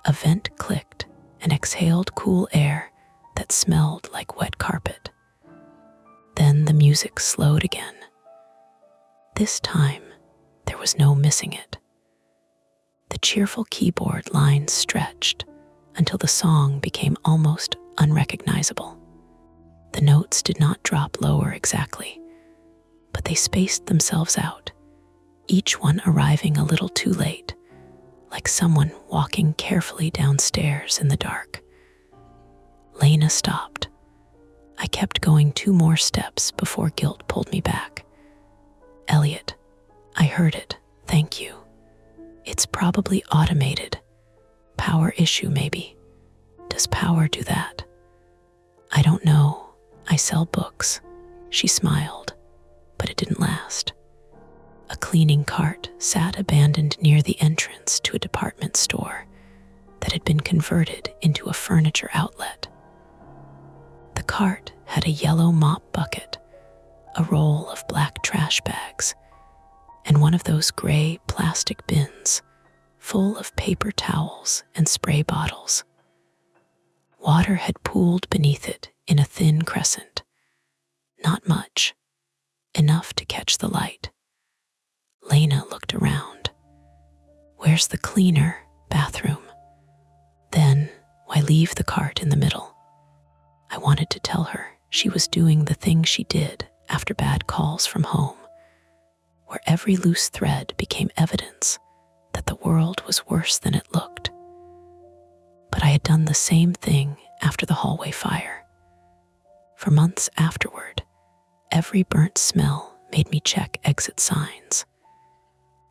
a vent clicked and exhaled cool air that smelled like wet carpet. Then the music slowed again. This time, there was no missing it. The cheerful keyboard lines stretched until the song became almost unrecognizable. The notes did not drop lower exactly, but they spaced themselves out, each one arriving a little too late, like someone walking carefully downstairs in the dark. Lena stopped. I kept going 2 more steps before guilt pulled me back. Elliot, I heard it, thank you. It's probably automated. Power issue, maybe. Does power do that? I don't know. I sell books. She smiled, but it didn't last. A cleaning cart sat abandoned near the entrance to a department store that had been converted into a furniture outlet. The cart had a yellow mop bucket, a roll of black trash bags, and one of those gray plastic bins full of paper towels and spray bottles. Water had pooled beneath it in a thin crescent. Not much, enough to catch the light. Lena looked around. Where's the cleaner bathroom? Then, why leave the cart in the middle? I wanted to tell her she was doing the thing she did after bad calls from home, where every loose thread became evidence that the world was worse than it looked. But I had done the same thing after the hallway fire. For months afterward, every burnt smell made me check exit signs.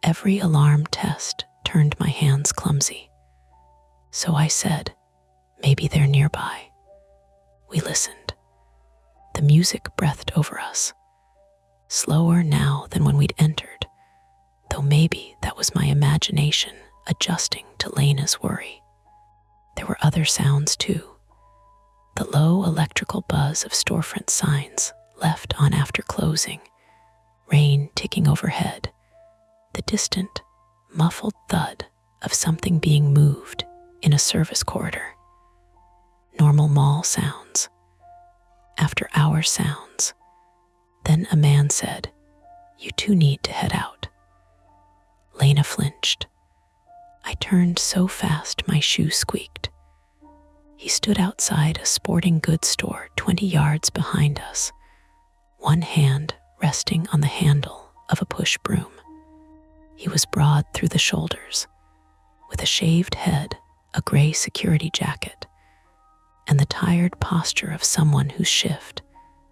Every alarm test turned my hands clumsy. So I said, maybe they're nearby. We listened. The music breathed over us, slower now than when we'd entered, though maybe that was my imagination adjusting to Lena's worry. There were other sounds too. The low electrical buzz of storefront signs left on after closing, rain ticking overhead, the distant, muffled thud of something being moved in a service corridor. Normal mall sounds. After hour sounds. Then a man said, "You two need to head out." Lena flinched. I turned so fast my shoe squeaked. He stood outside a sporting goods store 20 yards behind us, one hand resting on the handle of a push broom. He was broad through the shoulders, with a shaved head, a gray security jacket, and the tired posture of someone whose shift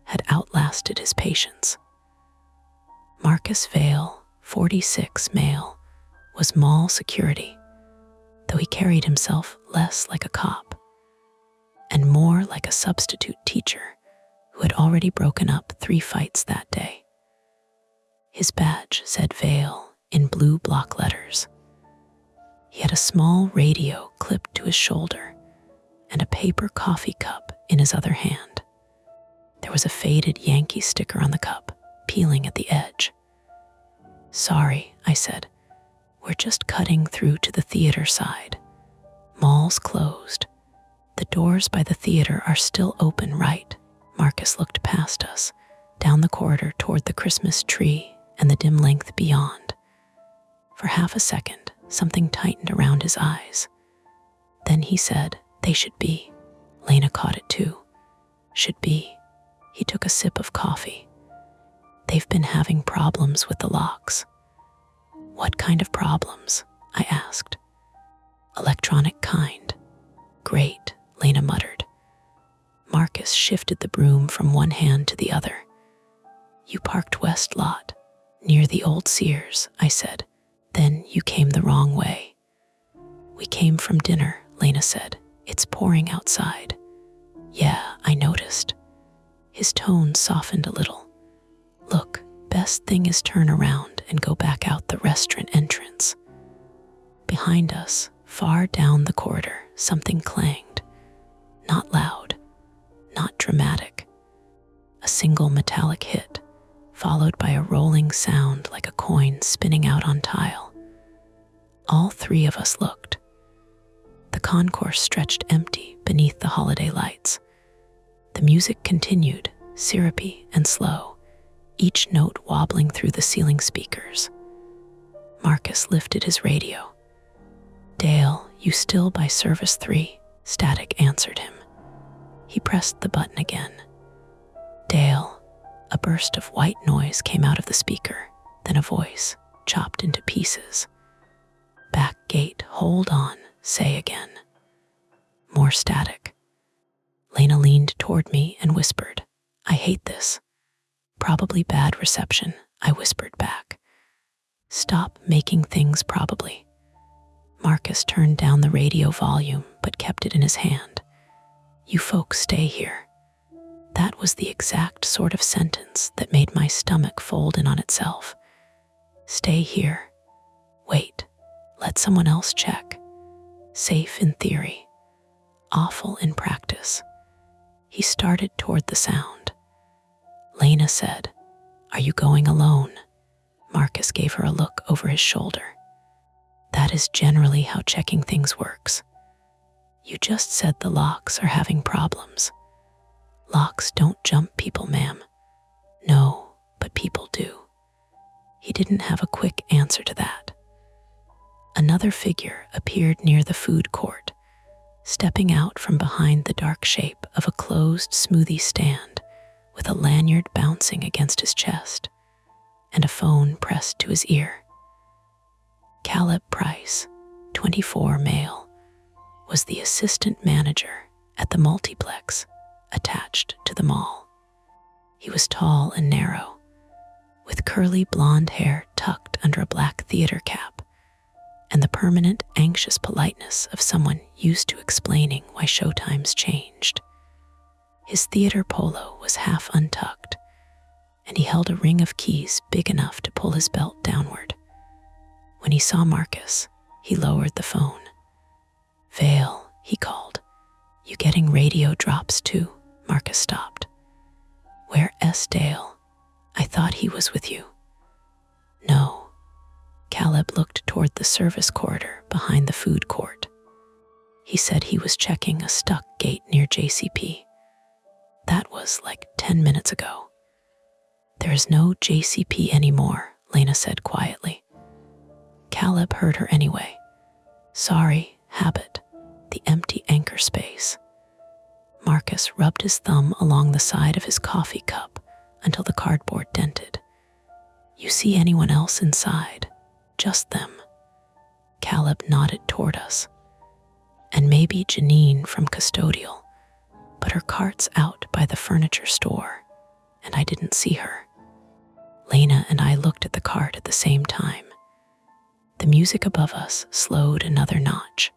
had outlasted his patience. Marcus Vale, 46, male, was mall security, though he carried himself less like a cop and more like a substitute teacher who had already broken up 3 fights that day. His badge said Vale in blue block letters. He had a small radio clipped to his shoulder and a paper coffee cup in his other hand. There was a faded Yankee sticker on the cup, peeling at the edge. "Sorry," I said. "We're just cutting through to the theater side. Mall's closed. The doors by the theater are still open, right?" Marcus looked past us, down the corridor toward the Christmas tree and the dim length beyond. For half a second, something tightened around his eyes. Then he said, "They should be." Lena caught it too. "Should be." He took a sip of coffee. "They've been having problems with the locks." "What kind of problems?" I asked. "Electronic kind." "Great," Lena muttered. Marcus shifted the broom from one hand to the other. "You parked west lot, near the old Sears," I said. "Then you came the wrong way." "We came from dinner," Lena said. "It's pouring outside." "Yeah, I noticed." His tone softened a little. "Look, best thing is turn around and go back out the restaurant entrance." Behind us, far down the corridor, something clanged. Not loud, not dramatic. A single metallic hit, followed by a rolling sound like a coin spinning out on tile. All 3 of us looked. The concourse stretched empty beneath the holiday lights. The music continued, syrupy and slow, each note wobbling through the ceiling speakers. Marcus lifted his radio. "Dale, you still by service 3?" Static answered him. He pressed the button again. "Dale." A burst of white noise came out of the speaker, then a voice, chopped into pieces. "Back gate, hold on, say again." More static. Lena leaned toward me and whispered, "I hate this." "Probably bad reception," I whispered back. "Stop making things probably." Marcus turned down the radio volume but kept it in his hand. "You folks stay here." That was the exact sort of sentence that made my stomach fold in on itself. Stay here. Wait, let someone else check. Safe in theory, awful in practice. He started toward the sound. Lena said, "Are you going alone?" Marcus gave her a look over his shoulder. "That is generally how checking things works. You just said the locks are having problems." "Locks don't jump people, ma'am." "No, but people do." He didn't have a quick answer to that. Another figure appeared near the food court, stepping out from behind the dark shape of a closed smoothie stand with a lanyard bouncing against his chest and a phone pressed to his ear. Caleb Price, 24, male, was the assistant manager at the multiplex attached to the mall. He was tall and narrow, with curly blonde hair tucked under a black theater cap, and the permanent, anxious politeness of someone used to explaining why showtimes changed. His theater polo was half untucked, and he held a ring of keys big enough to pull his belt downward. When he saw Marcus, he lowered the phone. "Vale," he called, You getting radio drops too? Marcus stopped. Where's Dale? I thought he was with you. No. Caleb looked toward the service corridor behind the food court. He said he was checking a stuck gate near JCP. That was like 10 minutes ago. There is no JCP anymore, Lena said quietly. Caleb heard her anyway. Sorry, habit, the empty anchor space. Marcus rubbed his thumb along the side of his coffee cup until the cardboard dented. You see anyone else inside? Just them. Caleb nodded toward us. And maybe Janine from custodial, but her cart's out by the furniture store, and I didn't see her. Lena and I looked at the cart at the same time. The music above us slowed another notch.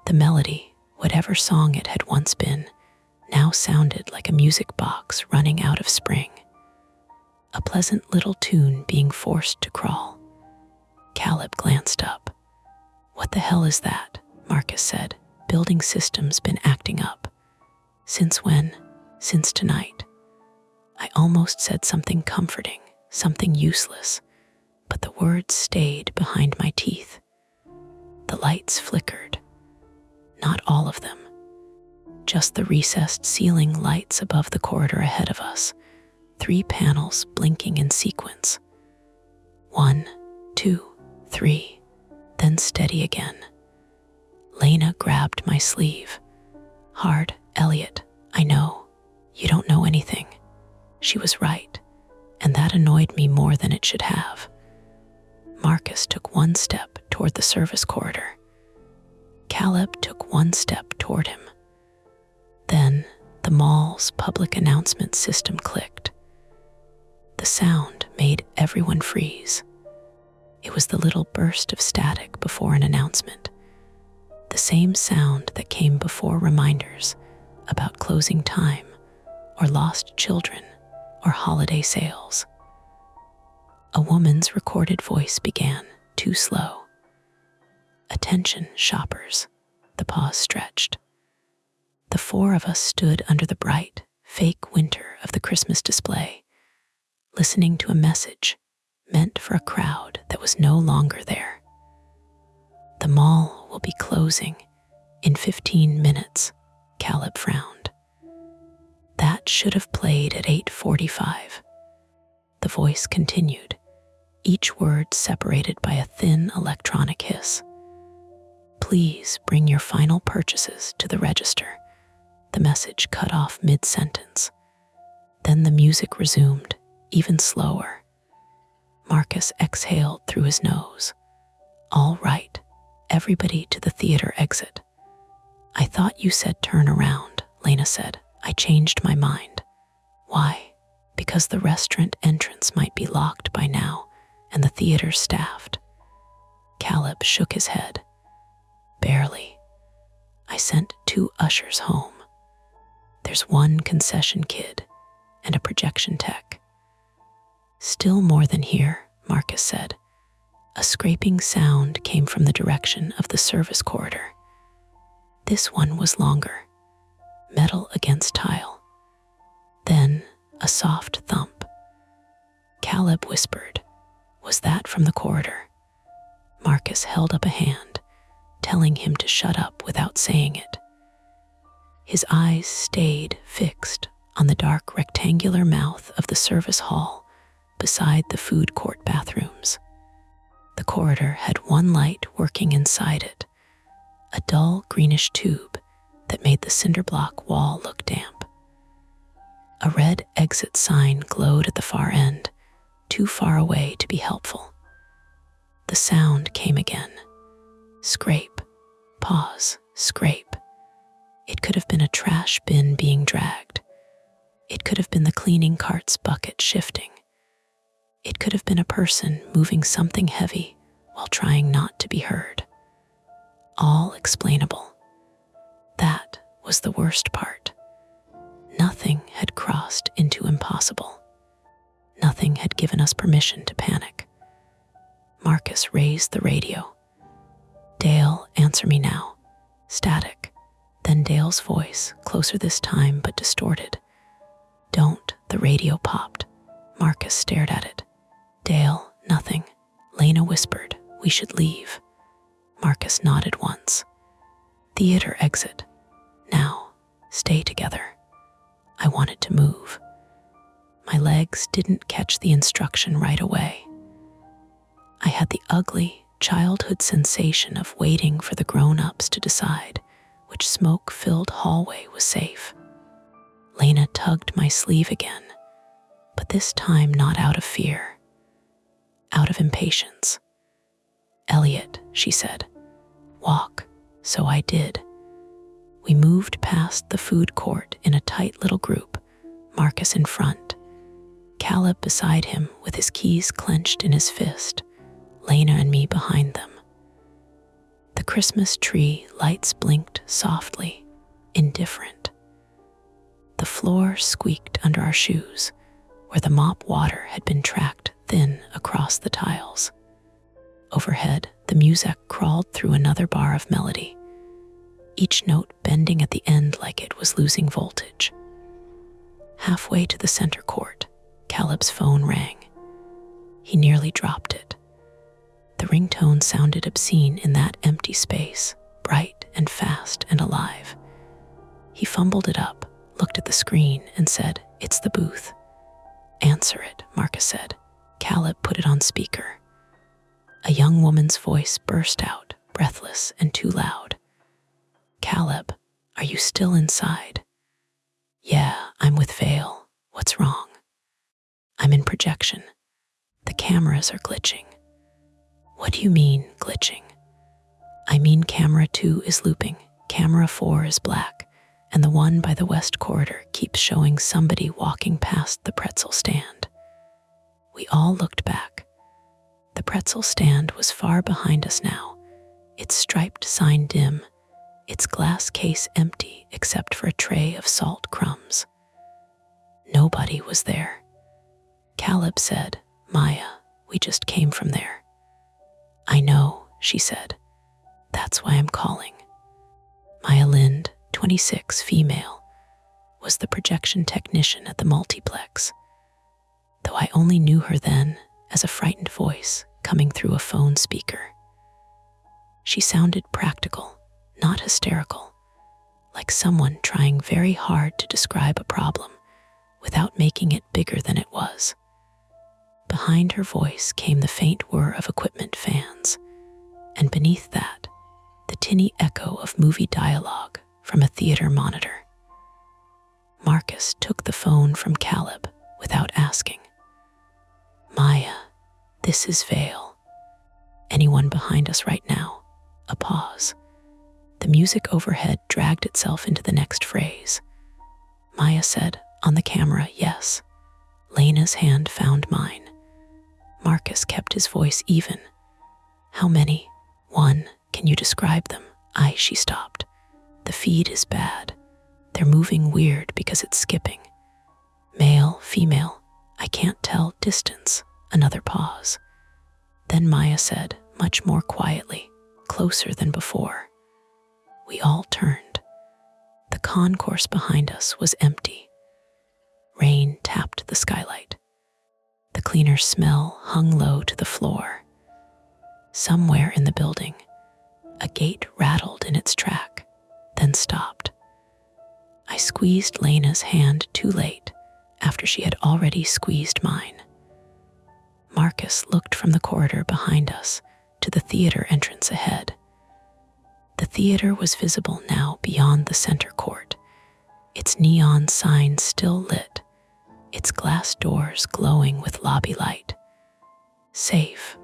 The melody, whatever song it had once been, now sounded like a music box running out of spring. A pleasant little tune being forced to crawl. Caleb glanced up. What the hell is that? Marcus said. Building system's been acting up. Since when? Since tonight. I almost said something comforting, something useless, but the words stayed behind my teeth. The lights flickered. Not all of them. Just the recessed ceiling lights above the corridor ahead of us, 3 panels blinking in sequence. 1, 2, 3, then steady again. Lena grabbed my sleeve. Hard, Elliot, I know. You don't know anything. She was right, and that annoyed me more than it should have. Marcus took 1 step toward the service corridor. Caleb took 1 step toward him. Then the mall's public announcement system clicked. The sound made everyone freeze. It was the little burst of static before an announcement. The same sound that came before reminders about closing time or lost children or holiday sales. A woman's recorded voice began, too slow. Attention, shoppers. The pause stretched. The 4 of us stood under the bright, fake winter of the Christmas display, listening to a message meant for a crowd that was no longer there. The mall will be closing in 15 minutes, Caleb frowned. That should have played at 8:45. The voice continued, each word separated by a thin electronic hiss. Please bring your final purchases to the register. The message cut off mid-sentence. Then the music resumed, even slower. Marcus exhaled through his nose. All right, everybody to the theater exit. I thought you said turn around, Lena said. I changed my mind. Why? Because the restaurant entrance might be locked by now and the theater staffed. Caleb shook his head. Barely. I sent 2 ushers home. There's 1 concession kid and a projection tech. Still more than here, Marcus said. A scraping sound came from the direction of the service corridor. This one was longer, metal against tile. Then a soft thump. Caleb whispered, "Was that from the corridor?" Marcus held up a hand, telling him to shut up without saying it. His eyes stayed fixed on the dark rectangular mouth of the service hall beside the food court bathrooms. The corridor had 1 light working inside it, a dull greenish tube that made the cinder block wall look damp. A red exit sign glowed at the far end, too far away to be helpful. The sound came again. Scrape, pause, scrape. It could have been a trash bin being dragged. It could have been the cleaning cart's bucket shifting. It could have been a person moving something heavy while trying not to be heard. All explainable. That was the worst part. Nothing had crossed into impossible. Nothing had given us permission to panic. Marcus raised the radio. Dale, answer me now. Static. Then Dale's voice, closer this time but distorted. "Don't," the radio popped. Marcus stared at it. "Dale, nothing." Lena whispered, "We should leave." Marcus nodded once. "Theater exit. Now, stay together." I wanted to move. My legs didn't catch the instruction right away. I had the ugly, childhood sensation of waiting for the grown-ups to decide which smoke-filled hallway was safe. Lena tugged my sleeve again, but this time not out of fear, out of impatience. "Elliot," she said, "walk." So I did. We moved past the food court in a tight little group, Marcus in front, Caleb beside him with his keys clenched in his fist, Lena and me behind them. The Christmas tree lights blinked softly, indifferent. The floor squeaked under our shoes, where the mop water had been tracked thin across the tiles. Overhead, the music crawled through another bar of melody, each note bending at the end like it was losing voltage. Halfway to the center court, Caleb's phone rang. He nearly dropped it. The ringtone sounded obscene in that empty space, bright and fast and alive. He fumbled it up, looked at the screen, and said, "It's the booth." "Answer it," Marcus said. Caleb put it on speaker. A young woman's voice burst out, breathless and too loud. "Caleb, are you still inside?" "Yeah, I'm with Vale. What's wrong?" "I'm in projection. The cameras are glitching." "What do you mean, glitching?" "I mean camera 2 is looping, camera 4 is black, and the one by the west corridor keeps showing somebody walking past the pretzel stand." We all looked back. The pretzel stand was far behind us now, its striped sign dim, its glass case empty except for a tray of salt crumbs. Nobody was there. Caleb said, "Maya, we just came from there." "I know," she said. "That's why I'm calling." Maya Lind, 26, female, was the projection technician at the multiplex, though I only knew her then as a frightened voice coming through a phone speaker. She sounded practical, not hysterical, like someone trying very hard to describe a problem without making it bigger than it was. Behind her voice came the faint whir of equipment fans, and beneath that, the tinny echo of movie dialogue from a theater monitor. Marcus took the phone from Caleb without asking. "Maya, this is Vale. Anyone behind us right now?" A pause. The music overhead dragged itself into the next phrase. Maya said, on the camera, "Yes." Lena's hand found mine. Marcus kept his voice even. "How many?" "One. Can you describe them?" She stopped. "The feed is bad. They're moving weird because it's skipping. Male, female, I can't tell. Distance." Another pause. Then Maya said, much more quietly, closer than before. We all turned. The concourse behind us was empty. Rain tapped the skylight. The cleaner smell hung low to the floor. Somewhere in the building, a gate rattled in its track, then stopped. I squeezed Lena's hand too late, after she had already squeezed mine. Marcus looked from the corridor behind us to the theater entrance ahead. The theater was visible now beyond the center court, its neon sign still lit, its glass doors glowing with lobby light. Safe,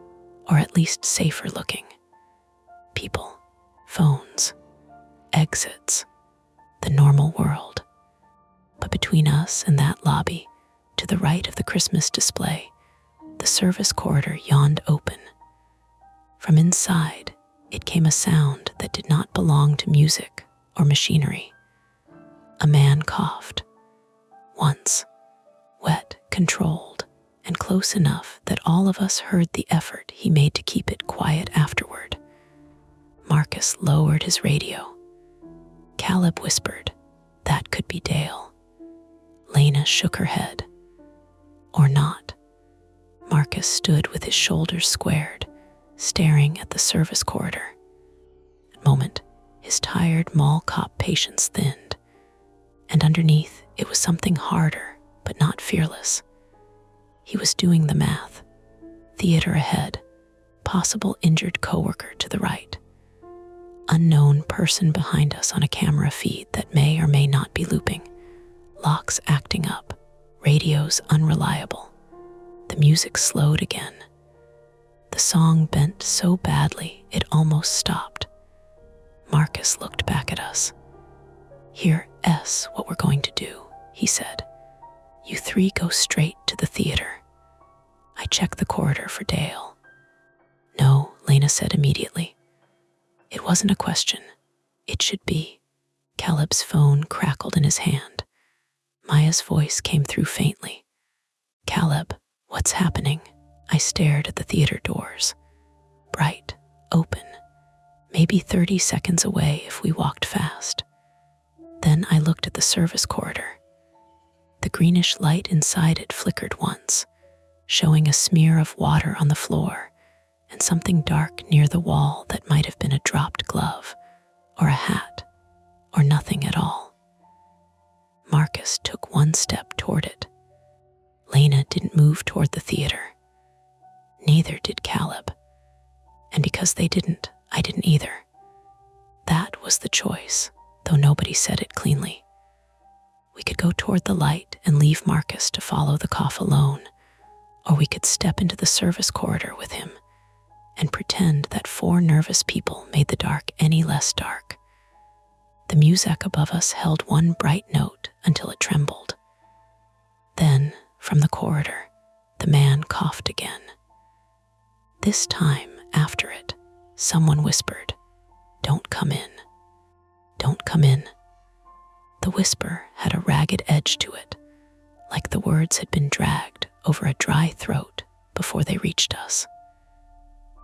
or at least safer looking. People, phones, exits, the normal world. But between us and that lobby, to the right of the Christmas display, the service corridor yawned open. From inside, it came a sound that did not belong to music or machinery. A man coughed. Once, wet, controlled, and close enough that all of us heard the effort he made to keep it quiet afterward. Marcus lowered his radio. Caleb whispered, "That could be Dale." Lena shook her head. "Or not." Marcus stood with his shoulders squared, staring at the service corridor. At the moment, his tired mall cop patience thinned, and underneath it was something harder, but not fearless. He was doing the math. Theater ahead, possible injured coworker to the right. Unknown person behind us on a camera feed that may or may not be looping. Locks acting up, radios unreliable. The music slowed again. The song bent so badly it almost stopped. Marcus looked back at us. "Hear S what we're going to do," he said. "You three go straight to the theater." I checked the corridor for Dale. "No," Lena said immediately. It wasn't a question. It should be. Caleb's phone crackled in his hand. Maya's voice came through faintly. "Caleb, what's happening?" I stared at the theater doors. Bright, open, maybe 30 seconds away if we walked fast. Then I looked at the service corridor. The greenish light inside it flickered once, showing a smear of water on the floor and something dark near the wall that might have been a dropped glove, or a hat, or nothing at all. Marcus took one step toward it. Lena didn't move toward the theater. Neither did Caleb. And because they didn't, I didn't either. That was the choice, though nobody said it cleanly. We could go toward the light and leave Marcus to follow the cough alone, or we could step into the service corridor with him and pretend that 4 nervous people made the dark any less dark. The music above us held one bright note until it trembled. Then, from the corridor, the man coughed again. This time, after it, someone whispered, "Don't come in. Don't come in." The whisper had a ragged edge to it, like the words had been dragged over a dry throat before they reached us.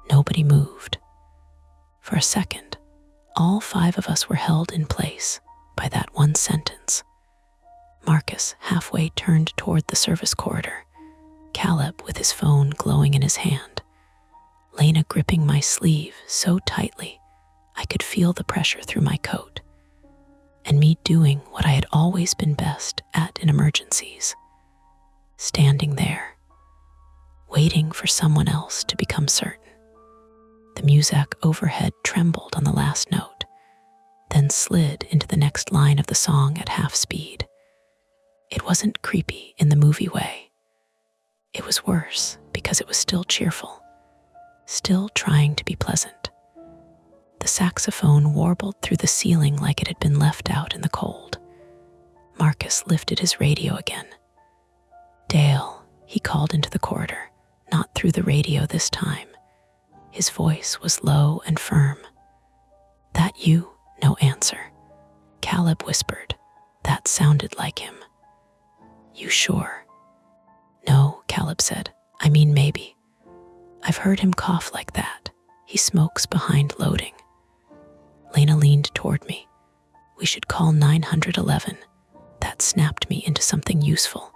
Nobody moved. For a second, all 5 of us were held in place by that one sentence. Marcus halfway turned toward the service corridor, Caleb with his phone glowing in his hand, Lena gripping my sleeve so tightly I could feel the pressure through my coat, and me doing what I had always been best at in emergencies, standing there, waiting for someone else to become certain. The music overhead trembled on the last note, then slid into the next line of the song at half speed. It wasn't creepy in the movie way. It was worse because it was still cheerful, still trying to be pleasant. The saxophone warbled through the ceiling like it had been left out in the cold. Marcus lifted his radio again. "Dale," he called into the corridor, not through the radio this time. His voice was low and firm. "That you?" No answer. Caleb whispered. That sounded like him. "You sure?" "No," Caleb said. "I mean maybe. I've heard him cough like that. He smokes behind loading." Lena leaned toward me. "We should call 911. That snapped me into something useful.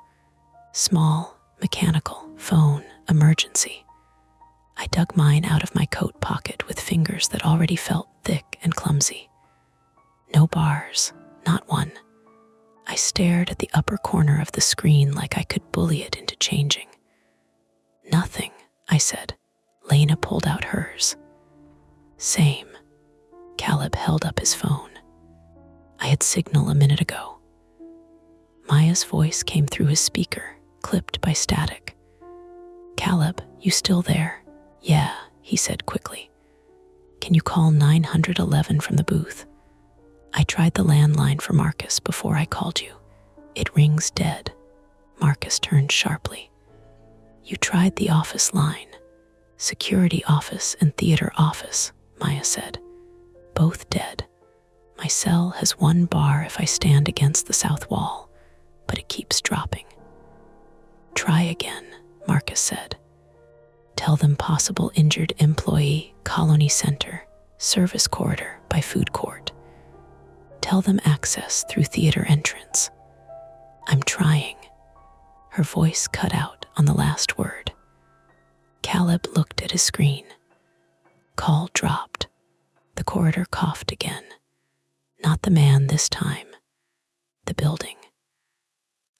Small, mechanical, phone, emergency. I dug mine out of my coat pocket with fingers that already felt thick and clumsy. No bars, not one. I stared at the upper corner of the screen like I could bully it into changing. "Nothing," I said. Lena pulled out hers. "Same." Caleb held up his phone. "I had signal a minute ago." Maya's voice came through his speaker, clipped by static. "Caleb, you still there?" "Yeah," he said quickly. "Can you call 911 from the booth?" "I tried the landline for Marcus before I called you. It rings dead." Marcus turned sharply. "You tried the office line. Security office and theater office," Maya said. "Both dead. My cell has 1 bar if I stand against the south wall, but it keeps dropping." "Try again," Marcus said. "Tell them possible injured employee, Colony Center, service corridor by food court. Tell them access through theater entrance. I'm trying. Her voice cut out on the last word. Caleb looked at his screen. Call dropped. The corridor coughed again. Not the man this time. The building.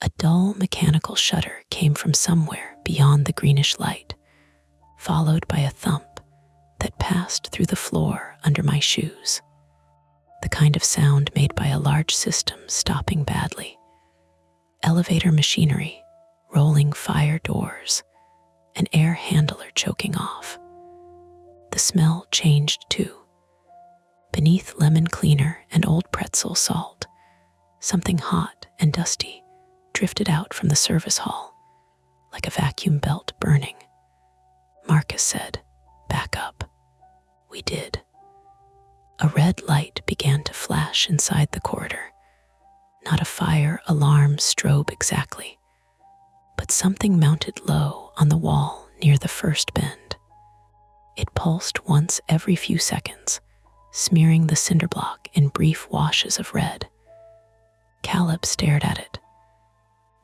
A dull mechanical shudder came from somewhere beyond the greenish light, followed by a thump that passed through the floor under my shoes. The kind of sound made by a large system stopping badly. Elevator machinery, rolling fire doors, an air handler choking off. The smell changed too. Beneath lemon cleaner and old pretzel salt, something hot and dusty drifted out from the service hall, like a vacuum belt burning. Marcus said, "Back up." We did. A red light began to flash inside the corridor. Not a fire alarm strobe exactly, but something mounted low on the wall near the first bend. It pulsed once every few seconds, smearing the cinder block in brief washes of red. Caleb stared at it.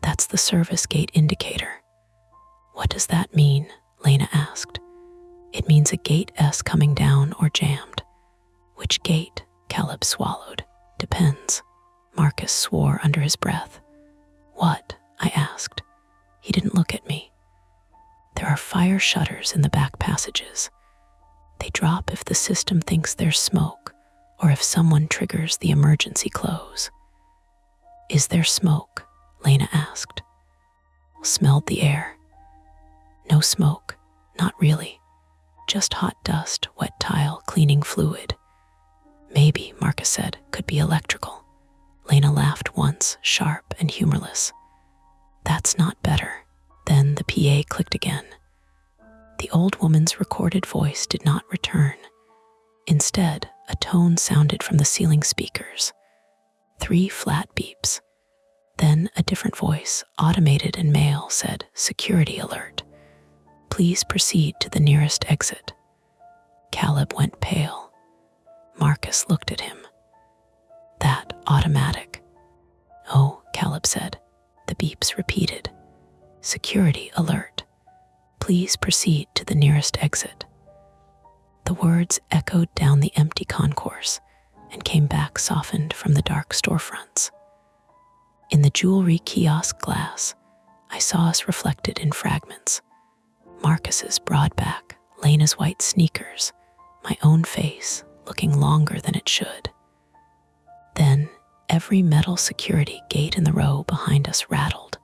That's the service gate indicator. What does that mean? Lena asked. It means a gate S coming down or jammed. Which gate? Caleb swallowed. Depends. Marcus swore under his breath. What? I asked. He didn't look at me. There are fire shutters in the back passages. They drop if the system thinks there's smoke or if someone triggers the emergency close. Is there smoke? Lena asked. Smelled the air. No smoke, not really. Just hot dust, wet tile, cleaning fluid. Maybe, Marcus said, could be electrical. Lena laughed once, sharp and humorless. That's not better. Then the PA clicked again. The old woman's recorded voice did not return. Instead, a tone sounded from the ceiling speakers. 3 flat beeps. Then a different voice, automated and male, said, "Security alert. Please proceed to the nearest exit." Caleb went pale. Marcus looked at him. That automatic. Oh, Caleb said. The beeps repeated. "Security alert. Please proceed to the nearest exit." The words echoed down the empty concourse and came back softened from the dark storefronts. In the jewelry kiosk glass, I saw us reflected in fragments. Marcus's broad back, Lena's white sneakers, my own face looking longer than it should. Then every metal security gate in the row behind us rattled,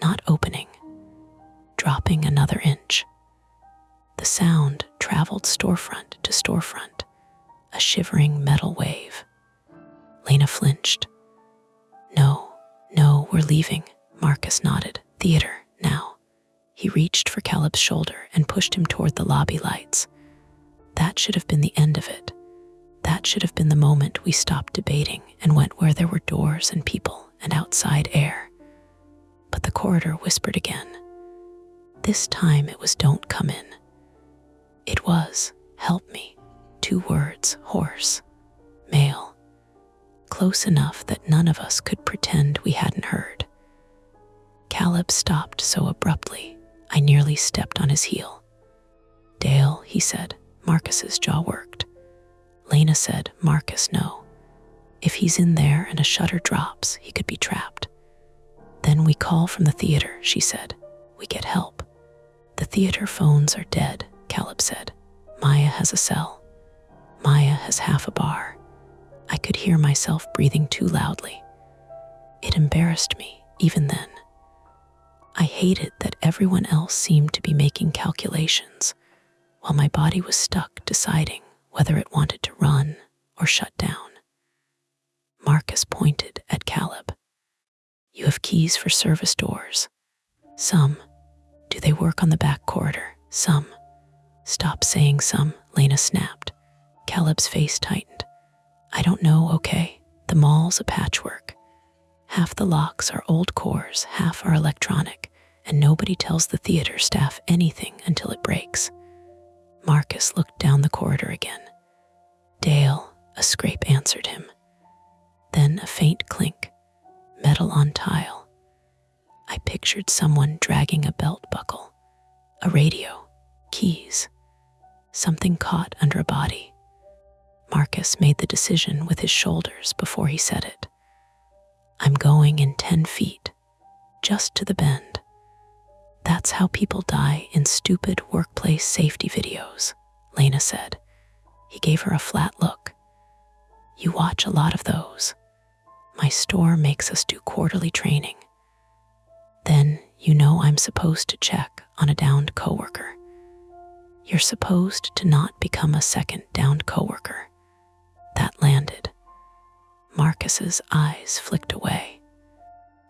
not opening, dropping another inch. The sound traveled storefront to storefront, a shivering metal wave. Lena flinched. No, we're leaving, Marcus nodded. Theater, now. He reached for Caleb's shoulder and pushed him toward the lobby lights. That should have been the end of it. That should have been the moment we stopped debating and went where there were doors and people and outside air. But the corridor whispered again. This time it was "Don't come in." It was, "Help me." 2 words, hoarse, male. Close enough that none of us could pretend we hadn't heard. Caleb stopped so abruptly, I nearly stepped on his heel. "Dale," he said. Marcus's jaw worked. Lena said, "Marcus, no. If he's in there and a shutter drops, he could be trapped." "Then we call from the theater," she said. "We get help." "The theater phones are dead," Caleb said. "Maya has a cell. Maya has half a bar." I could hear myself breathing too loudly. It embarrassed me, even then. I hated that everyone else seemed to be making calculations, while my body was stuck deciding whether it wanted to run or shut down. Marcus pointed at Caleb. "You have keys for service doors." "Some." "Do they work on the back corridor?" "Some." "Stop saying some," Lena snapped. Caleb's face tightened. "I don't know, okay? The mall's a patchwork. Half the locks are old cores, half are electronic, and nobody tells the theater staff anything until it breaks." Marcus looked down the corridor again. "Dale," a scrape answered him. Then a faint clink, metal on tile. I pictured someone dragging a belt buckle, a radio, keys. Something caught under a body. Marcus made the decision with his shoulders before he said it. I'm going in 10 feet, just to the bend. That's how people die in stupid workplace safety videos, Lena said. He gave her a flat look. You watch a lot of those. My store makes us do quarterly training. Then you know I'm supposed to check on a downed coworker. You're supposed to not become a second downed coworker. That landed. Marcus's eyes flicked away.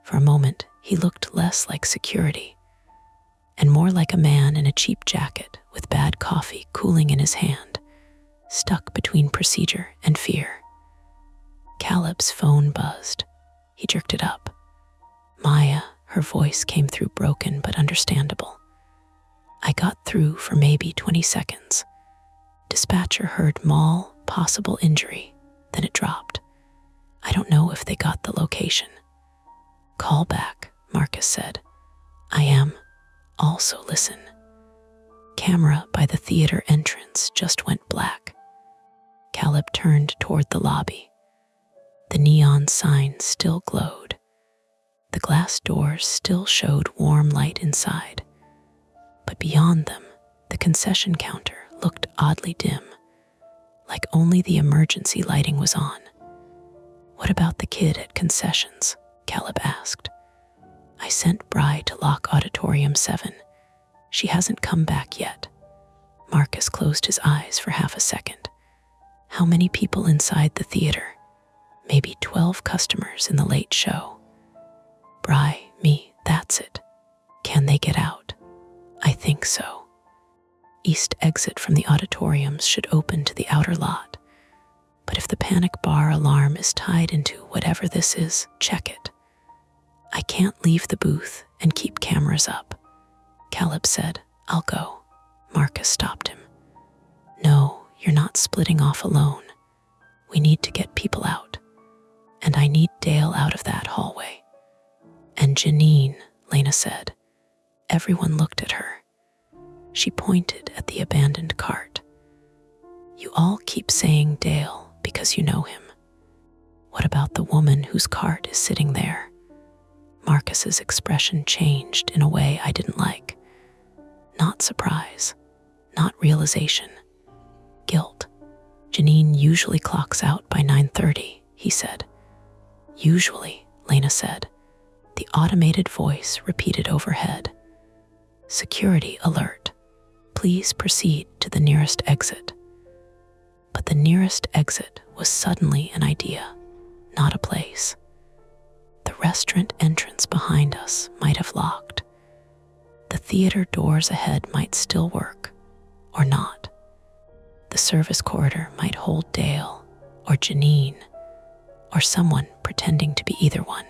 For a moment, he looked less like security and more like a man in a cheap jacket with bad coffee cooling in his hand, stuck between procedure and fear. Caleb's phone buzzed. He jerked it up. Maya, her voice came through broken but understandable. I got through for maybe 20 seconds. Dispatcher heard Mall, possible injury, then it dropped. I don't know if they got the location. Call back, Marcus said. I am. Also listen. Camera by the theater entrance just went black. Caleb turned toward the lobby. The neon sign still glowed. The glass doors still showed warm light inside. But beyond them, the concession counter looked oddly dim, like only the emergency lighting was on. What about the kid at concessions? Caleb asked. I sent Bri to lock Auditorium 7. She hasn't come back yet. Marcus closed his eyes for half a second. How many people inside the theater? Maybe 12 customers in the late show. Bri, me, that's it. Can they get out? I think so. East exit from the auditoriums should open to the outer lot. But if the panic bar alarm is tied into whatever this is, check it. I can't leave the booth and keep cameras up. Caleb said, I'll go. Marcus stopped him. No, you're not splitting off alone. We need to get people out. And I need Dale out of that hallway. And Janine, Lena said. Everyone looked at her. She pointed at the abandoned cart. You all keep saying Dale because you know him. What about the woman whose cart is sitting there? Marcus's expression changed in a way I didn't like. Not surprise, not realization, guilt. Janine usually clocks out by 9:30, he said. Usually, Lena said. The automated voice repeated overhead. Security alert. Please proceed to the nearest exit. But the nearest exit was suddenly an idea, not a place. The restaurant entrance behind us might have locked. The theater doors ahead might still work, or not. The service corridor might hold Dale, or Janine, or someone pretending to be either one.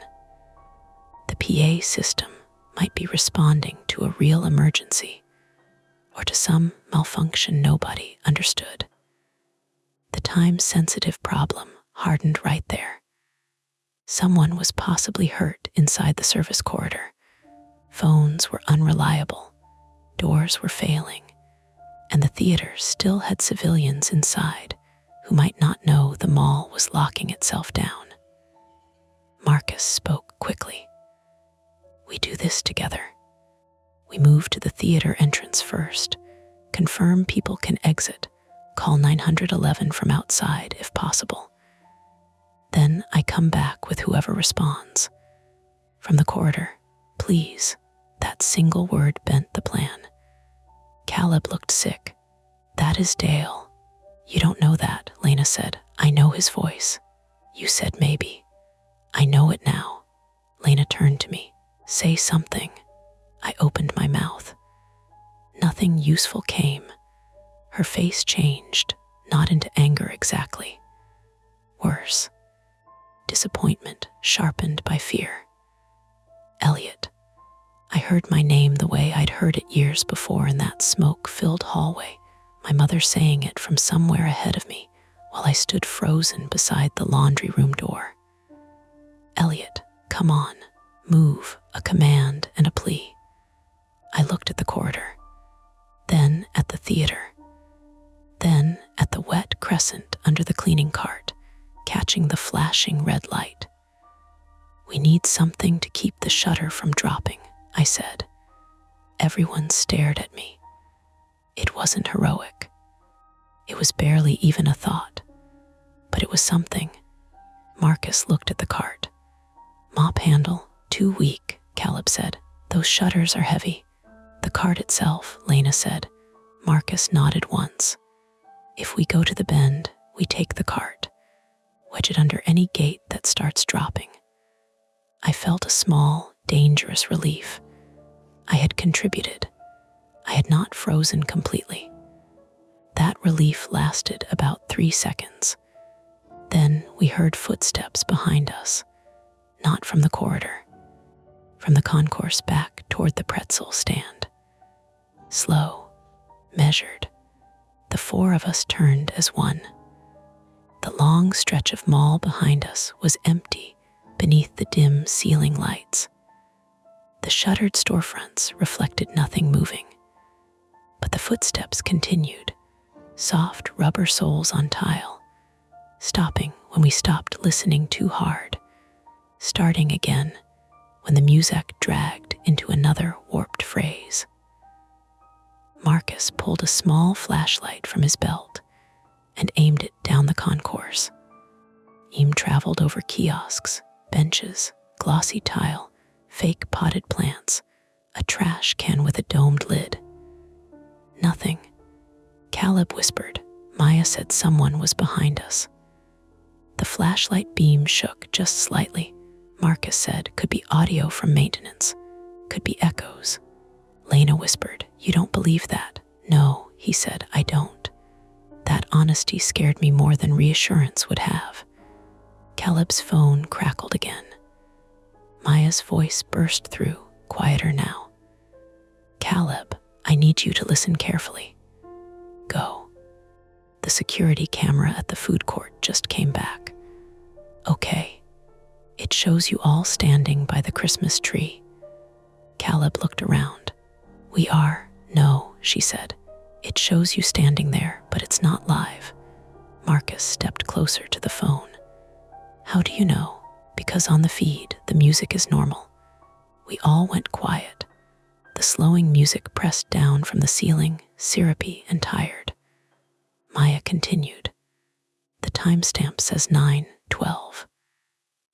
The PA system might be responding to a real emergency, or to some malfunction nobody understood. The time-sensitive problem hardened right there. Someone was possibly hurt inside the service corridor. Phones were unreliable, doors were failing, and the theater still had civilians inside who might not know the mall was locking itself down. Marcus spoke quickly. We do this together. We move to the theater entrance first, confirm people can exit, call 911 from outside if possible. Then I come back with whoever responds. From the corridor, please. That single word bent the plan. Caleb looked sick. That is Dale. You don't know that, Lena said. I know his voice. You said maybe. I know it now. Lena turned to me. Say something. I opened my mouth. Nothing useful came. Her face changed, not into anger exactly. Worse. Disappointment sharpened by fear. Elliot. I heard my name the way I'd heard it years before in that smoke-filled hallway, my mother saying it from somewhere ahead of me while I stood frozen beside the laundry room door. Elliot, come on, move, a command and a plea. I looked at the corridor, then at the theater, then at the wet crescent under the cleaning cart, catching the flashing red light. We need something to keep the shutter from dropping, I said. Everyone stared at me. It wasn't heroic. It was barely even a thought, but it was something. Marcus looked at the cart. Mop handle, too weak, Caleb said. Those shutters are heavy. The cart itself, Lena said. Marcus nodded once. If we go to the bend, we take the cart. Wedge it under any gate that starts dropping. I felt a small, dangerous relief. I had contributed. I had not frozen completely. That relief lasted about 3 seconds. Then we heard footsteps behind us, not from the corridor, from the concourse back toward the pretzel stand. Slow, measured, the 4 of us turned as one. The long stretch of mall behind us was empty beneath the dim ceiling lights. The shuttered storefronts reflected nothing moving, but the footsteps continued, soft rubber soles on tile, stopping when we stopped listening too hard, starting again when the music dragged into another warped phrase. Marcus pulled a small flashlight from his belt and aimed it down the concourse. Beam traveled over kiosks, benches, glossy tile, fake potted plants, a trash can with a domed lid. Nothing. Caleb whispered. Maya said someone was behind us. The flashlight beam shook just slightly. Marcus said, could be audio from maintenance, could be echoes. Lena whispered, you don't believe that? No, he said, I don't. That honesty scared me more than reassurance would have. Caleb's phone crackled again. Maya's voice burst through, quieter now. Caleb, I need you to listen carefully. Go. The security camera at the food court just came back. Okay. It shows you all standing by the Christmas tree. Caleb looked around. We are. No, she said. It shows you standing there, but it's not live. Marcus stepped closer to the phone. How do you know? Because on the feed, the music is normal. We all went quiet. The slowing music pressed down from the ceiling, syrupy and tired. Maya continued. The timestamp says 9:12.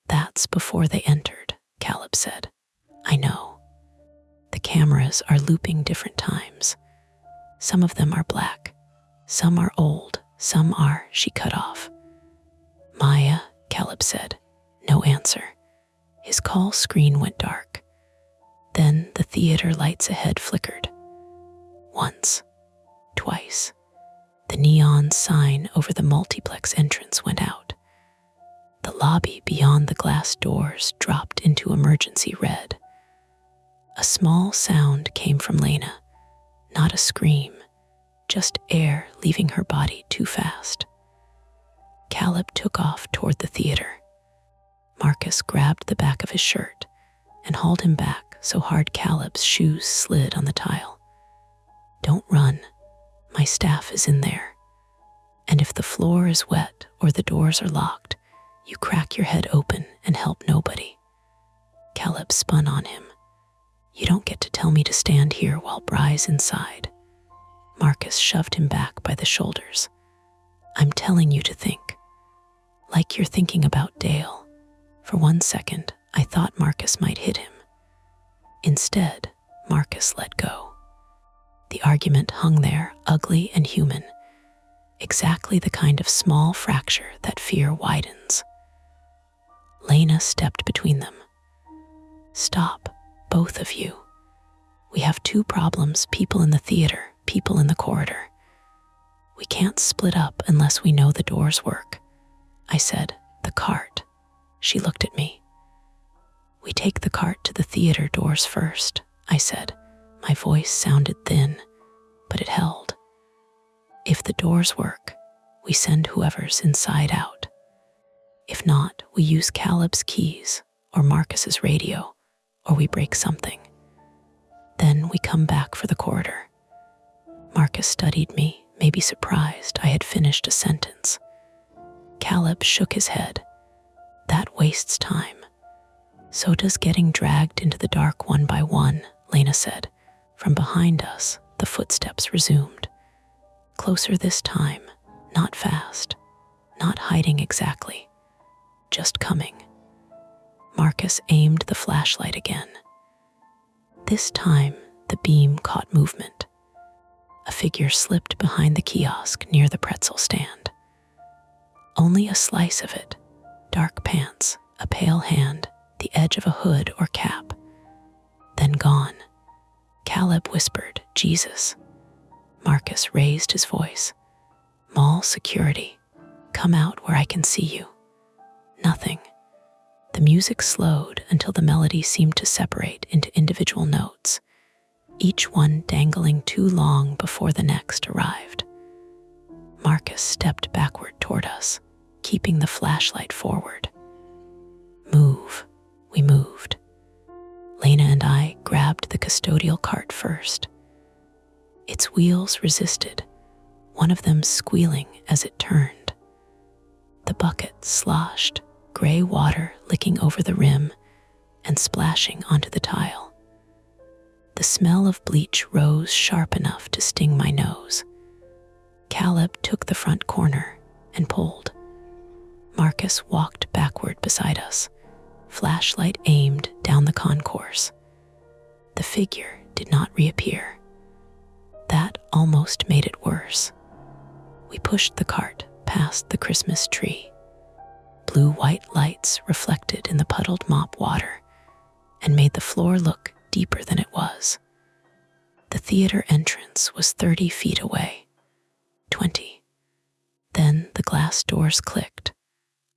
That's before they entered, Caleb said. I know. The cameras are looping different times. Some of them are black. Some are old. Some are, she cut off. Maya, Caleb said. No answer. His call screen went dark. Then the theater lights ahead flickered. Once. Twice. The neon sign over the multiplex entrance went out. The lobby beyond the glass doors dropped into emergency red. A small sound came from Lena. Not a scream, just air leaving her body too fast. Caleb took off toward the theater. Marcus grabbed the back of his shirt and hauled him back so hard Caleb's shoes slid on the tile. Don't run. My staff is in there. And if the floor is wet or the doors are locked, you crack your head open and help nobody. Caleb spun on him. You don't get to tell me to stand here while Bry's inside. Marcus shoved him back by the shoulders. I'm telling you to think. Like you're thinking about Dale. For 1 second, I thought Marcus might hit him. Instead, Marcus let go. The argument hung there, ugly and human. Exactly the kind of small fracture that fear widens. Lena stepped between them. Stop, both of you. We have 2 problems, people in the theater, people in the corridor. We can't split up unless we know the doors work. I said, the cart. She looked at me. We take the cart to the theater doors first, I said. My voice sounded thin, but it held. If the doors work, we send whoever's inside out. If not, we use Caleb's keys, or Marcus's radio, or we break something. Then we come back for the corridor. Marcus studied me, maybe surprised I had finished a sentence. Caleb shook his head. That wastes time. So does getting dragged into the dark one by one, Lena said. From behind us, the footsteps resumed. Closer this time, not fast, not hiding exactly, just coming. Marcus aimed the flashlight again. This time, the beam caught movement. A figure slipped behind the kiosk near the pretzel stand. Only a slice of it, dark pants, a pale hand, the edge of a hood or cap. Then gone. Caleb whispered, "Jesus." Marcus raised his voice. "Mall security, come out where I can see you." Nothing. The music slowed until the melody seemed to separate into individual notes, each one dangling too long before the next arrived. Marcus stepped backward toward us, keeping the flashlight forward. Move. We moved. Lena and I grabbed the custodial cart first. Its wheels resisted, one of them squealing as it turned. The bucket sloshed, gray water licking over the rim and splashing onto the tile. The smell of bleach rose sharp enough to sting my nose. Caleb took the front corner and pulled. Marcus walked backward beside us, flashlight aimed down the concourse. The figure did not reappear. That almost made it worse. We pushed the cart past the Christmas tree. Blue-white lights reflected in the puddled mop water and made the floor look deeper than it was. The theater entrance was 30 feet away. 20. Then the glass doors clicked,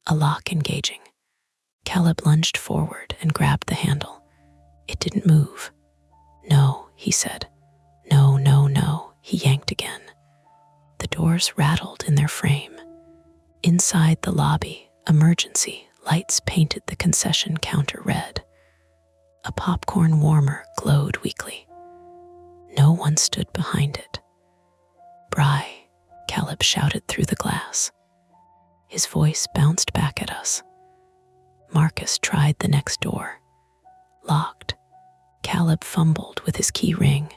a lock engaging. Caleb lunged forward and grabbed the handle. It didn't move. "No," he said. "No, no, no." He yanked again. The doors rattled in their frame. Inside the lobby, emergency lights painted the concession counter red. A popcorn warmer glowed weakly. No one stood behind it. "Bry," Caleb shouted through the glass. His voice bounced back at us. Marcus tried the next door. Locked. Caleb fumbled with his key ring.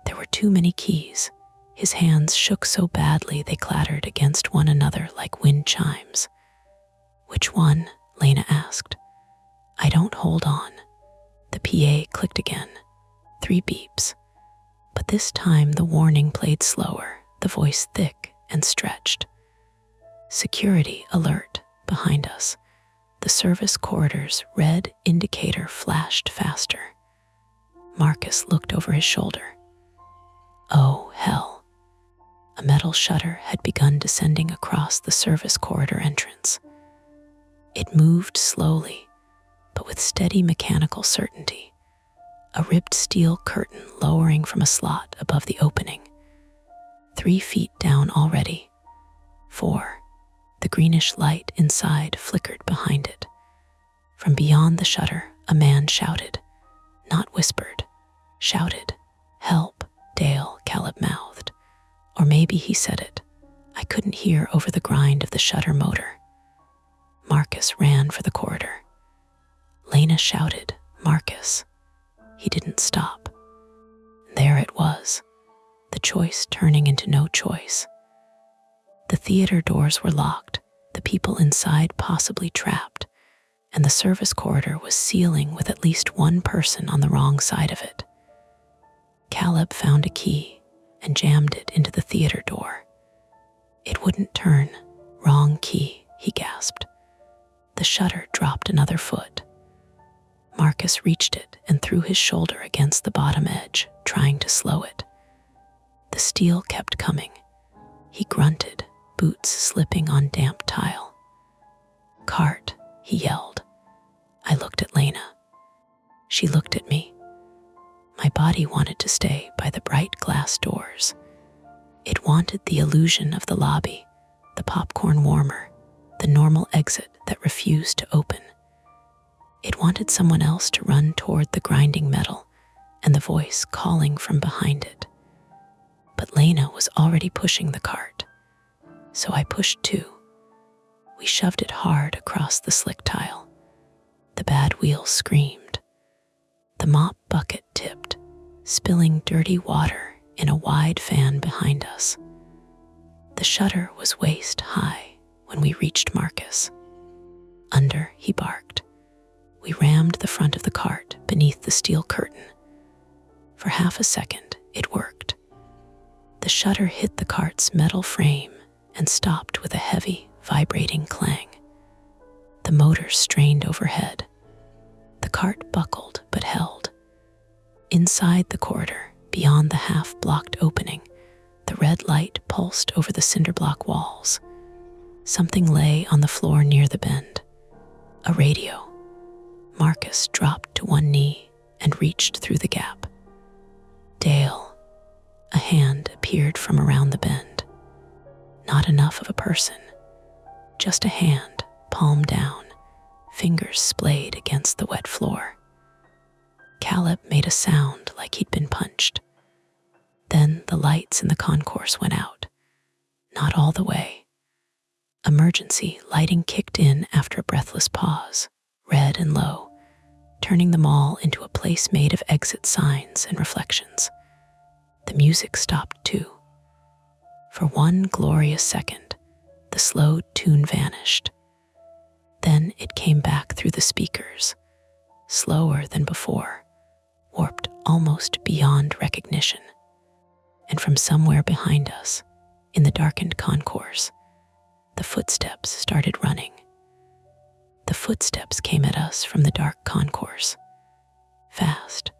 There were too many keys. His hands shook so badly they clattered against one another like wind chimes. "Which one?" Lena asked. "I don't hold on." The PA clicked again. 3 beeps. But this time the warning played slower, the voice thick and stretched. "Security alert" behind us. The service corridor's red indicator flashed faster. Marcus looked over his shoulder. Oh, hell. A metal shutter had begun descending across the service corridor entrance. It moved slowly, but with steady mechanical certainty, a ribbed steel curtain lowering from a slot above the opening. 3 feet down already. 4. The greenish light inside flickered behind it. From beyond the shutter, a man shouted. Not whispered, shouted. "Help, Dale," Caleb mouthed. Or maybe he said it. I couldn't hear over the grind of the shutter motor. Marcus ran for the corridor. Lena shouted, "Marcus." He didn't stop. There it was, the choice turning into no choice. The theater doors were locked, the people inside possibly trapped, and the service corridor was sealing with at least one person on the wrong side of it. Caleb found a key and jammed it into the theater door. It wouldn't turn. "Wrong key," he gasped. The shutter dropped another foot. Marcus reached it and threw his shoulder against the bottom edge, trying to slow it. The steel kept coming. He grunted, boots slipping on damp tile. "Cart," he yelled. I looked at Lena. She looked at me. My body wanted to stay by the bright glass doors. It wanted the illusion of the lobby, the popcorn warmer, the normal exit that refused to open. wanted someone else to run toward the grinding metal and the voice calling from behind it. But Lena was already pushing the cart, so I pushed too. We shoved it hard across the slick tile. The bad wheel screamed. The mop bucket tipped, spilling dirty water in a wide fan behind us. The shutter was waist high when we reached Marcus. Under, he barked. We rammed the front of the cart beneath the steel curtain. For half a second, it worked. The shutter hit the cart's metal frame and stopped with a heavy, vibrating clang. The motor strained overhead. The cart buckled but held. Inside the corridor, beyond the half-blocked opening, the red light pulsed over the cinder block walls. Something lay on the floor near the bend. A radio. Marcus dropped to one knee and reached through the gap. Dale. A hand appeared from around the bend. Not enough of a person. Just a hand, palm down, fingers splayed against the wet floor. Caleb made a sound like he'd been punched. Then the lights in the concourse went out. Not all the way. Emergency lighting kicked in after a breathless pause, red and low, turning the mall into a place made of exit signs and reflections. The music stopped too. For one glorious second, the slowed tune vanished. Then it came back through the speakers, slower than before, warped almost beyond recognition. And from somewhere behind us, in the darkened concourse, the footsteps started running. The footsteps came at us from the dark concourse. Fast.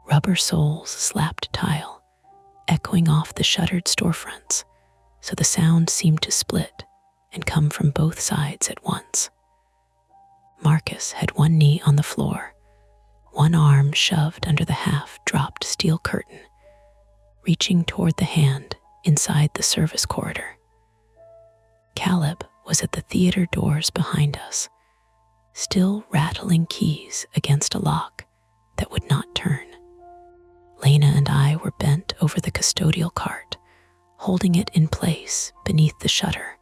Rubber soles slapped tile, echoing off the shuttered storefronts, so the sound seemed to split and come from both sides at once. Marcus had one knee on the floor, one arm shoved under the half-dropped steel curtain, reaching toward the hand inside the service corridor. Caleb was at the theater doors behind us, still rattling keys against a lock that would not turn. Lena and I were bent over the custodial cart, holding it in place beneath the shutter,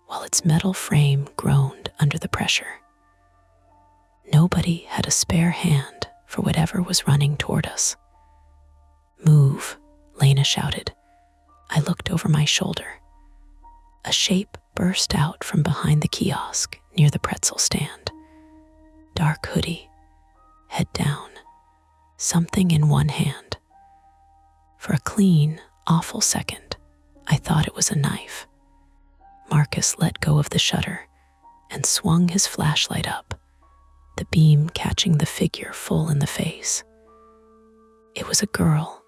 while its metal frame groaned under the pressure. Nobody had a spare hand for whatever was running toward us. "Move," Lena shouted. I looked over my shoulder. A shape burst out from behind the kiosk near the pretzel stand. Dark hoodie, head down, something in one hand. For a clean, awful second, I thought it was a knife. Marcus let go of the shutter and swung his flashlight up, the beam catching the figure full in the face. It was a girl,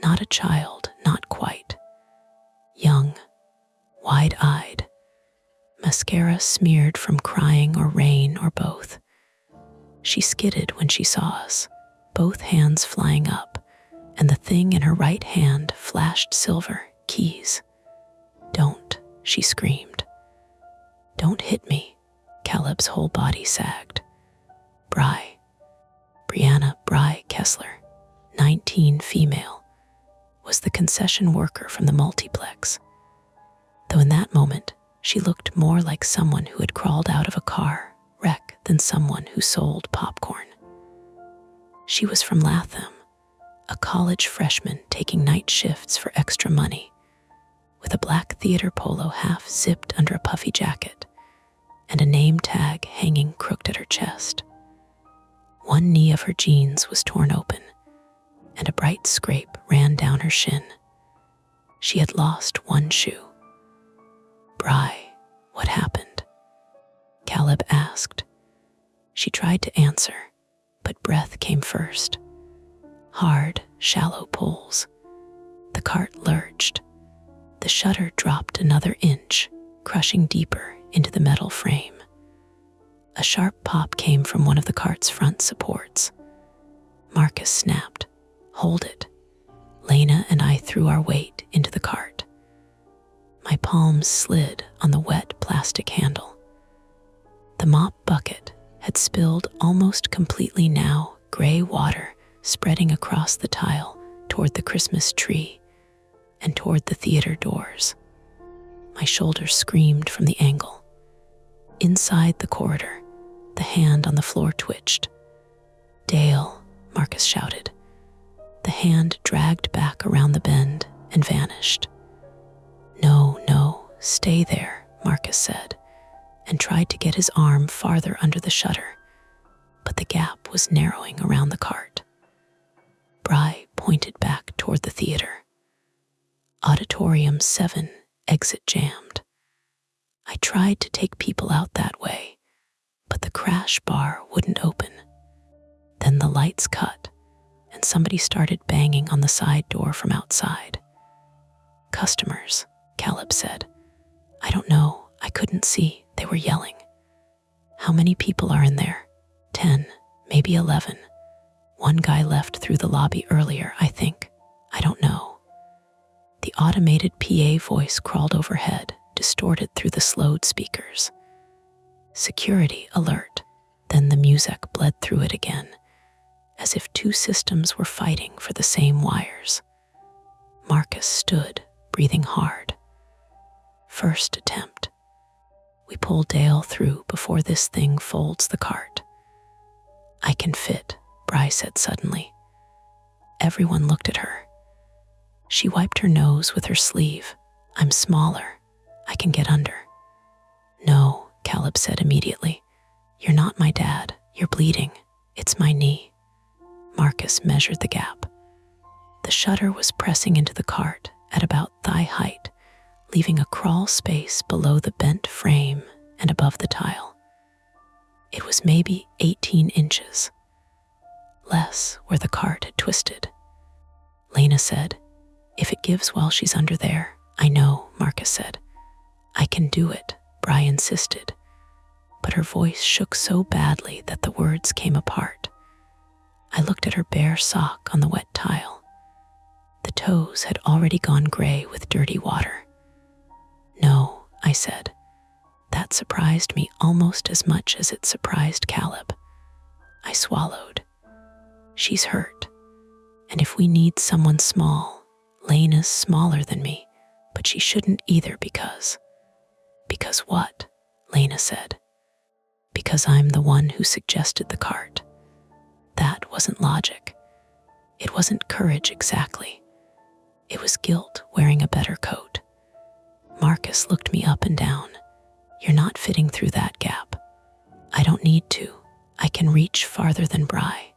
not a child, not quite. Young, wide-eyed, mascara smeared from crying or rain or both. She skidded when she saw us, both hands flying up, and the thing in her right hand flashed silver keys. "Don't," she screamed. "Don't hit me." Caleb's whole body sagged. Brianna Bry Kessler, 19, female, was the concession worker from the multiplex, though in that moment she looked more like someone who had crawled out of a car wreck than someone who sold popcorn. She was from Latham, a college freshman taking night shifts for extra money, with a black theater polo half zipped under a puffy jacket and a name tag hanging crooked at her chest. One knee of her jeans was torn open, and a bright scrape ran down her shin. She had lost one shoe. "Bry, what happened?" Caleb asked. She tried to answer, but breath came first. Hard, shallow pulls. The cart lurched. The shutter dropped another inch, crushing deeper into the metal frame. A sharp pop came from one of the cart's front supports. Marcus snapped, "Hold it." Lena and I threw our weight into the cart. My palms slid on the wet plastic handle. The mop bucket had had spilled almost completely now, gray water spreading across the tile toward the Christmas tree and toward the theater doors. My shoulders screamed from the angle. Inside the corridor, the hand on the floor twitched. "Dale," Marcus shouted. The hand dragged back around the bend and vanished. "No, no, stay there," Marcus said, and tried to get his arm farther under the shutter, but the gap was narrowing around the cart. Bry pointed back toward the theater. Auditorium 7, exit jammed. I tried to take people out that way, but the crash bar wouldn't open. Then the lights cut, and somebody started banging on the side door from outside. "Customers," Caleb said. "I don't know, I couldn't see, they were yelling." "How many people are in there?" 10, maybe 11. One guy left through the lobby earlier, I think. I don't know." The automated PA voice crawled overhead, distorted through the slowed speakers. "Security alert." Then the music bled through it again, as if two systems were fighting for the same wires. Marcus stood, breathing hard. "First attempt. We pull Dale through before this thing folds the cart." "I can fit," Bry said suddenly. Everyone looked at her. She wiped her nose with her sleeve. "I'm smaller. I can get under." "No," Caleb said immediately. "You're not my dad. You're bleeding. It's my knee." Marcus measured the gap. The shutter was pressing into the cart at about thigh height, leaving a crawl space below the bent frame and above the tile. It was maybe 18 inches. Less where the cart had twisted. Lena said, "If it gives while she's under there." "I know," Marcus said. "I can do it," Bry insisted, but her voice shook so badly that the words came apart. I looked at her bare sock on the wet tile. The toes had already gone gray with dirty water. "No," I said. That surprised me almost as much as it surprised Caleb. I swallowed. "She's hurt. And if we need someone small, Lena's smaller than me, but she shouldn't either because..." "Because what?" Lena said. "Because I'm the one who suggested the cart." That wasn't logic. It wasn't courage exactly. It was guilt wearing a better coat. Marcus looked me up and down. "You're not fitting through that gap." "I don't need to. I can reach farther than Bry."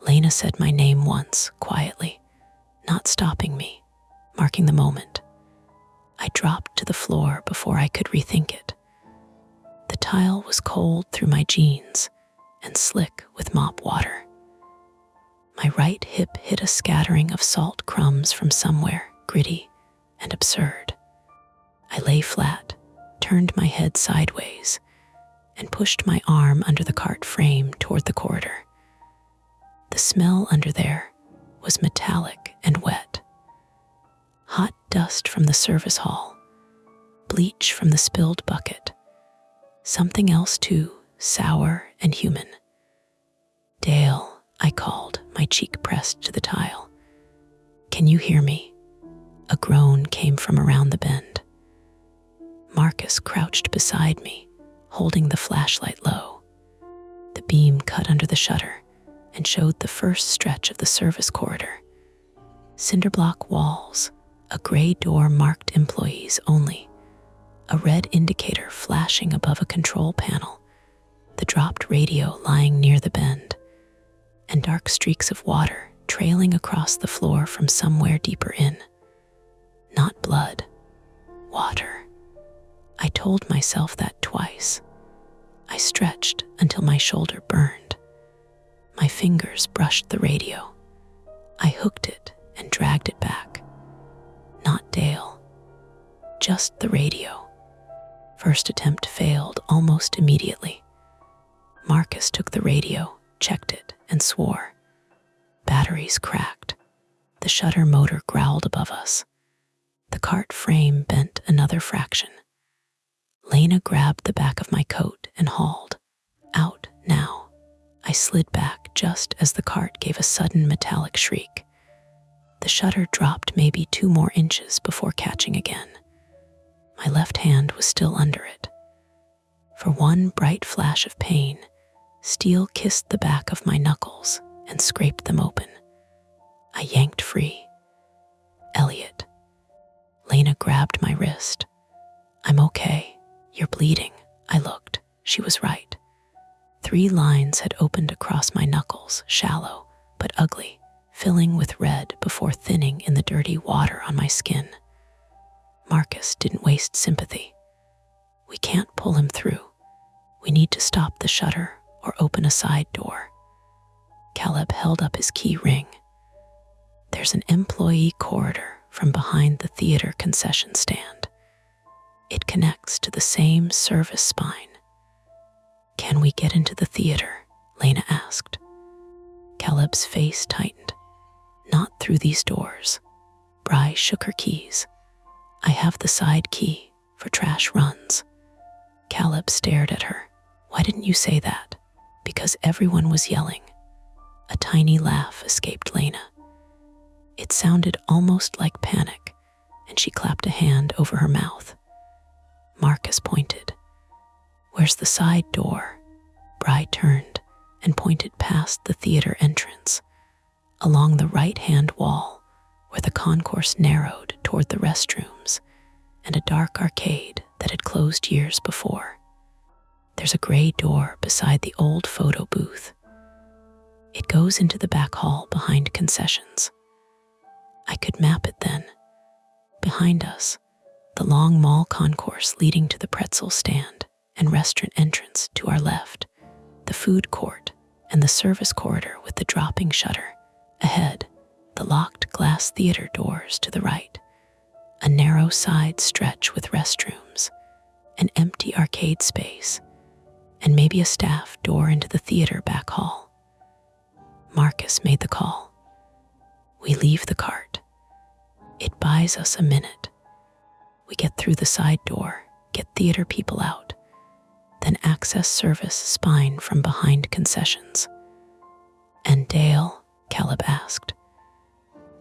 Lena said my name once, quietly, not stopping me, marking the moment. I dropped to the floor before I could rethink it. The tile was cold through my jeans and slick with mop water. My right hip hit a scattering of salt crumbs from somewhere, gritty and absurd. I lay flat, turned my head sideways, and pushed my arm under the cart frame toward the corridor. The smell under there was metallic and wet. Hot dust from the service hall, bleach from the spilled bucket, something else too, sour and human. "Dale," I called, my cheek pressed to the tile. "Can you hear me?" A groan came from around the bend. Marcus crouched beside me, holding the flashlight low. The beam cut under the shutter and showed the first stretch of the service corridor. Cinderblock walls, a gray door marked employees only, a red indicator flashing above a control panel, the dropped radio lying near the bend, and dark streaks of water trailing across the floor from somewhere deeper in. Not blood, water. I told myself that twice. I stretched until my shoulder burned. My fingers brushed the radio. I hooked it and dragged it back. Not Dale, just the radio. First attempt failed almost immediately. Marcus took the radio, checked it, and swore. Batteries cracked. The shutter motor growled above us. The cart frame bent another fraction. Lena grabbed the back of my coat and hauled. Out, I slid back just as the cart gave a sudden metallic shriek. The shutter dropped maybe 2 more inches before catching again. My left hand was still under it. For one bright flash of pain, steel kissed the back of my knuckles and scraped them open. I yanked free. "Elliot." Lena grabbed my wrist. "I'm okay. You're bleeding." I looked. She was right. 3 lines had opened across my knuckles, shallow but ugly, filling with red before thinning in the dirty water on my skin. Marcus didn't waste sympathy. "We can't pull him through. We need to stop the shutter or open a side door." Caleb held up his key ring. "There's an employee corridor from behind the theater concession stand. It connects to the same service spine." "Can we get into the theater?" Lena asked. Caleb's face tightened. "Not through these doors." Bri shook her keys. "I have the side key for trash runs." Caleb stared at her. "Why didn't you say that?" "Because everyone was yelling." A tiny laugh escaped Lena. It sounded almost like panic, and she clapped a hand over her mouth. Marcus pointed. "Where's the side door?" Bri turned and pointed past the theater entrance, along the right-hand wall where the concourse narrowed toward the restrooms and a dark arcade that had closed years before. "There's a gray door beside the old photo booth. It goes into the back hall behind concessions." I could map it then. Behind us, the long mall concourse leading to the pretzel stand and restaurant entrance to our left, the food court and the service corridor with the dropping shutter. Ahead, the locked glass theater doors to the right, a narrow side stretch with restrooms, an empty arcade space, and maybe a staff door into the theater back hall. Marcus made the call. We leave the cart. It buys us a minute. We get through the side door, get theater people out, then access service spine from behind concessions. "And Dale?" Caleb asked.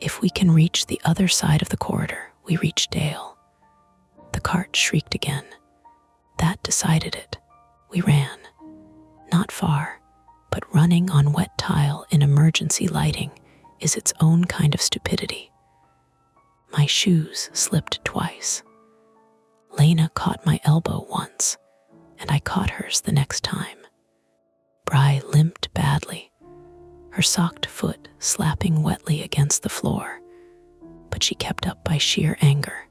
"If we can reach the other side of the corridor, we reach Dale." The cart shrieked again. That decided it. We ran. Not far, but running on wet tile in emergency lighting is its own kind of stupidity. My shoes slipped twice. Lena caught my elbow once, and I caught hers the next time. Bri limped badly, her socked foot slapping wetly against the floor, but she kept up by sheer anger.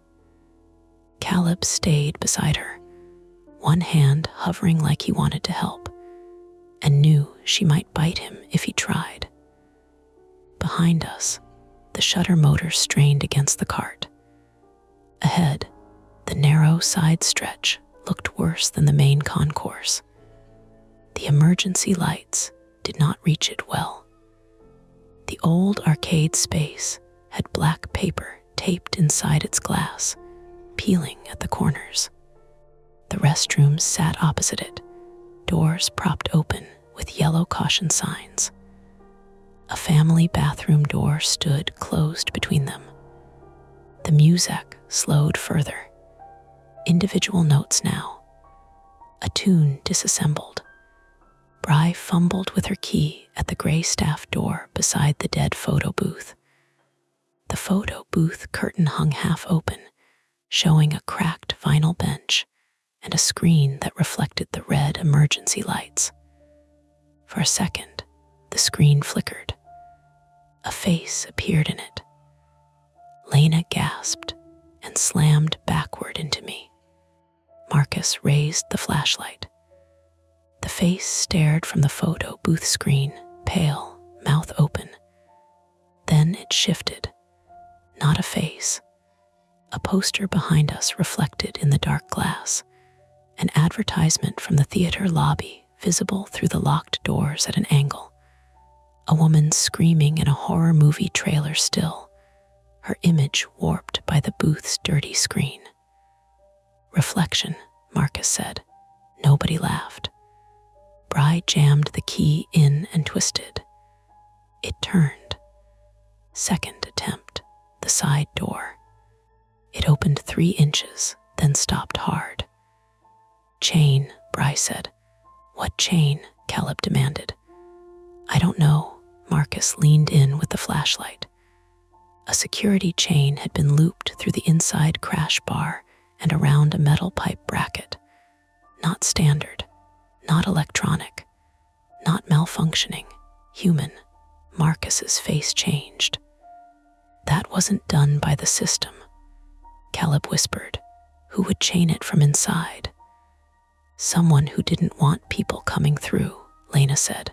Caleb stayed beside her, one hand hovering like he wanted to help, and knew she might bite him if he tried. Behind us, the shutter motor strained against the cart. Ahead, the narrow side stretch looked worse than the main concourse. The emergency lights did not reach it well. The old arcade space had black paper taped inside its glass, peeling at the corners. The restrooms sat opposite it, doors propped open with yellow caution signs. A family bathroom door stood closed between them. The music slowed further. Individual notes now. A tune disassembled. Bri fumbled with her key at the gray staff door beside the dead photo booth. The photo booth curtain hung half open, showing a cracked vinyl bench and a screen that reflected the red emergency lights. For a second, the screen flickered. A face appeared in it. Lena gasped and slammed backward into me. Marcus raised the flashlight. The face stared from the photo booth screen, pale, mouth open. Then it shifted. Not a face. A poster behind us reflected in the dark glass. An advertisement from the theater lobby visible through the locked doors at an angle. A woman screaming in a horror movie trailer still, her image warped by the booth's dirty screen. "Reflection," Marcus said. Nobody laughed. Bri Bri jammed the key in and twisted. It turned. Second attempt, the side door. It opened 3 inches, then stopped hard. Chain, Bri said. What chain? Caleb demanded. I don't know. Marcus leaned in with the flashlight. A security chain had been looped through the inside crash bar and around a metal pipe bracket. Not standard, not electronic, not malfunctioning, human. Marcus's face changed. That wasn't done by the system, Caleb whispered. Who would chain it from inside? Someone who didn't want people coming through, Lena said.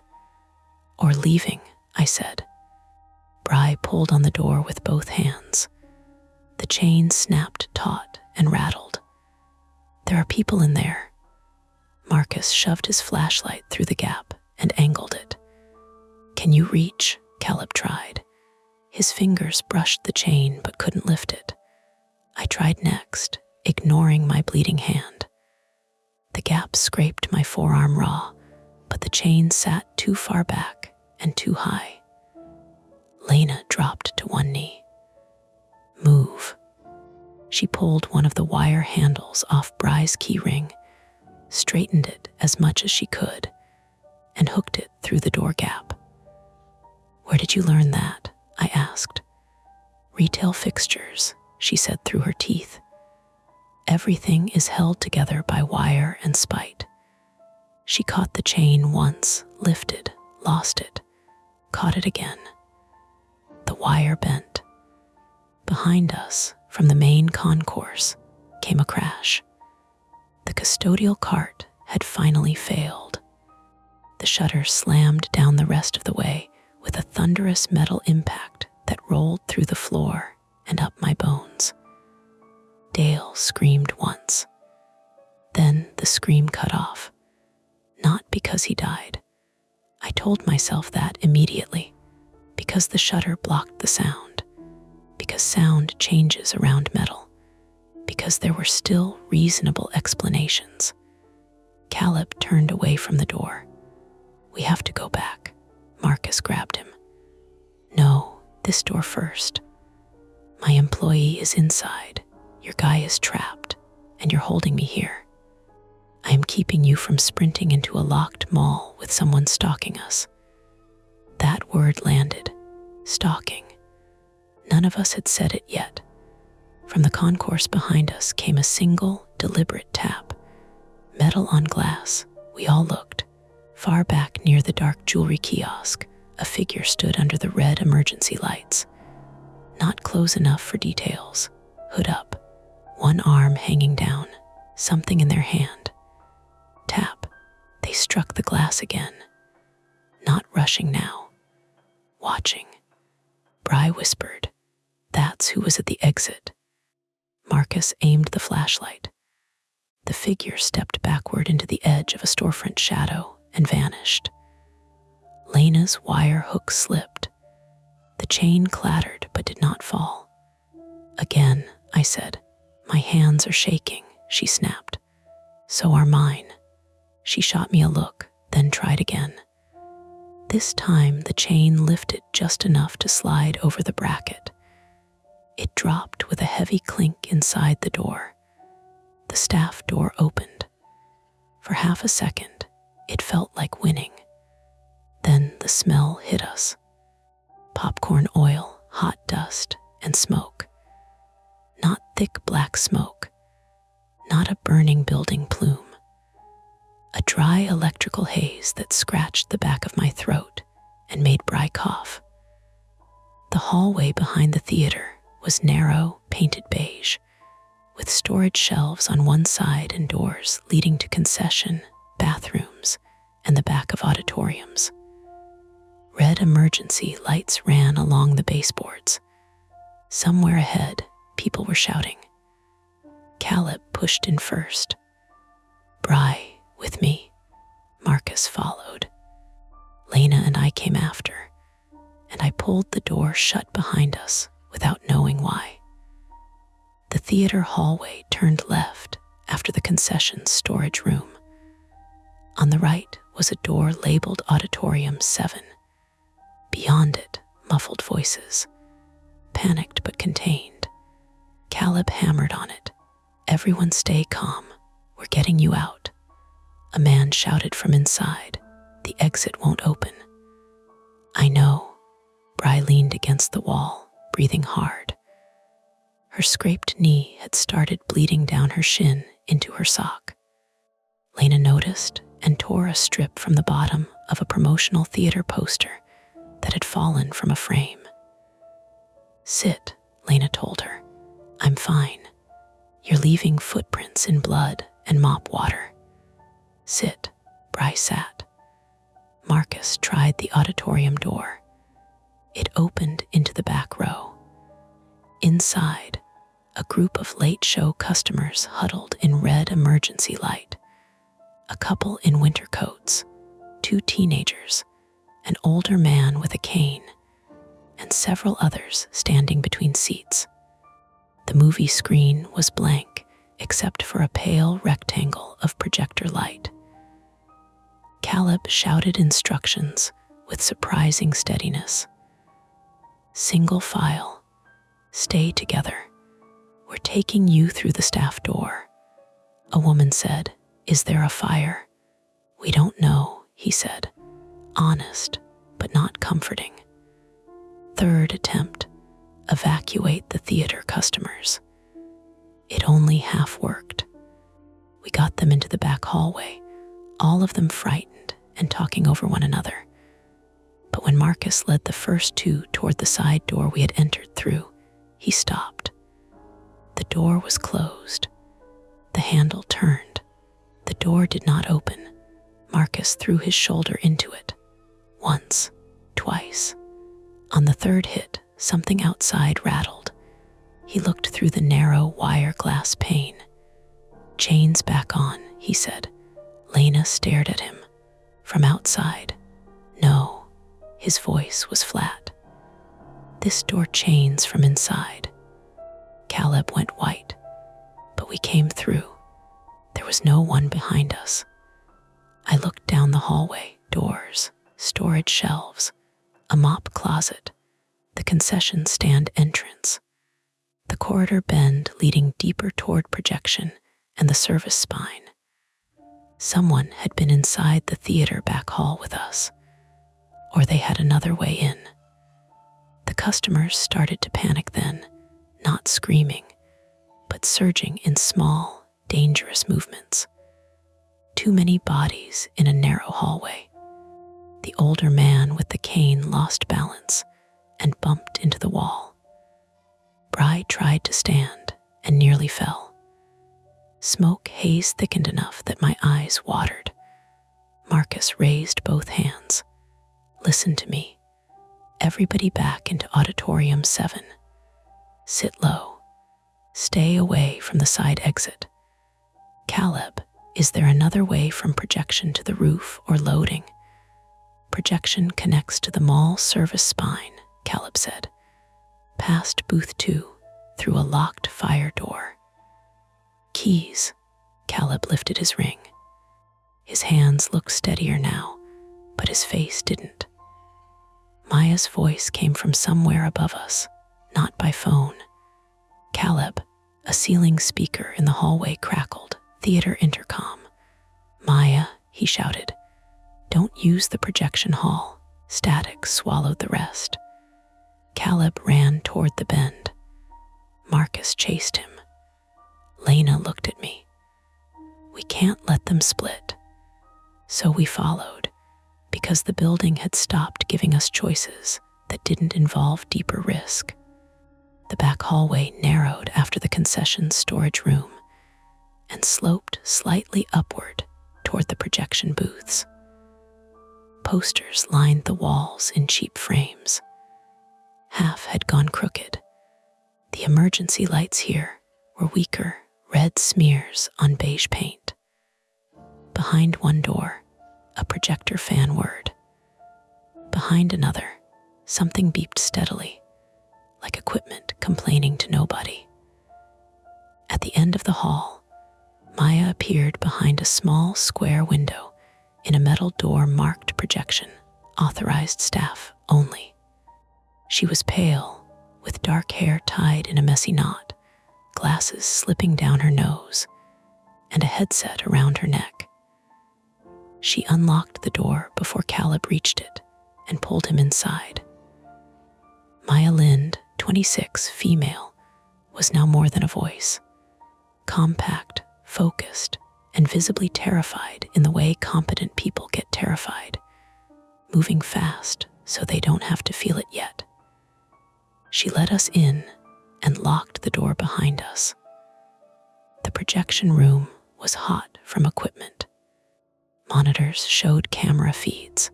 Or leaving, I said. Bri pulled on the door with both hands. The chain snapped taut and rattled. There are people in there. Marcus shoved his flashlight through the gap and angled it. Can you reach? Caleb tried. His fingers brushed the chain but couldn't lift it. I tried next, ignoring my bleeding hand. The gap scraped my forearm raw, but the chain sat too far back and too high. Lena dropped to one knee. Move. She pulled one of the wire handles off Bri's keyring, straightened it as much as she could, and hooked it through the door gap. Where did you learn that? I asked. Retail fixtures, she said through her teeth. Everything is held together by wire and spite. She caught the chain once, lifted, lost it, caught it again. The wire bent. Behind us, from the main concourse, came a crash. The custodial cart had finally failed. The shutter slammed down the rest of the way with a thunderous metal impact that rolled through the floor and up my bones. Dale screamed once. Then the scream cut off. Not because he died. I told myself that immediately, because the shutter blocked the sound, because sound changes around metal, because there were still reasonable explanations. Caleb turned away from the door. We have to go back. Marcus grabbed him. No, this door first. My employee is inside. Your guy is trapped, and you're holding me here. I am keeping you from sprinting into a locked mall with someone stalking us. That word landed. Stalking. None of us had said it yet. From the concourse behind us came a single, deliberate tap. Metal on glass. We all looked. Far back near the dark jewelry kiosk, a figure stood under the red emergency lights. Not close enough for details. Hood up. One arm hanging down. Something in their hand. Tap. They struck the glass again. Not rushing now. Watching. Bri whispered. That's who was at the exit. Marcus aimed the flashlight. The figure stepped backward into the edge of a storefront shadow and vanished. Lena's wire hook slipped. The chain clattered but did not fall. Again, I said. My hands are shaking, she snapped. So are mine. She shot me a look, then tried again. This time the chain lifted just enough to slide over the bracket. It dropped with a heavy clink inside the door. The staff door opened. For half a second, it felt like winning. Then the smell hit us. Popcorn oil, hot dust, and smoke. Not thick black smoke. Not a burning building plume. A dry electrical haze that scratched the back of my throat and made Bri cough. The hallway behind the theater was narrow, painted beige, with storage shelves on one side and doors leading to concession, bathrooms, and the back of auditoriums. Red emergency lights ran along the baseboards. Somewhere ahead, people were shouting. Caleb pushed in first. Bri, with me. Marcus followed. Lena and I came after, and I pulled the door shut behind us without knowing why. The theater hallway turned left after the concession storage room. On the right was a door labeled Auditorium 7. Beyond it, muffled voices. Panicked but contained. Caleb hammered on it. "Everyone stay calm. We're getting you out." A man shouted from inside. "The exit won't open." "I know." Bri leaned against the wall, breathing hard. Her scraped knee had started bleeding down her shin into her sock. Lena noticed and tore a strip from the bottom of a promotional theater poster that had fallen from a frame. "Sit," Lena told her. "I'm fine. You're leaving footprints in blood and mop water." "Sit." Bri sat. Marcus tried the auditorium door. It opened into the back row. Inside, a group of late-show customers huddled in red emergency light. A couple in winter coats, 2 teenagers, an older man with a cane, and several others standing between seats. The movie screen was blank except for a pale rectangle of projector light. Caleb shouted instructions with surprising steadiness. "Single file. Stay together. We're taking you through the staff door." A woman said, "Is there a fire?" "We don't know," he said, honest but not comforting. Third attempt. Evacuate the theater customers. It only half worked. We got them into the back hallway, all of them frightened and talking over one another. But when Marcus led the first 2 toward the side door we had entered through, he stopped. The door was closed. The handle turned. The door did not open. Marcus threw his shoulder into it. Once, twice. On the third hit, something outside rattled. He looked through the narrow wire glass pane. "Chains back on," he said. Lena stared at him. From outside, "No." His voice was flat. "This door chains from inside." Caleb went white, but we came through. There was no one behind us. I looked down the hallway, doors, storage shelves, a mop closet, the concession stand entrance, the corridor bend leading deeper toward projection and the service spine. Someone had been inside the theater back hall with us, or they had another way in. The customers started to panic then, not screaming, but surging in small, dangerous movements. Too many bodies in a narrow hallway. The older man with the cane lost balance and bumped into the wall. Bri tried to stand and nearly fell. Smoke haze thickened enough that my eyes watered. Marcus raised both hands. "Listen to me. Everybody back into Auditorium 7. Sit low. Stay away from the side exit. Caleb, is there another way from projection to the roof or loading?" "Projection connects to the mall service spine," Caleb said. "Past booth 2, through a locked fire door." "Keys." Caleb lifted his ring. His hands looked steadier now, but his face didn't. Maya's voice came from somewhere above us, not by phone. "Caleb," a ceiling speaker in the hallway crackled, "theater intercom." "Maya," he shouted, "don't use the projection hall." Static swallowed the rest. Caleb ran toward the bend. Marcus chased him. Lena looked at me. "We can't let them split." So we followed, because the building had stopped giving us choices that didn't involve deeper risk. The back hallway narrowed after the concession storage room and sloped slightly upward toward the projection booths. Posters lined the walls in cheap frames. Half had gone crooked. The emergency lights here were weaker red smears on beige paint. Behind one door, a projector fan whirred. Behind another, something beeped steadily, like equipment complaining to nobody. At the end of the hall, Maya appeared behind a small square window in a metal door marked projection, authorized staff only. She was pale, with dark hair tied in a messy knot, glasses slipping down her nose, and a headset around her neck. She unlocked the door before Caleb reached it and pulled him inside. Maya Lind, 26, female, was now more than a voice. Compact, focused, and visibly terrified in the way competent people get terrified, moving fast so they don't have to feel it yet. She let us in and locked the door behind us. The projection room was hot from equipment. Monitors showed camera feeds,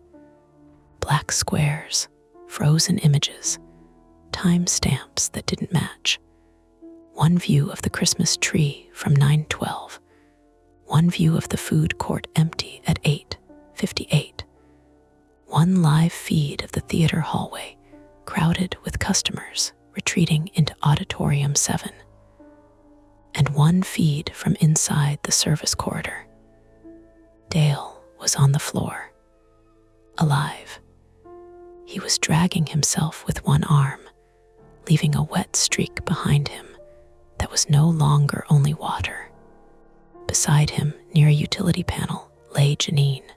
black squares, frozen images, time-stamps that didn't match. One view of the Christmas tree from 9:12, one view of the food court empty at 8:58, one live feed of the theater hallway crowded with customers retreating into Auditorium 7, and one feed from inside the service corridor. Dale was on the floor, alive. He was dragging himself with one arm, leaving a wet streak behind him that was no longer only water. Beside him, near a utility panel, lay Janine.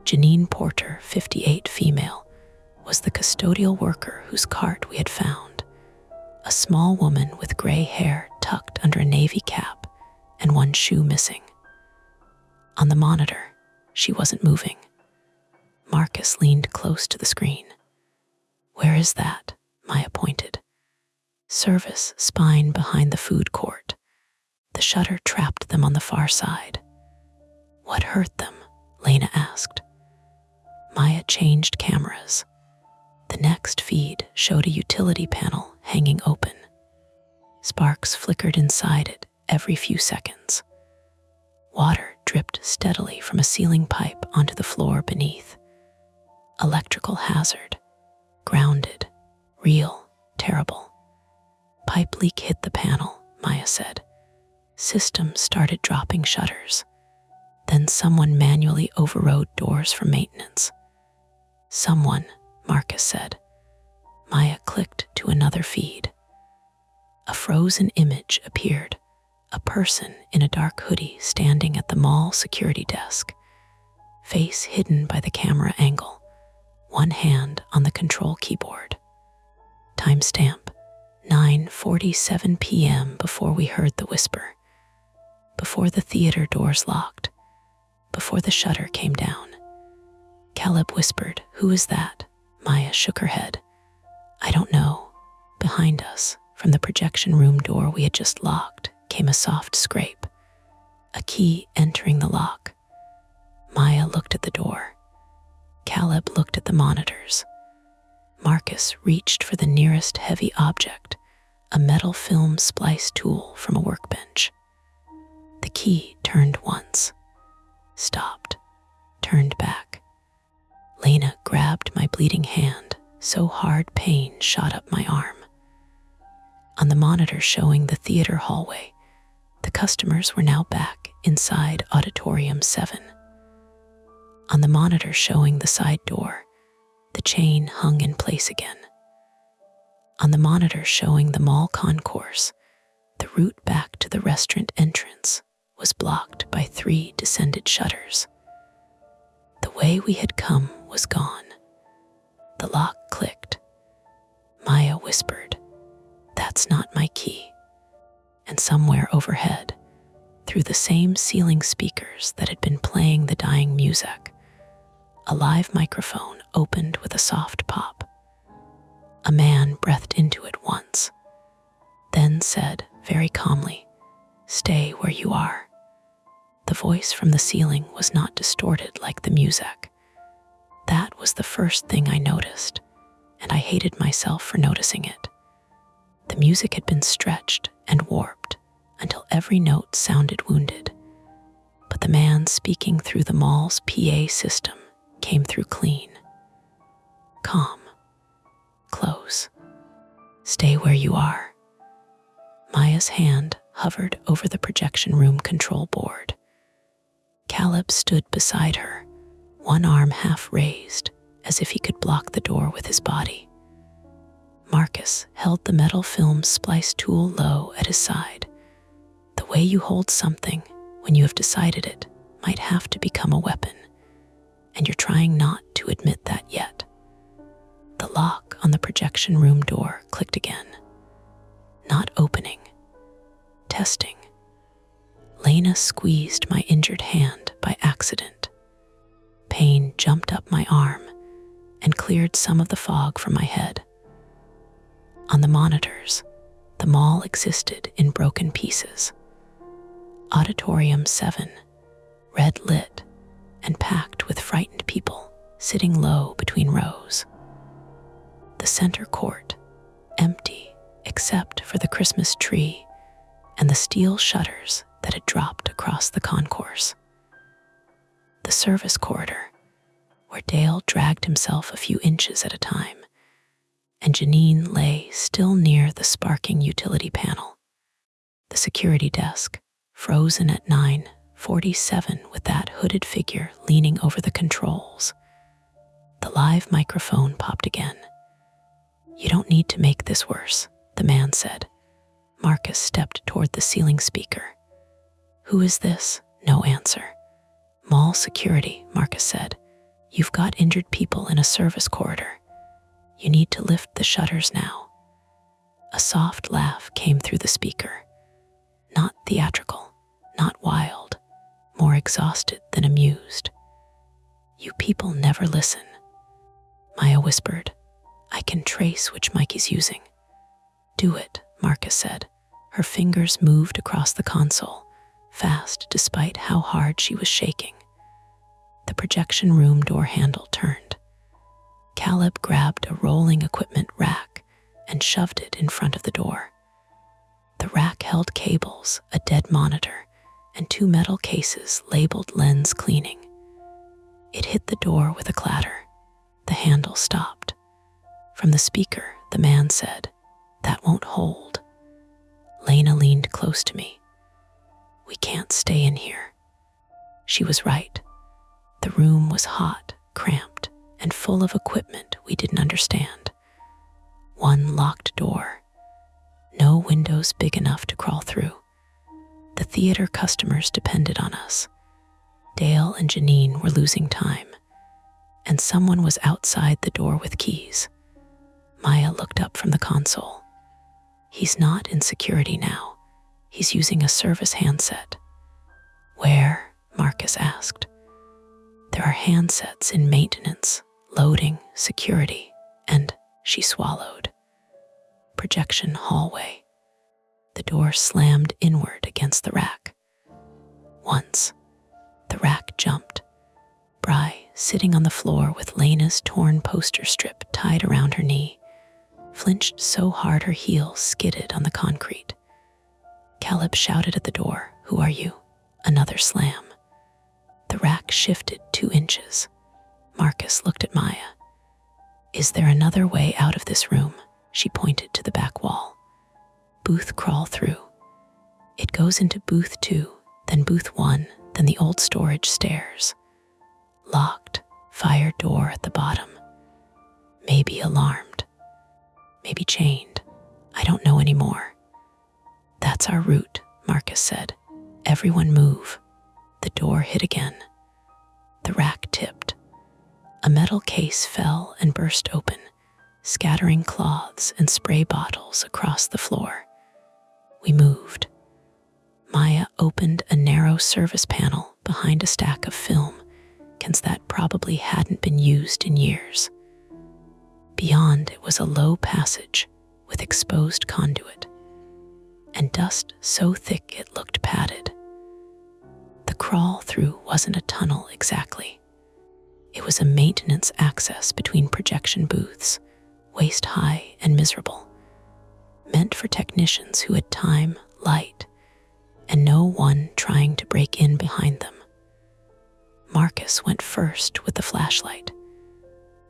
Janine Porter, 58, female, was the custodial worker whose cart we had found, a small woman with gray hair tucked under a navy cap and one shoe missing. On the monitor, she wasn't moving. Marcus leaned close to the screen. "Where is that?" Maya pointed. "Service spine behind the food court. The shutter trapped them on the far side." "What hurt them?" Lena asked. Maya changed cameras. The next feed showed a utility panel hanging open. Sparks flickered inside it every few seconds. Water dripped steadily from a ceiling pipe onto the floor beneath. Electrical hazard. Grounded. Real. Terrible. "Pipe leak hit the panel," Maya said. "System started dropping shutters. Then someone manually overrode doors for maintenance." "Someone," Marcus said. Maya clicked to another feed. A frozen image appeared, a person in a dark hoodie standing at the mall security desk, face hidden by the camera angle, one hand on the control keyboard. Timestamp, 9:47 p.m. before we heard the whisper, before the theater doors locked, before the shutter came down. Caleb whispered, "Who is that?" Maya shook her head. "I don't know." Behind us, from the projection room door we had just locked, came a soft scrape, a key entering the lock. Maya looked at the door. Caleb looked at the monitors. Marcus reached for the nearest heavy object, a metal film splice tool from a workbench. The key turned once, stopped, turned back. Lena grabbed my bleeding hand, so hard pain shot up my arm. On the monitor showing the theater hallway, the customers were now back inside Auditorium 7. On the monitor showing the side door, the chain hung in place again. On the monitor showing the mall concourse, the route back to the restaurant entrance was blocked by 3 descended shutters. The way we had come was gone. The lock clicked. Maya whispered, "That's not my key." And somewhere overhead, through the same ceiling speakers that had been playing the dying music, a live microphone opened with a soft pop. A man breathed into it once, then said very calmly, "Stay where you are." The voice from the ceiling was not distorted like the music. That was the first thing I noticed, and I hated myself for noticing it. The music had been stretched and warped until every note sounded wounded, but the man speaking through the mall's PA system came through clean. Calm. Close. Stay where you are. Maya's hand hovered over the projection room control board. Caleb stood beside her, one arm half raised, as if he could block the door with his body. Marcus held the metal film splice tool low at his side. The way you hold something when you have decided it might have to become a weapon, and you're trying not to admit that yet. The lock on the projection room door clicked again. Not opening. Testing. Lena squeezed my injured hand by accident. Pain jumped up my arm and cleared some of the fog from my head. On the monitors, the mall existed in broken pieces. Auditorium 7, red lit and packed with frightened people sitting low between rows. The center court, empty except for the Christmas tree and the steel shutters that had dropped across the concourse. The service corridor, where Dale dragged himself a few inches at a time, and Janine lay still near the sparking utility panel. The security desk, frozen at 9:47 with that hooded figure leaning over the controls. The live microphone popped again. "You don't need to make this worse," the man said. Marcus stepped toward the ceiling speaker. "Who is this?" No answer. "Mall security," Marcus said. "You've got injured people in a service corridor. You need to lift the shutters now." A soft laugh came through the speaker. Not theatrical, not wild, more exhausted than amused. "You people never listen." Maya whispered, "I can trace which mic he's using." "Do it," Marcus said. Her fingers moved across the console, fast despite how hard she was shaking. The projection room door handle turned. Caleb grabbed a rolling equipment rack and shoved it in front of the door. The rack held cables, a dead monitor, and 2 metal cases labeled lens cleaning. It hit the door with a clatter. The handle stopped. From the speaker, the man said, "That won't hold." Lena leaned close to me. "We can't stay in here." She was right. The room was hot, cramped, and full of equipment we didn't understand. One locked door. No windows big enough to crawl through. The theater customers depended on us. Dale and Janine were losing time, and someone was outside the door with keys. Maya looked up from the console. "He's not in security now. He's using a service handset." "Where?" Marcus asked. "There are handsets in maintenance, loading, security, and," she swallowed, "projection hallway." The door slammed inward against the rack. Once, the rack jumped. Bry, sitting on the floor with Lena's torn poster strip tied around her knee, flinched so hard her heels skidded on the concrete. Caleb shouted at the door, "Who are you?" Another slam. The rack shifted 2 inches. Marcus looked at Maya. "Is there another way out of this room?" She pointed to the back wall. "Booth crawl through. It goes into booth 2, then booth 1, then the old storage stairs. Locked, fire door at the bottom. Maybe alarmed. Maybe chained. I don't know anymore." "That's our route," Marcus said. "Everyone move." The door hit again. The rack tipped. A metal case fell and burst open, scattering cloths and spray bottles across the floor. We moved. Maya opened a narrow service panel behind a stack of film, cans that probably hadn't been used in years. Beyond it was a low passage with exposed conduit, and dust so thick it looked padded. The crawl through wasn't a tunnel exactly. It was a maintenance access between projection booths, waist high and miserable, meant for technicians who had time, light, and no one trying to break in behind them. Marcus went first with the flashlight,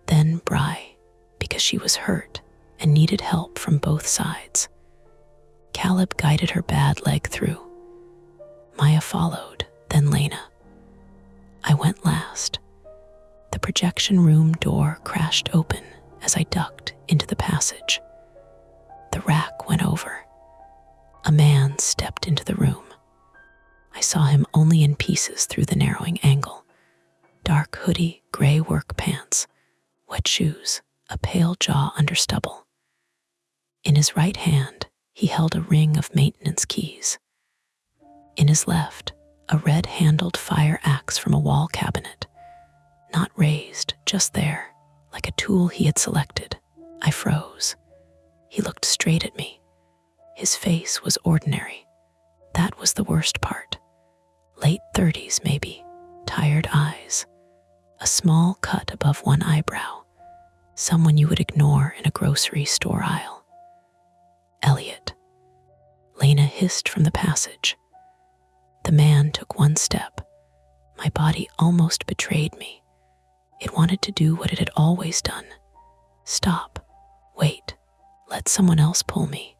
then Bry, because she was hurt and needed help from both sides. Caleb guided her bad leg through. Maya followed, then Lena. I went last. The projection room door crashed open as I ducked into the passage. The rack went over. A man stepped into the room. I saw him only in pieces through the narrowing angle. Dark hoodie, gray work pants, wet shoes, a pale jaw under stubble. In his right hand, he held a ring of maintenance keys. In his left, a red-handled fire axe from a wall cabinet. Not raised, just there, like a tool he had selected. I froze. He looked straight at me. His face was ordinary. That was the worst part. Late 30s, maybe. Tired eyes. A small cut above one eyebrow. Someone you would ignore in a grocery store aisle. Elliot. Lena hissed from the passage. The man took one step. My body almost betrayed me. It wanted to do what it had always done. Stop. Wait. Let someone else pull me.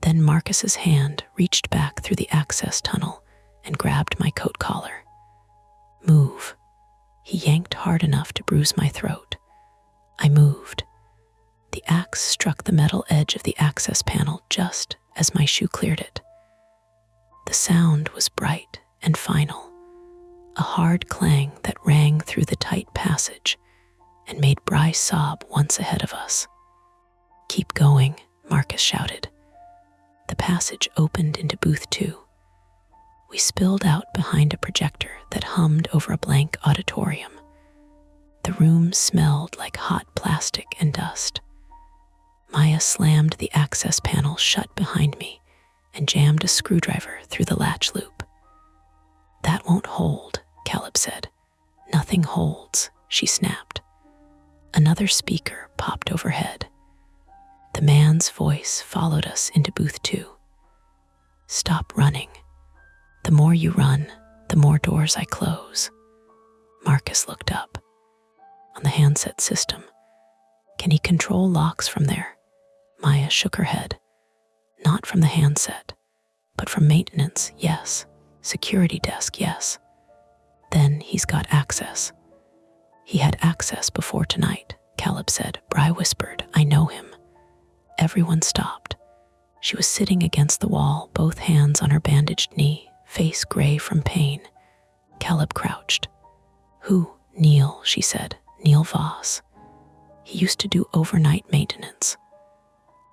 Then Marcus's hand reached back through the access tunnel and grabbed my coat collar. Move. He yanked hard enough to bruise my throat. I moved. The axe struck the metal edge of the access panel just as my shoe cleared it. The sound was bright and final, a hard clang that rang through the tight passage and made Bryce sob once ahead of us. Keep going, Marcus shouted. The passage opened into booth 2. We spilled out behind a projector that hummed over a blank auditorium. The room smelled like hot plastic and dust. Maya slammed the access panel shut behind me and jammed a screwdriver through the latch loop. That won't hold, Caleb said. Nothing holds, she snapped. Another speaker popped overhead. The man's voice followed us into booth 2. Stop running. The more you run, the more doors I close. Marcus looked up. On the handset system. Can he control locks from there? Maya shook her head. Not from the handset, but from maintenance, yes. Security desk, yes. Then he's got access. He had access before tonight, Caleb said. Bry whispered, I know him. Everyone stopped. She was sitting against the wall, both hands on her bandaged knee, face gray from pain. Caleb crouched. Who? Neil, she said. Neil Voss. He used to do overnight maintenance.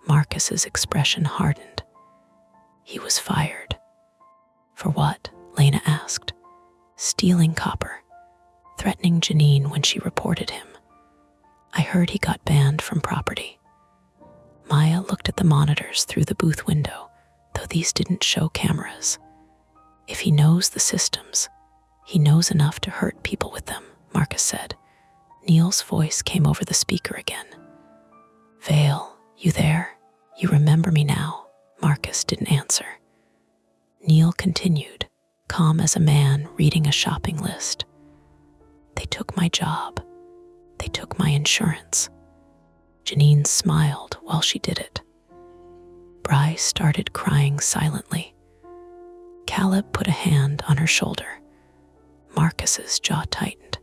Marcus's expression hardened. He was fired. For what? Lena asked. Stealing copper. Threatening Janine when she reported him. I heard he got banned from property. Maya looked at the monitors through the booth window, though these didn't show cameras. If he knows the systems, he knows enough to hurt people with them, Marcus said. Neil's voice came over the speaker again. Vale, you there? You remember me now? Marcus didn't answer. Neil continued, calm as a man reading a shopping list. They took my job. They took my insurance. Janine smiled while she did it. Bryce started crying silently. Caleb put a hand on her shoulder. Marcus's jaw tightened.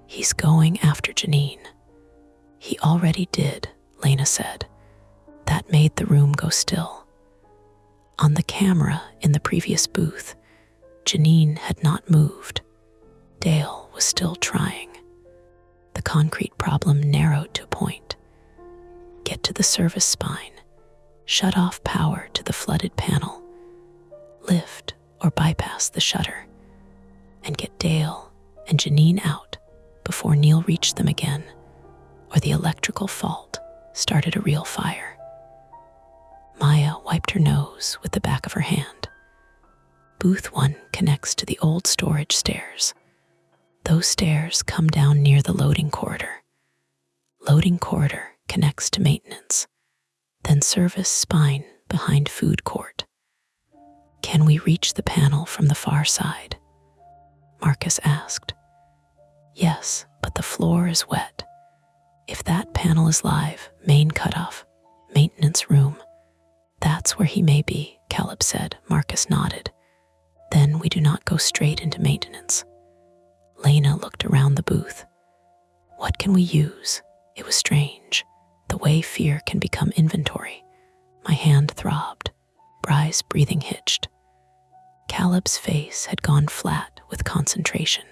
He's going after Janine. He already did, Lena said. That made the room go still. On the camera in the previous booth, Janine had not moved. Dale was still trying. The concrete problem narrowed to a point. Get to the service spine. Shut off power to the flooded panel. Lift or bypass the shutter. And get Dale and Janine out before Neil reached them again, or the electrical fault started a real fire. Maya wiped her nose with the back of her hand. Booth 1 connects to the old storage stairs. Those stairs come down near the loading corridor. Loading corridor connects to maintenance, then service spine behind food court. Can we reach the panel from the far side? Marcus asked. Yes, but the floor is wet. If that panel is live, main cutoff, maintenance room, that's where he may be, Caleb said. Marcus nodded. Then we do not go straight into maintenance. Lena looked around the booth. What can we use? It was strange, the way fear can become inventory. My hand throbbed. Bry's breathing hitched. Caleb's face had gone flat with concentration.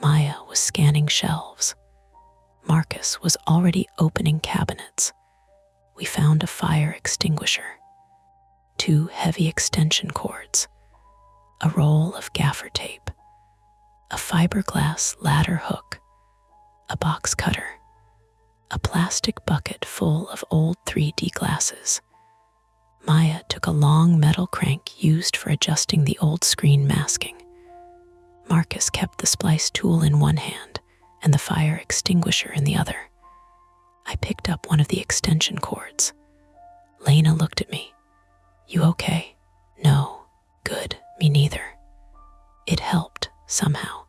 Maya was scanning shelves. Marcus was already opening cabinets. We found a fire extinguisher, 2 heavy extension cords, a roll of gaffer tape, a fiberglass ladder hook, a box cutter, a plastic bucket full of old 3D glasses. Maya took a long metal crank used for adjusting the old screen masking. Marcus kept the splice tool in one hand and the fire extinguisher in the other. I picked up one of the extension cords. Lena looked at me. You okay? No. Good. Me neither. It helped, somehow.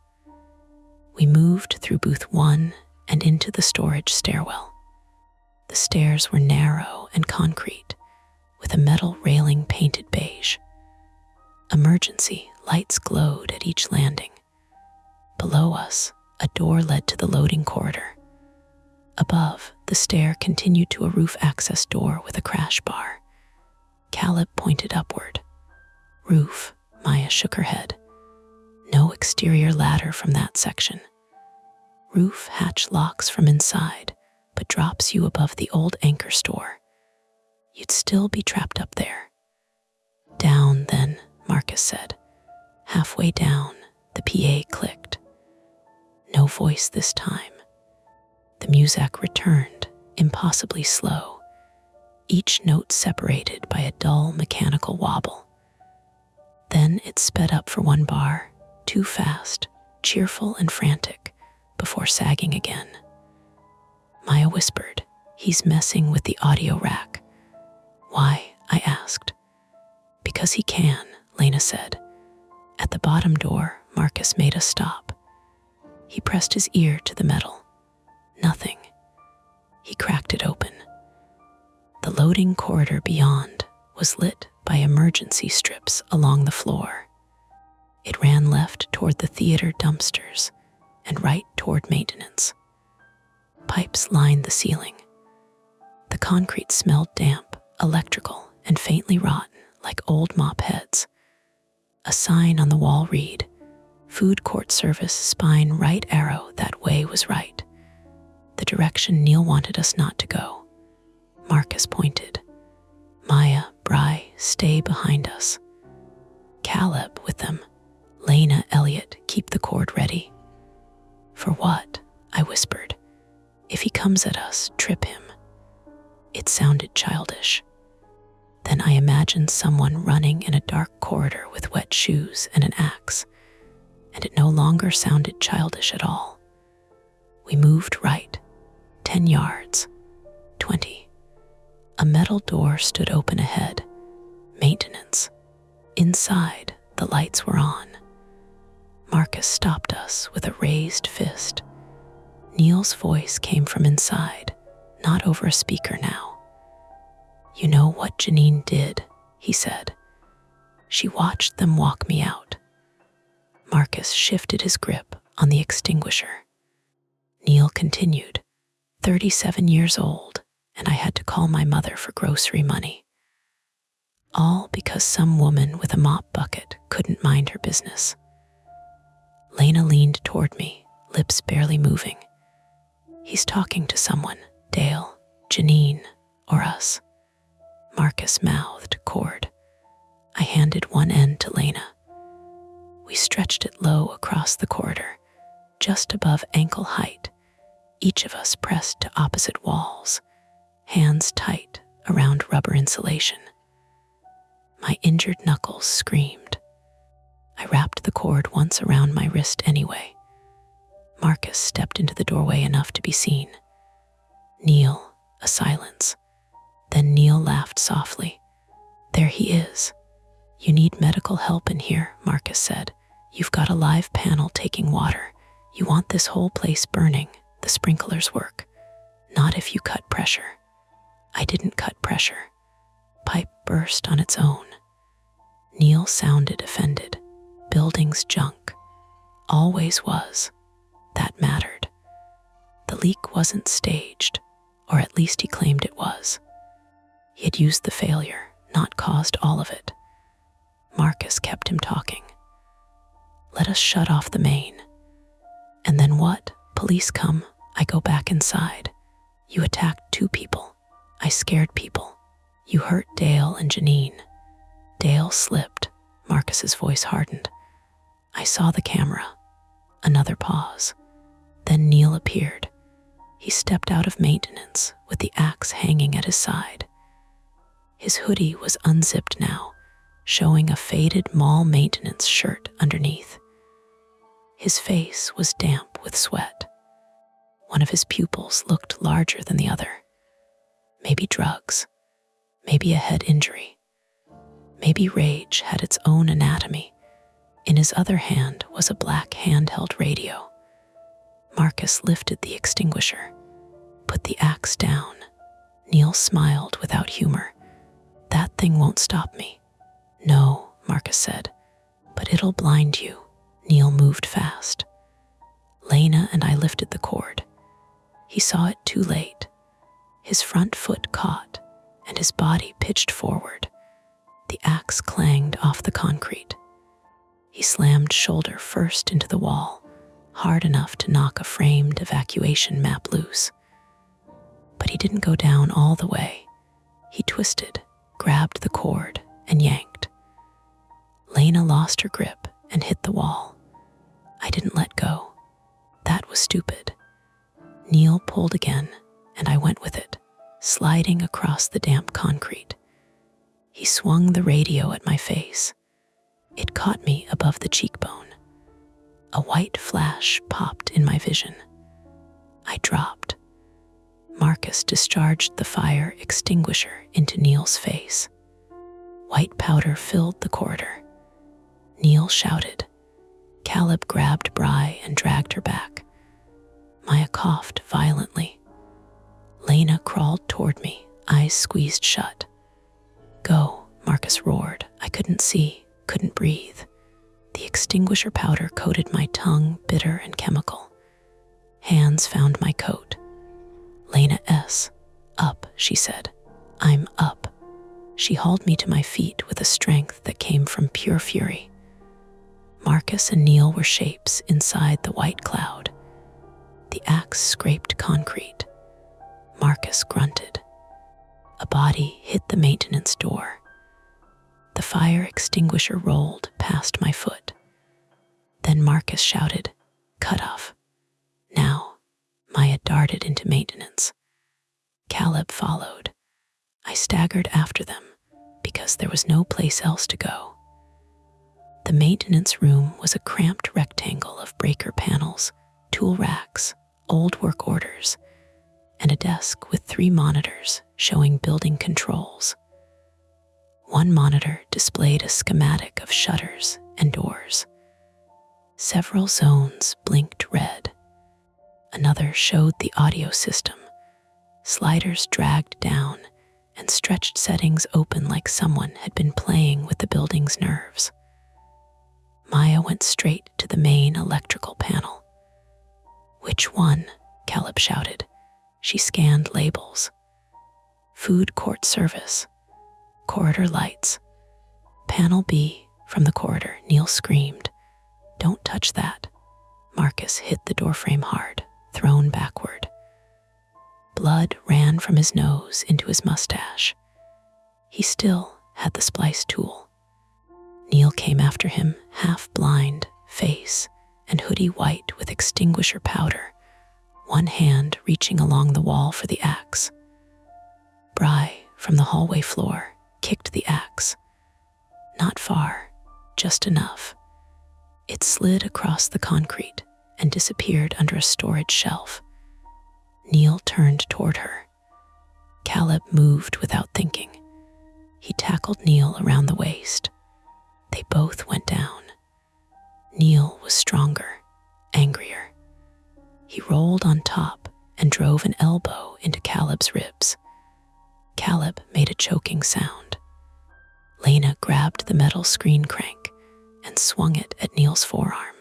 We moved through booth 1 and into the storage stairwell. The stairs were narrow and concrete, with a metal railing painted beige. Emergency lights glowed at each landing. Below us, a door led to the loading corridor. Above, the stair continued to a roof access door with a crash bar. Caleb pointed upward. Roof, Maya shook her head. No exterior ladder from that section. Roof hatch locks from inside, but drops you above the old anchor store. You'd still be trapped up there. Down, then, Marcus said. Halfway down, the PA clicked. No voice this time. The music returned, impossibly slow, each note separated by a dull mechanical wobble. Then it sped up for one bar, too fast, cheerful and frantic, before sagging again. Maya whispered, He's messing with the audio rack. Why? I asked. Because he can, Lena said. At the bottom door, Marcus made us stop. He pressed his ear to the metal. Nothing. He cracked it open. The loading corridor beyond was lit by emergency strips along the floor. It ran left toward the theater dumpsters and right toward maintenance. Pipes lined the ceiling. The concrete smelled damp, electrical, and faintly rotten like old mop heads. A sign on the wall read, Food court service, spine right arrow, that way was right. The direction Neil wanted us not to go. Marcus pointed. Maya, Bry, stay behind us. Caleb with them. Lena, Elliot, keep the cord ready. For what? I whispered. If he comes at us, trip him. It sounded childish. Then I imagined someone running in a dark corridor with wet shoes and an axe, and it no longer sounded childish at all. We moved right, 10 yards, 20. A metal door stood open ahead. Maintenance. Inside, the lights were on. Marcus stopped us with a raised fist. Neil's voice came from inside, not over a speaker now. You know what Janine did, he said. She watched them walk me out. Marcus shifted his grip on the extinguisher. Neil continued, 37 years old, and I had to call my mother for grocery money. All because some woman with a mop bucket couldn't mind her business. Lena leaned toward me, lips barely moving. He's talking to someone, Dale, Janine, or us. Marcus mouthed, cord. I handed one end to Lena. We stretched it low across the corridor, just above ankle height, each of us pressed to opposite walls, hands tight around rubber insulation. My injured knuckles screamed. I wrapped the cord once around my wrist anyway. Marcus stepped into the doorway enough to be seen. Neil, a silence. Then Neil laughed softly. There he is. You need medical help in here, Marcus said. You've got a live panel taking water. You want this whole place burning. The sprinklers work. Not if you cut pressure. I didn't cut pressure. Pipe burst on its own. Neil sounded offended. Building's junk. always was. That mattered. The leak wasn't staged, or at least he claimed it was. He had used the failure, not caused all of it. Marcus kept him talking. Let us shut off the main. And then what? Police come. I go back inside. You attacked 2 people. I scared people. You hurt Dale and Janine. Dale slipped. Marcus's voice hardened. I saw the camera. Another pause. Then Neil appeared. He stepped out of maintenance with the axe hanging at his side. His hoodie was unzipped now, showing a faded mall maintenance shirt underneath. His face was damp with sweat. One of his pupils looked larger than the other. Maybe drugs. Maybe a head injury. Maybe rage had its own anatomy. In his other hand was a black handheld radio. Marcus lifted the extinguisher, put the axe down. Neil smiled without humor. That thing won't stop me. No, Marcus said, but it'll blind you. Neil moved fast. Lena and I lifted the cord. He saw it too late. His front foot caught, and his body pitched forward. The axe clanged off the concrete. He slammed shoulder first into the wall, hard enough to knock a framed evacuation map loose. But he didn't go down all the way. He twisted, grabbed the cord, and yanked. Lena lost her grip and hit the wall. I didn't let go. That was stupid. Neil pulled again, and I went with it, sliding across the damp concrete. He swung the radio at my face. It caught me above the cheekbone. A white flash popped in my vision. I dropped. Marcus discharged the fire extinguisher into Neil's face. White powder filled the corridor. Neil shouted. Caleb grabbed Bri and dragged her back. Maya coughed violently. Lena crawled toward me, eyes squeezed shut. Go, Marcus roared. I couldn't see, couldn't breathe. The extinguisher powder coated my tongue, bitter and chemical. Hands found my coat. Lena S. Up, she said. I'm up. She hauled me to my feet with a strength that came from pure fury. Marcus and Neil were shapes inside the white cloud. The axe scraped concrete. Marcus grunted. A body hit the maintenance door. The fire extinguisher rolled past my foot. Then Marcus shouted, cut off. Now, Maya darted into maintenance. Caleb followed. I staggered after them because there was no place else to go. The maintenance room was a cramped rectangle of breaker panels, tool racks, old work orders, and a desk with 3 monitors showing building controls. One monitor displayed a schematic of shutters and doors. Several zones blinked red. Another showed the audio system. Sliders dragged down and stretched settings open like someone had been playing with the building's nerves. Maya went straight to the main electrical panel. Which one? Caleb shouted. She scanned labels. Food court service. Corridor lights. Panel B from the corridor, Neil screamed. Don't touch that. Marcus hit the doorframe hard, thrown backward. Blood ran from his nose into his mustache. He still had the splice tool. Neil came after him, half blind, face and hoodie white with extinguisher powder, one hand reaching along the wall for the axe. Bri, from the hallway floor, kicked the axe. Not far, just enough. It slid across the concrete and disappeared under a storage shelf. Neil turned toward her. Caleb moved without thinking. He tackled Neil around the waist. They both went down. Neil was stronger, angrier. He rolled on top and drove an elbow into Caleb's ribs. Caleb made a choking sound. Lena grabbed the metal screen crank and swung it at Neil's forearm.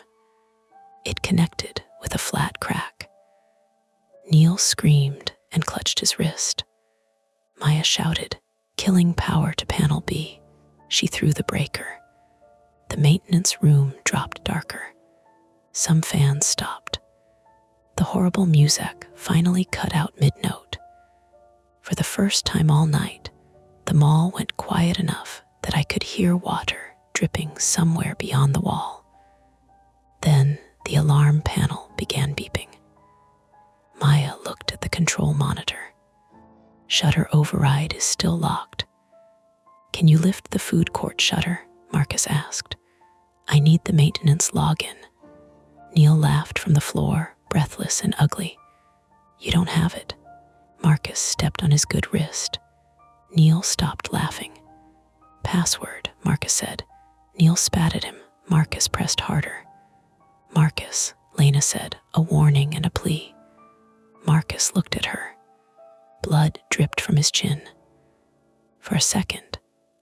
It connected with a flat crack. Neil screamed and clutched his wrist. Maya shouted, "Killing power to panel B." She threw the breaker. The maintenance room dropped darker. Some fans stopped. The horrible music finally cut out mid-note. For the first time all night, the mall went quiet enough that I could hear water dripping somewhere beyond the wall. Then the alarm panel began beeping. Maya looked at the control monitor. Shutter override is still locked. "Can you lift the food court shutter?" Marcus asked. "I need the maintenance login." Neil laughed from the floor, breathless and ugly. "You don't have it." Marcus stepped on his good wrist. Neil stopped laughing. "Password," Marcus said. Neil spat at him. Marcus pressed harder. "Marcus," Lena said, a warning and a plea. Marcus looked at her. Blood dripped from his chin. For a second,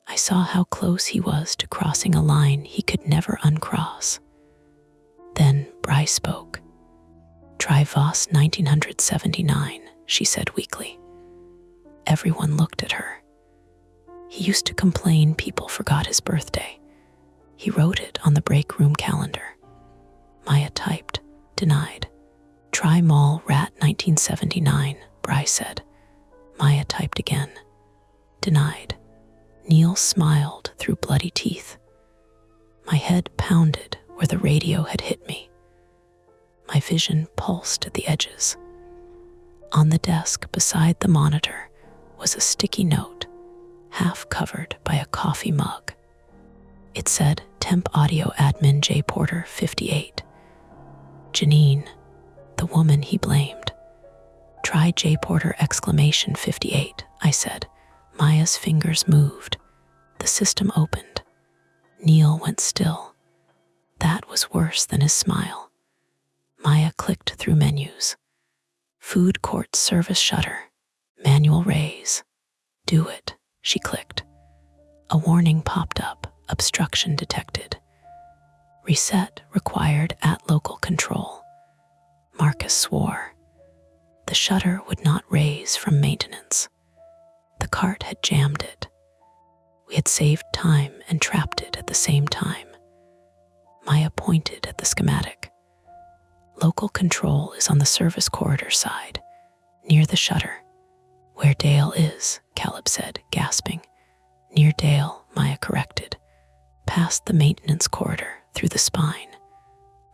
I saw how close he was to crossing a line he could never uncross. Then Bry spoke. "Try Voss 1979, she said weakly. Everyone looked at her. He used to complain people forgot his birthday. He wrote it on the break room calendar. Maya typed, "Denied." "Try Mall Rat 1979, Bry said. Maya typed again. "Denied." Neil smiled through bloody teeth. My head pounded where the radio had hit me. My vision pulsed at the edges. On the desk beside the monitor was a sticky note, half covered by a coffee mug. It said, "Temp Audio Admin J. Porter, 58. Janine, the woman he blamed. Try J. Porter 58, I said. Maya's fingers moved. The system opened. Neil went still. That was worse than his smile. Maya clicked through menus. Food court service shutter. Manual raise. Do it, she clicked. A warning popped up. Obstruction detected. Reset required at local control. Marcus swore. The shutter would not raise from maintenance. The cart had jammed it. We had saved time and trapped it at the same time. Maya pointed at the schematic. Local control is on the service corridor side, near the shutter. Where Dale is, Caleb said, gasping. Near Dale, Maya corrected. Past the maintenance corridor, through the spine.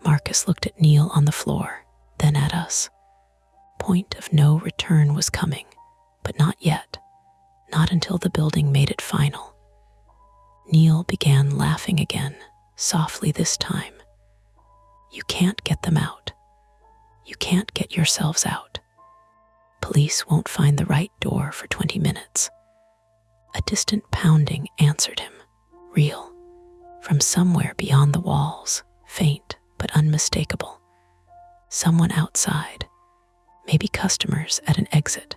Marcus looked at Neil on the floor, then at us. Point of no return was coming, but not yet. Not until the building made it final. Neil began laughing again, softly this time. You can't get them out. You can't get yourselves out. Police won't find the right door for 20 minutes. A distant pounding answered him, real, from somewhere beyond the walls, faint but unmistakable. Someone outside, maybe customers at an exit,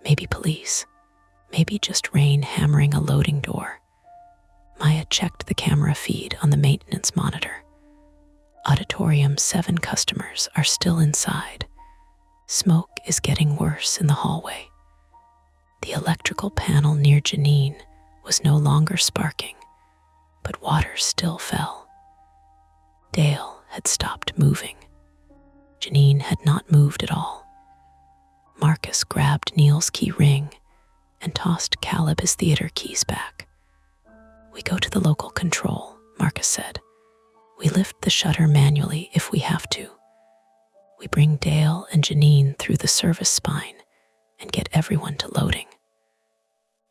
maybe police, maybe just rain hammering a loading door. Maya checked the camera feed on the maintenance monitor. Auditorium 7 customers are still inside. Smoke is getting worse in the hallway. The electrical panel near Janine was no longer sparking, but water still fell. Dale had stopped moving. Janine had not moved at all. Marcus grabbed Neil's key ring and tossed Caleb his theater keys back. We go to the local control, Marcus said. We lift the shutter manually if we have to. We bring Dale and Janine through the service spine and get everyone to loading.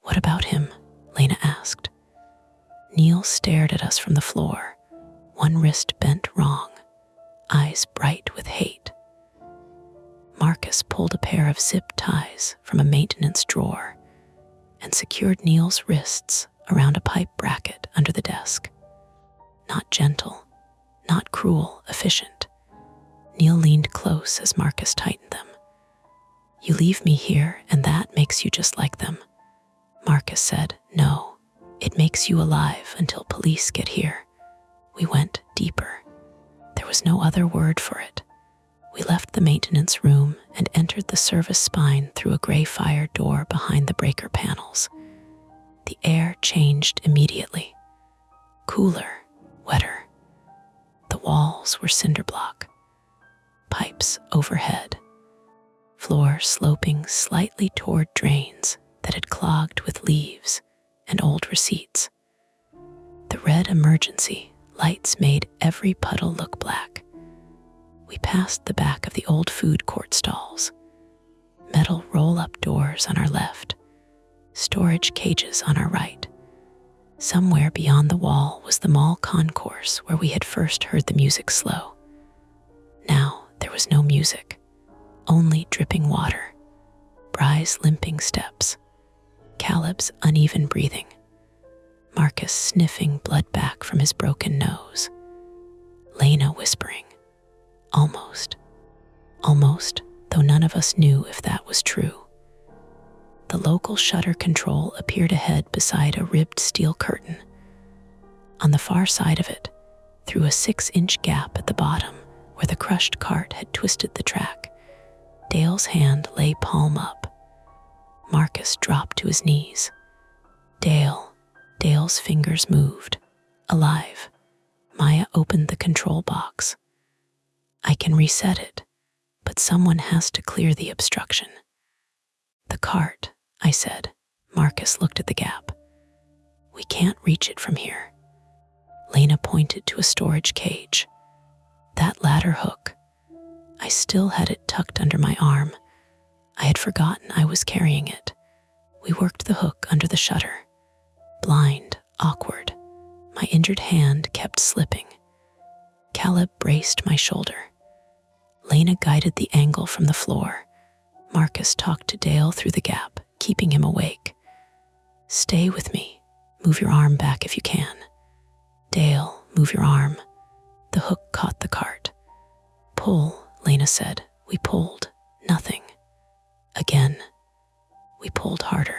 What about him? Lena asked. Neil stared at us from the floor, one wrist bent wrong, eyes bright with hate. Marcus pulled a pair of zip ties from a maintenance drawer and secured Neil's wrists around a pipe bracket under the desk. Not gentle, not cruel, efficient. Neil leaned close as Marcus tightened them. You leave me here and that makes you just like them. Marcus said, no, it makes you alive until police get here. We went deeper. There was no other word for it. We left the maintenance room and entered the service spine through a gray fire door behind the breaker panels. The air changed immediately. Cooler, wetter. The walls were cinder block. Pipes overhead. Floor sloping slightly toward drains that had clogged with leaves and old receipts. The red emergency lights made every puddle look black. We passed the back of the old food court stalls. Metal roll-up doors on our left. Storage cages on our right. Somewhere beyond the wall was the mall concourse where we had first heard the music slow. Now there was no music, only dripping water, Bry's limping steps, Caleb's uneven breathing, Marcus sniffing blood back from his broken nose, Lena whispering, almost, though none of us knew if that was true. The local shutter control appeared ahead beside a ribbed steel curtain. On the far side of it, through a 6-inch gap at the bottom where the crushed cart had twisted the track, Dale's hand lay palm up. Marcus dropped to his knees. Dale's fingers moved, alive. Maya opened the control box. I can reset it, but someone has to clear the obstruction. The cart, I said. Marcus looked at the gap. We can't reach it from here. Lena pointed to a storage cage. That ladder hook. I still had it tucked under my arm. I had forgotten I was carrying it. We worked the hook under the shutter. Blind, awkward. My injured hand kept slipping. Caleb braced my shoulder. Lena guided the angle from the floor. Marcus talked to Dale through the gap, keeping him awake. Stay with me. Move your arm back if you can. Dale, move your arm. The hook caught the cart. Pull, Lena said. We pulled. Nothing. Again. We pulled harder.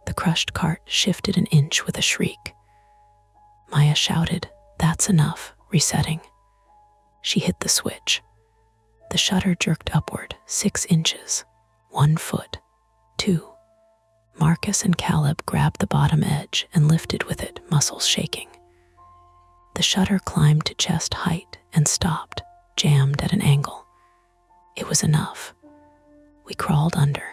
The crushed cart shifted an inch with a shriek. Maya shouted, "That's enough," resetting. She hit the switch. The shutter jerked upward 6 inches, 1 foot, 2. Marcus and Caleb grabbed the bottom edge and lifted with it, muscles shaking. The shutter climbed to chest height and stopped, jammed at an angle. It was enough. We crawled under.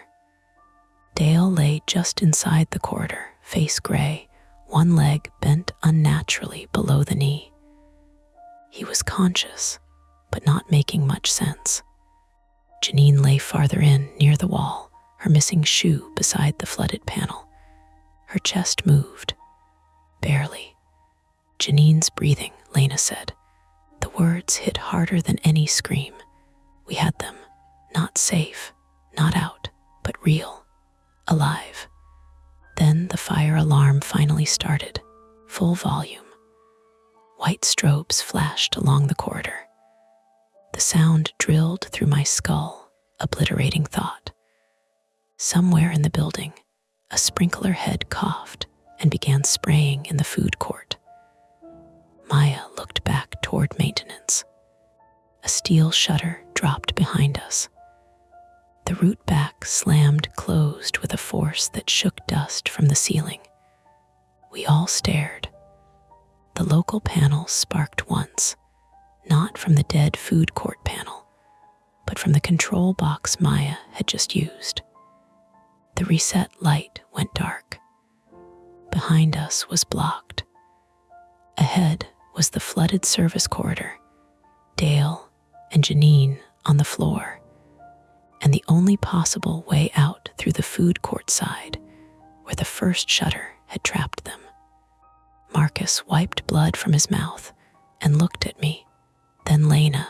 Dale lay just inside the corridor, face gray, one leg bent unnaturally below the knee. He was conscious, but not making much sense. Janine lay farther in, near the wall, her missing shoe beside the flooded panel. Her chest moved. Barely. Janine's breathing, Lena said. The words hit harder than any scream. We had them. Not safe, not out, but real. Alive. Then the fire alarm finally started, full volume. White strobes flashed along the corridor. The sound drilled through my skull, obliterating thought. Somewhere in the building, a sprinkler head coughed and began spraying in the food court. Maya looked back toward maintenance. A steel shutter dropped behind us. The root back slammed closed with a force that shook dust from the ceiling. We all stared. The local panel sparked once, not from the dead food court panel, but from the control box Maya had just used. The reset light went dark. Behind us was blocked. Ahead was the flooded service corridor, Dale and Janine on the floor, and the only possible way out through the food court side, where the first shutter had trapped them. Marcus wiped blood from his mouth and looked at me, then Lena,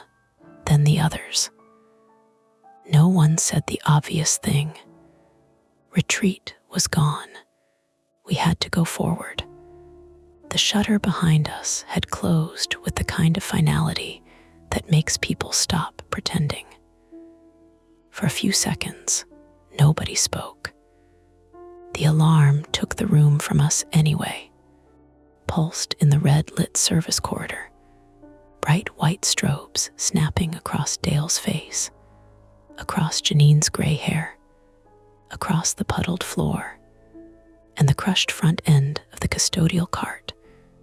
then the others. No one said the obvious thing. Retreat was gone. We had to go forward. The shutter behind us had closed with the kind of finality that makes people stop pretending. For a few seconds, nobody spoke. The alarm took the room from us anyway, pulsed in the red-lit service corridor. bright white strobes snapping across Dale's face, across Janine's gray hair, across the puddled floor, and the crushed front end of the custodial cart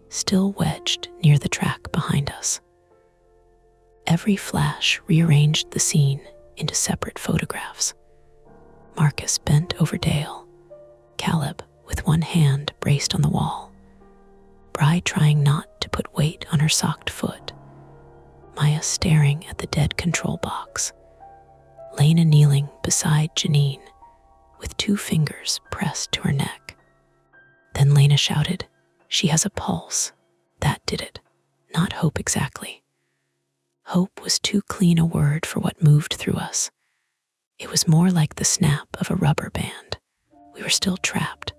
still wedged near the track behind us. Every flash rearranged the scene into separate photographs. Marcus bent over Dale, Caleb with one hand braced on the wall, Bri trying not to put weight on her socked foot, Maya staring at the dead control box, Lena kneeling beside Janine with 2 fingers pressed to her neck. Then Lena shouted, "She has a pulse." That did it. Not hope exactly. Hope was too clean a word for what moved through us. It was more like the snap of a rubber band. We were still trapped.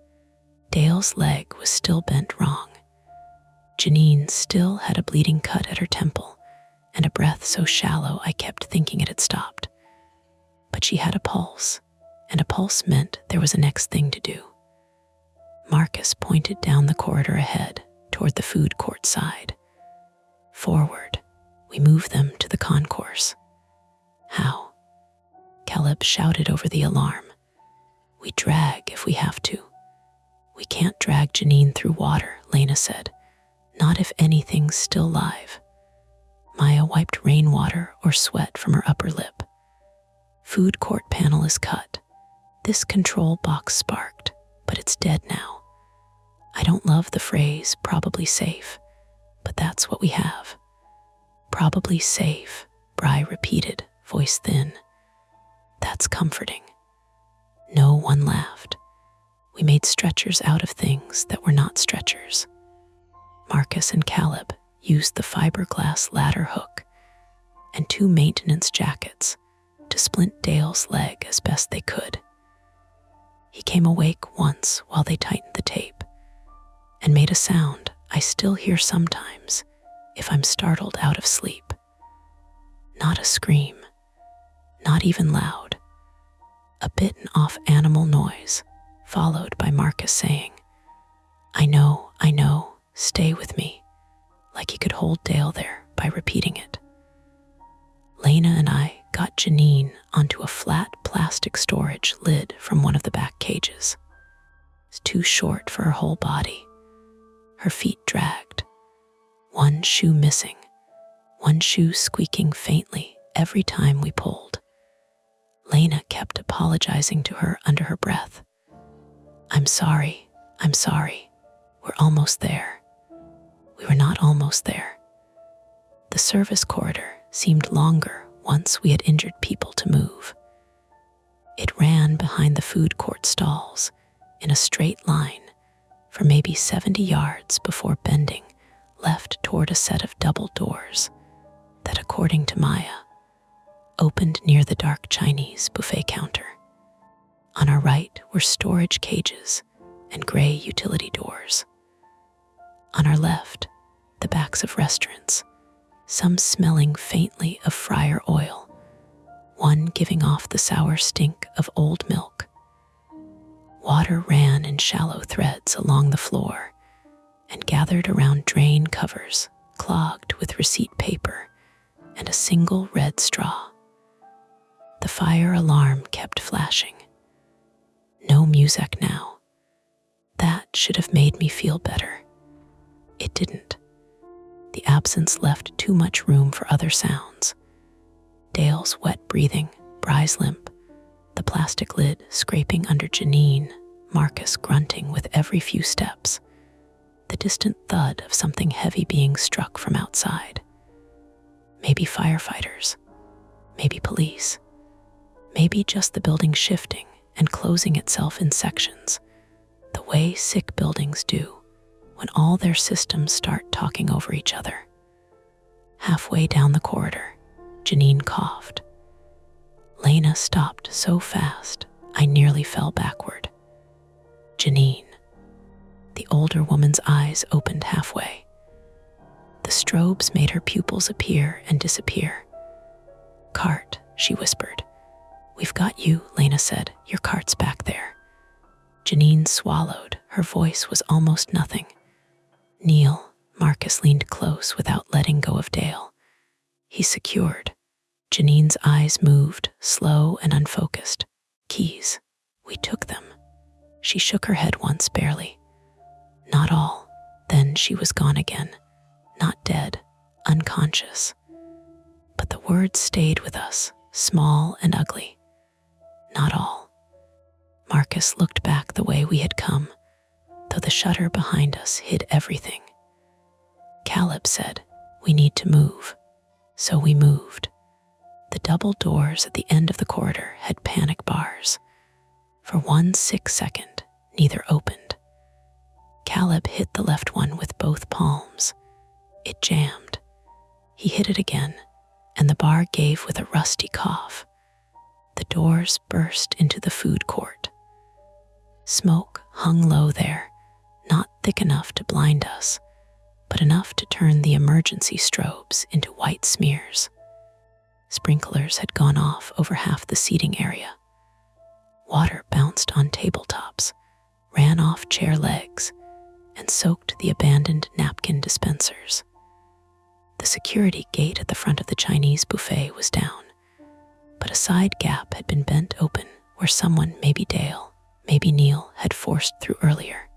Dale's leg was still bent wrong. Janine still had a bleeding cut at her temple and a breath so shallow I kept thinking it had stopped. But she had a pulse, and a pulse meant there was a next thing to do. Marcus pointed down the corridor ahead toward the food court side. Forward, we move them to the concourse. How? Caleb shouted over the alarm. We drag if we have to. We can't drag Janine through water, Lena said. Not if anything's still live. Maya wiped rainwater or sweat from her upper lip. Food court panel is cut. This control box sparked, but it's dead now. I don't love the phrase probably safe, but that's what we have. Probably safe, Bri repeated, voice thin. That's comforting. No one laughed. We made stretchers out of things that were not stretchers. Marcus and Caleb used the fiberglass ladder hook and 2 maintenance jackets to splint Dale's leg as best they could. He came awake once while they tightened the tape and made a sound I still hear sometimes if I'm startled out of sleep. Not a scream, not even loud. A bitten-off animal noise, followed by Marcus saying, I know, stay with me," like he could hold Dale there by repeating it. Lena and I got Janine onto a flat plastic storage lid from one of the back cages. It's too short for her whole body. Her feet dragged, one shoe missing, one shoe squeaking faintly every time we pulled. Lena kept apologizing to her under her breath. I'm sorry. We're almost there." We were not almost there. The service corridor seemed longer once we had injured people to move. It ran behind the food court stalls in a straight line for maybe 70 yards before bending left toward a set of double doors that, according to Maya, opened near the dark Chinese buffet counter. On our right were storage cages and gray utility doors. On our left, the backs of restaurants, some smelling faintly of fryer oil, one giving off the sour stink of old milk. Water ran in shallow threads along the floor and gathered around drain covers clogged with receipt paper and a single red straw. The fire alarm kept flashing. No music now. That should have made me feel better. It didn't. The absence left too much room for other sounds. Dale's wet breathing, Bri's limp, the plastic lid scraping under Janine, Marcus grunting with every few steps, the distant thud of something heavy being struck from outside. Maybe firefighters, maybe police, maybe just the building shifting and closing itself in sections, the way sick buildings do when all their systems start talking over each other. Halfway down the corridor, Janine coughed. Lena stopped so fast, I nearly fell backward. Janine. The older woman's eyes opened halfway. The strobes made her pupils appear and disappear. "Cart," she whispered. "We've got you," Lena said. "Your cart's back there." Janine swallowed. Her voice was almost nothing. "Kneel." Marcus leaned close without letting go of Dale. He's secured. Janine's eyes moved, slow and unfocused. Keys. We took them. She shook her head once, barely. Not all. Then she was gone again. Not dead, unconscious. But the words stayed with us, small and ugly. Not all. Marcus looked back the way we had come, though the shutter behind us hid everything. Caleb said, "We need to move." So we moved. The double doors at the end of the corridor had panic bars. For 1 sick second, neither opened. Caleb hit the left one with both palms. It jammed. He hit it again, and the bar gave with a rusty cough. The doors burst into the food court. Smoke hung low there, not thick enough to blind us, but enough to turn the emergency strobes into white smears. Sprinklers had gone off over half the seating area. Water bounced on tabletops, ran off chair legs, and soaked the abandoned napkin dispensers. The security gate at the front of the Chinese buffet was down, but a side gap had been bent open where someone, maybe Dale, maybe Neil, had forced through earlier.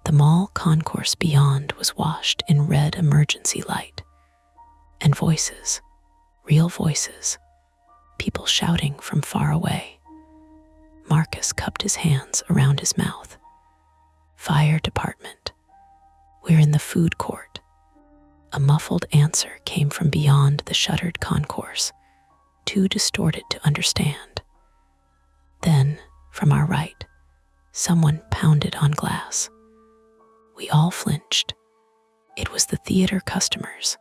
The mall concourse beyond was washed in red emergency light. And voices, real voices, people shouting from far away. Marcus cupped his hands around his mouth. Fire department. We're in the food court. A muffled answer came from beyond the shuttered concourse, too distorted to understand. Then, from our right, someone pounded on glass. We all flinched. It was the theater customers.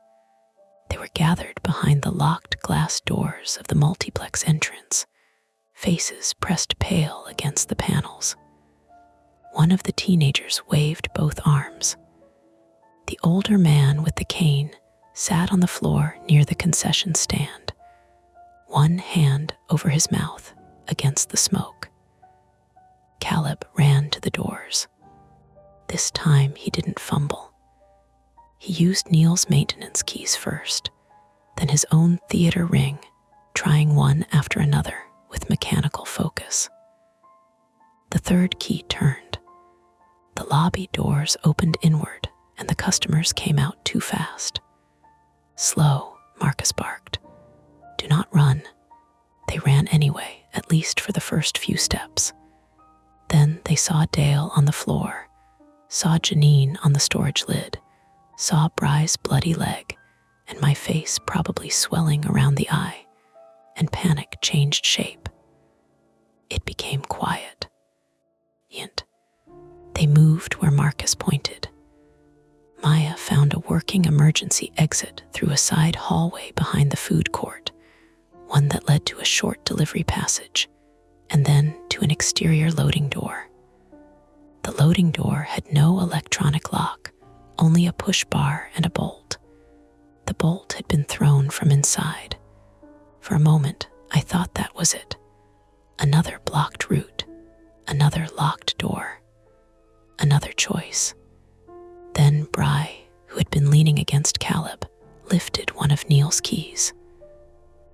They were gathered behind the locked glass doors of the multiplex entrance, faces pressed pale against the panels. One of the teenagers waved both arms. The older man with the cane sat on the floor near the concession stand, one hand over his mouth against the smoke. Caleb ran to the doors. This time he didn't fumble. He used Neil's maintenance keys first, then his own theater ring, trying one after another with mechanical focus. The third key turned. The lobby doors opened inward, and the customers came out too fast. "Slow," Marcus barked. "Do not run." They ran anyway, at least for the first few steps. Then they saw Dale on the floor, saw Janine on the storage lid, saw Bry's bloody leg, and my face probably swelling around the eye, and panic changed shape. It became quiet. They moved where Marcus pointed. Maya found a working emergency exit through a side hallway behind the food court, one that led to a short delivery passage, and then to an exterior loading door. The loading door had no electronic lock, only a push bar and a bolt. The bolt had been thrown from inside. For a moment, I thought that was it. Another blocked route, another locked door, another choice. Then Bry, who had been leaning against Caleb, lifted one of Neil's keys.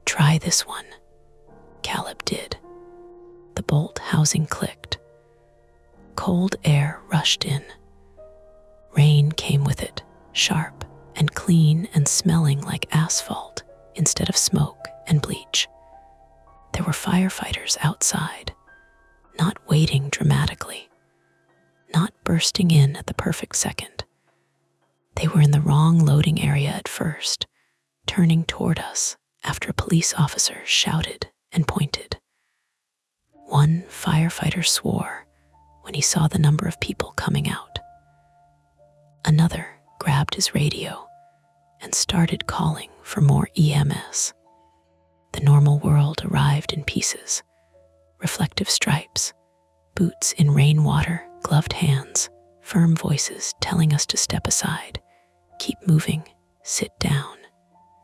"Try this one." Caleb did. The bolt housing clicked. Cold air rushed in. Rain came with it, sharp and clean and smelling like asphalt instead of smoke and bleach. There were firefighters outside, not waiting dramatically, not bursting in at the perfect second. They were in the wrong loading area at first, turning toward us after a police officer shouted and pointed. One firefighter swore when he saw the number of people coming out. Another grabbed his radio and started calling for more EMS. The normal world arrived in pieces, reflective stripes, boots in rainwater, gloved hands, firm voices telling us to step aside, keep moving, sit down,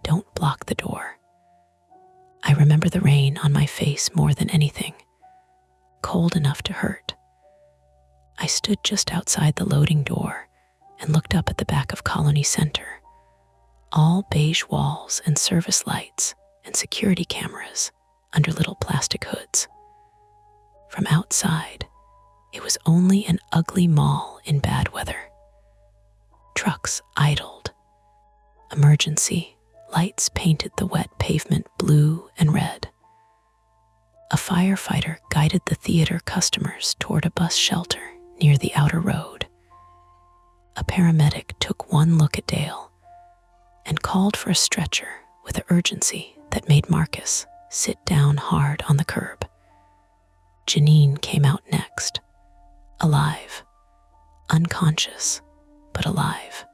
don't block the door. I remember the rain on my face more than anything, cold enough to hurt. I stood just outside the loading door and looked up at the back of Colony Center. all beige walls and service lights and security cameras under little plastic hoods. From outside, it was only an ugly mall in bad weather. Trucks idled. Emergency lights painted the wet pavement blue and red. A firefighter guided the theater customers toward a bus shelter near the outer road. A paramedic took one look at Dale and called for a stretcher with an urgency that made Marcus sit down hard on the curb. Janine came out next, alive, unconscious, but alive.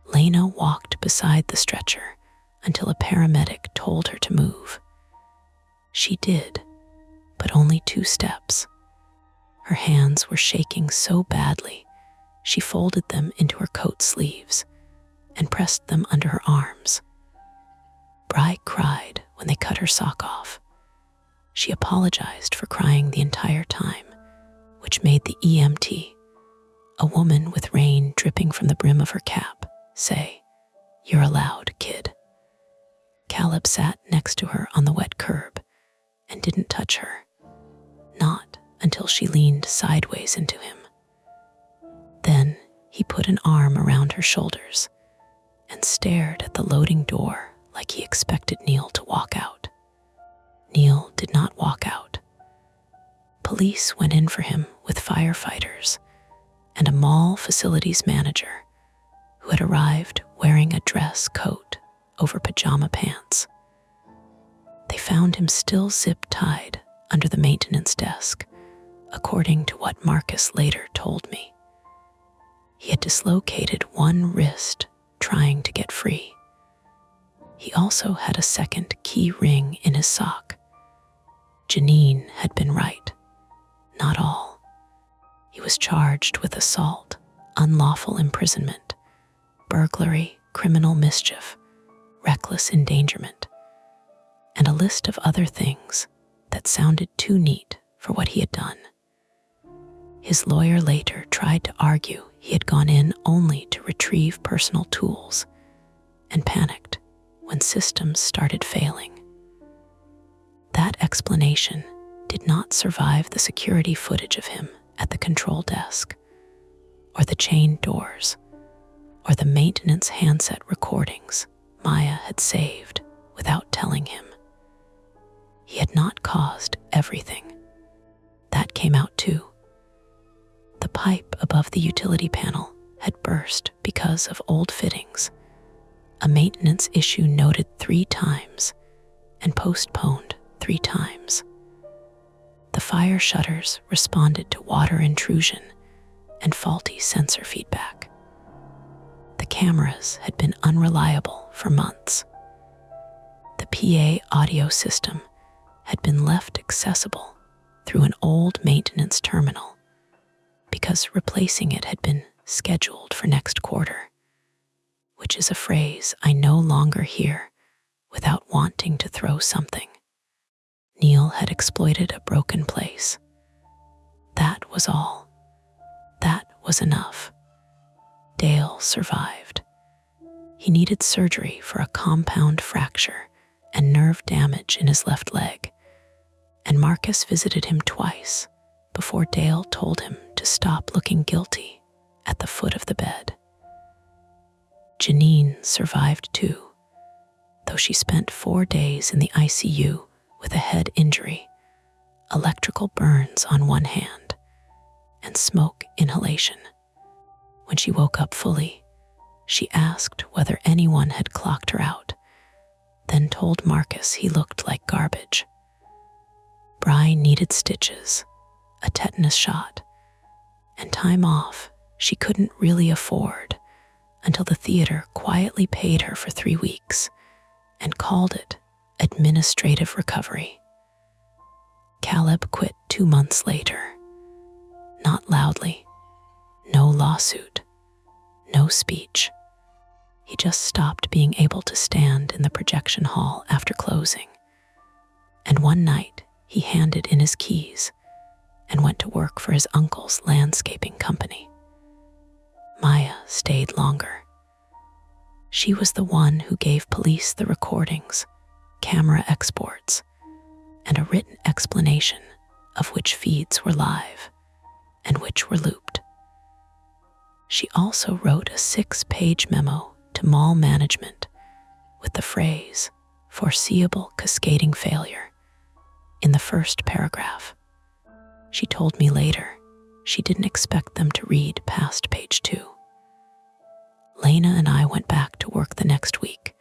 Lena walked beside the stretcher until a paramedic told her to move. She did, but only 2 steps. Her hands were shaking so badly, she folded them into her coat sleeves and pressed them under her arms. Bri cried when they cut her sock off. She apologized for crying the entire time, which made the EMT, a woman with rain dripping from the brim of her cap, say, "You're allowed, kid." Caleb sat next to her on the wet curb and didn't touch her, not until she leaned sideways into him. Then he put an arm around her shoulders and stared at the loading door like he expected Neil to walk out. Neil did not walk out. Police went in for him with firefighters and a mall facilities manager who had arrived wearing a dress coat over pajama pants. They found him still zip-tied under the maintenance desk, according to what Marcus later told me. He had dislocated one wrist trying to get free. He also had a second key ring in his sock. Janine had been right. Not all. He was charged with assault, unlawful imprisonment, burglary, criminal mischief, reckless endangerment, and a list of other things that sounded too neat for what he had done. His lawyer later tried to argue he had gone in only to retrieve personal tools and panicked when systems started failing. That explanation did not survive the security footage of him at the control desk, or the chained doors, or the maintenance handset recordings Maya had saved without telling him. He had not caused everything. That came out too. The pipe above the utility panel had burst because of old fittings, a maintenance issue noted 3 times and postponed 3 times. The fire shutters responded to water intrusion and faulty sensor feedback. The cameras had been unreliable for months. The PA audio system had been left accessible through an old maintenance terminal because replacing it had been scheduled for next quarter, which is a phrase I no longer hear without wanting to throw something. Neil had exploited a broken place. That was all. That was enough. Dale survived. He needed surgery for a compound fracture and nerve damage in his left leg, and Marcus visited him twice before Dale told him to stop looking guilty at the foot of the bed. Janine survived too, though she spent 4 days in the ICU with a head injury, electrical burns on one hand, and smoke inhalation. When she woke up fully, she asked whether anyone had clocked her out, then told Marcus he looked like garbage. Bri needed stitches, a tetanus shot, and time off she couldn't really afford until the theater quietly paid her for 3 weeks and called it administrative recovery. Caleb quit 2 months later. Not loudly. No lawsuit. No speech. He just stopped being able to stand in the projection hall after closing. And one night, he handed in his keys and went to work for his uncle's landscaping company. Maya stayed longer. She was the one who gave police the recordings, camera exports, and a written explanation of which feeds were live and which were looped. She also wrote a 6-page memo to mall management with the phrase "foreseeable cascading failure" in the first paragraph. She told me later she didn't expect them to read past page 2. Lena and I went back to work the next week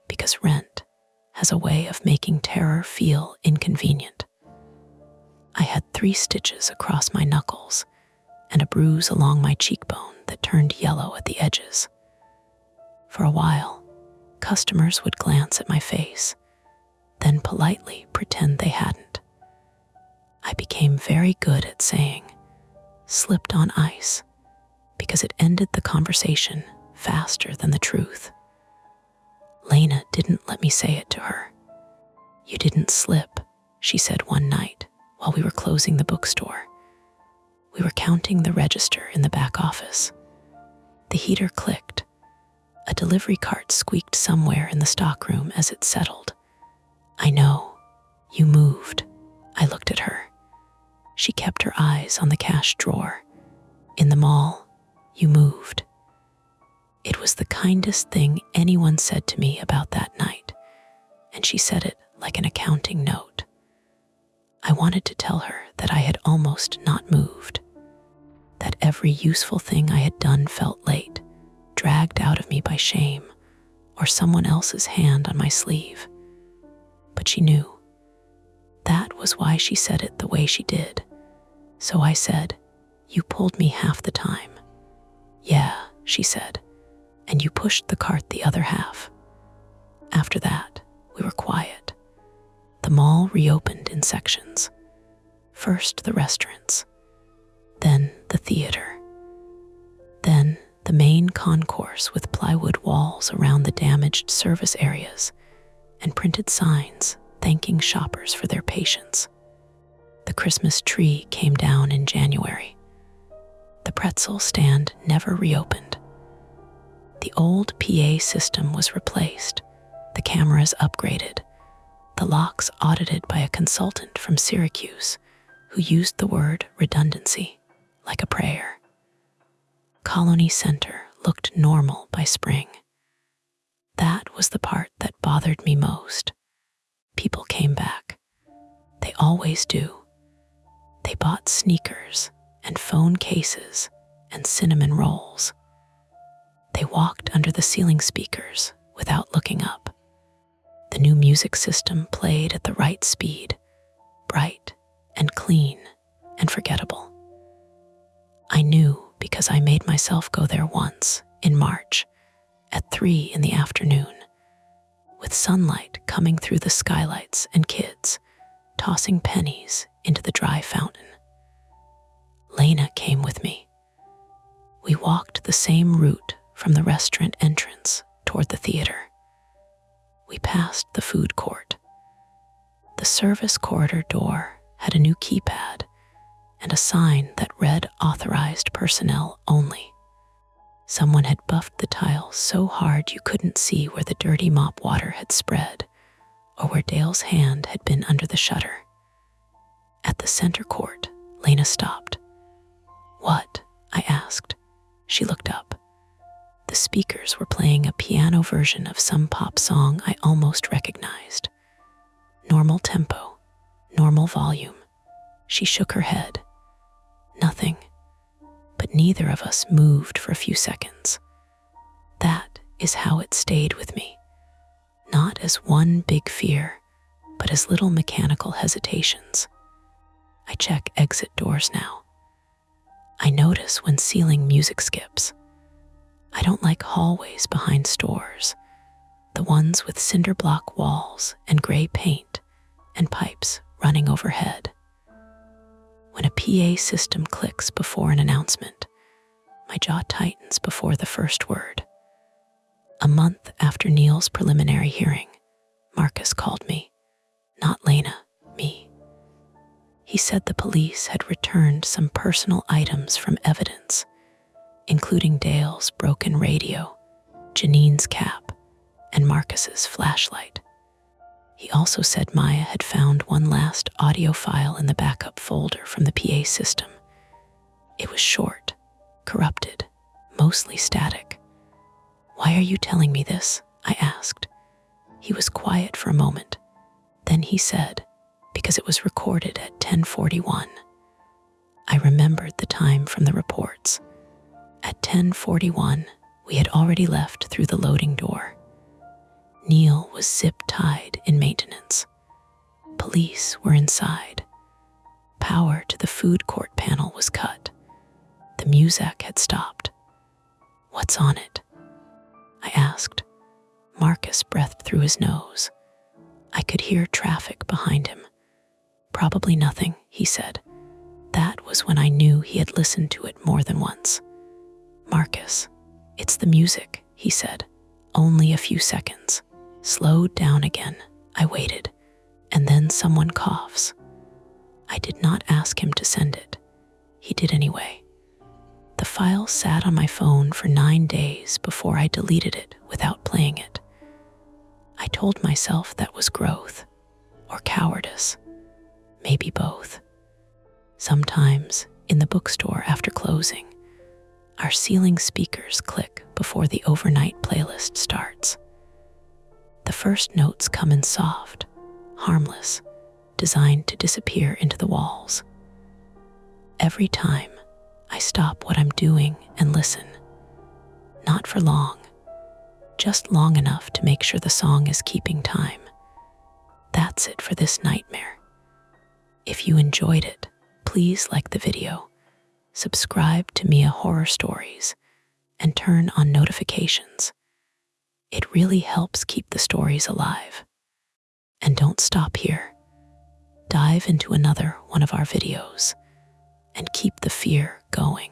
because rent has a way of making terror feel inconvenient. I had 3 stitches across my knuckles and a bruise along my cheekbone that turned yellow at the edges. For a while, customers would glance at my face, then politely pretend they hadn't. I became very good at saying, "slipped on ice," because it ended the conversation faster than the truth. Lena didn't let me say it to her. "You didn't slip," she said one night while we were closing the bookstore. We were counting the register in the back office. The heater clicked. A delivery cart squeaked somewhere in the stockroom as it settled. "I know. You moved." I looked at her. She kept her eyes on the cash drawer. "In the mall, you moved." It was the kindest thing anyone said to me about that night, and she said it like an accounting note. I wanted to tell her that I had almost not moved, that every useful thing I had done felt late, dragged out of me by shame or someone else's hand on my sleeve. But she knew. That was why she said it the way she did. So I said, "You pulled me half the time." "Yeah," she said, "and you pushed the cart the other half." After that, we were quiet. The mall reopened in sections. First the restaurants, then the theater, then the main concourse with plywood walls around the damaged service areas and printed signs thanking shoppers for their patience. The Christmas tree came down in January. The pretzel stand never reopened. The old PA system was replaced, the cameras upgraded, the locks audited by a consultant from Syracuse who used the word redundancy like a prayer. Colony Center looked normal by spring. That was the part that bothered me most. People came back. They always do. They bought sneakers and phone cases and cinnamon rolls. They walked under the ceiling speakers without looking up. The new music system played at the right speed, bright and clean and forgettable. I knew because I made myself go there once in March at 3 in the afternoon, with sunlight coming through the skylights and kids tossing pennies into the dry fountain. Lena came with me. We walked the same route from the restaurant entrance toward the theater. We passed the food court. The service corridor door had a new keypad and a sign that read authorized personnel only. Someone had buffed the tiles so hard you couldn't see where the dirty mop water had spread or where Dale's hand had been under the shutter. At the center court, Lena stopped. "What?" I asked. She looked up. The speakers were playing a piano version of some pop song I almost recognized. Normal tempo, normal volume. She shook her head. Nothing. But neither of us moved for a few seconds. That is how it stayed with me. Not as one big fear, but as little mechanical hesitations. I check exit doors now. I notice when ceiling music skips. I don't like hallways behind stores, the ones with cinder block walls and gray paint and pipes running overhead. When a PA system clicks before an announcement, my jaw tightens before the first word. A month after Neil's preliminary hearing, Marcus called me, not Lena, me. He said the police had returned some personal items from evidence, including Dale's broken radio, Janine's cap, and Marcus's flashlight. He also said Maya had found one last audio file in the backup folder from the PA system. It was short, corrupted, mostly static. "Why are you telling me this?" I asked. He was quiet for a moment. Then he said, "Because it was recorded at 10:41. I remembered the time from the reports. At 10:41, we had already left through the loading door. Neil was zip-tied in maintenance. Police were inside. Power to the food court panel was cut. The music had stopped. "What's on it?" I asked. Marcus breathed through his nose. I could hear traffic behind him. "Probably nothing," he said. That was when I knew he had listened to it more than once. "Marcus, it's the music," he said. Only a few seconds. Slowed down again. I waited, and then someone coughs. I did not ask him to send it. He did anyway. The file sat on my phone for 9 days before I deleted it without playing it. I told myself that was growth, or cowardice, maybe both. Sometimes, in the bookstore after closing, our ceiling speakers click before the overnight playlist starts. The first notes come in soft, harmless, designed to disappear into the walls. Every time, I stop what I'm doing and listen. Not for long, just long enough to make sure the song is keeping time. That's it for this nightmare. If you enjoyed it, please like the video, subscribe to Mia Horror Stories, and turn on notifications. It really helps keep the stories alive. And don't stop here. Dive into another one of our videos and keep the fear going.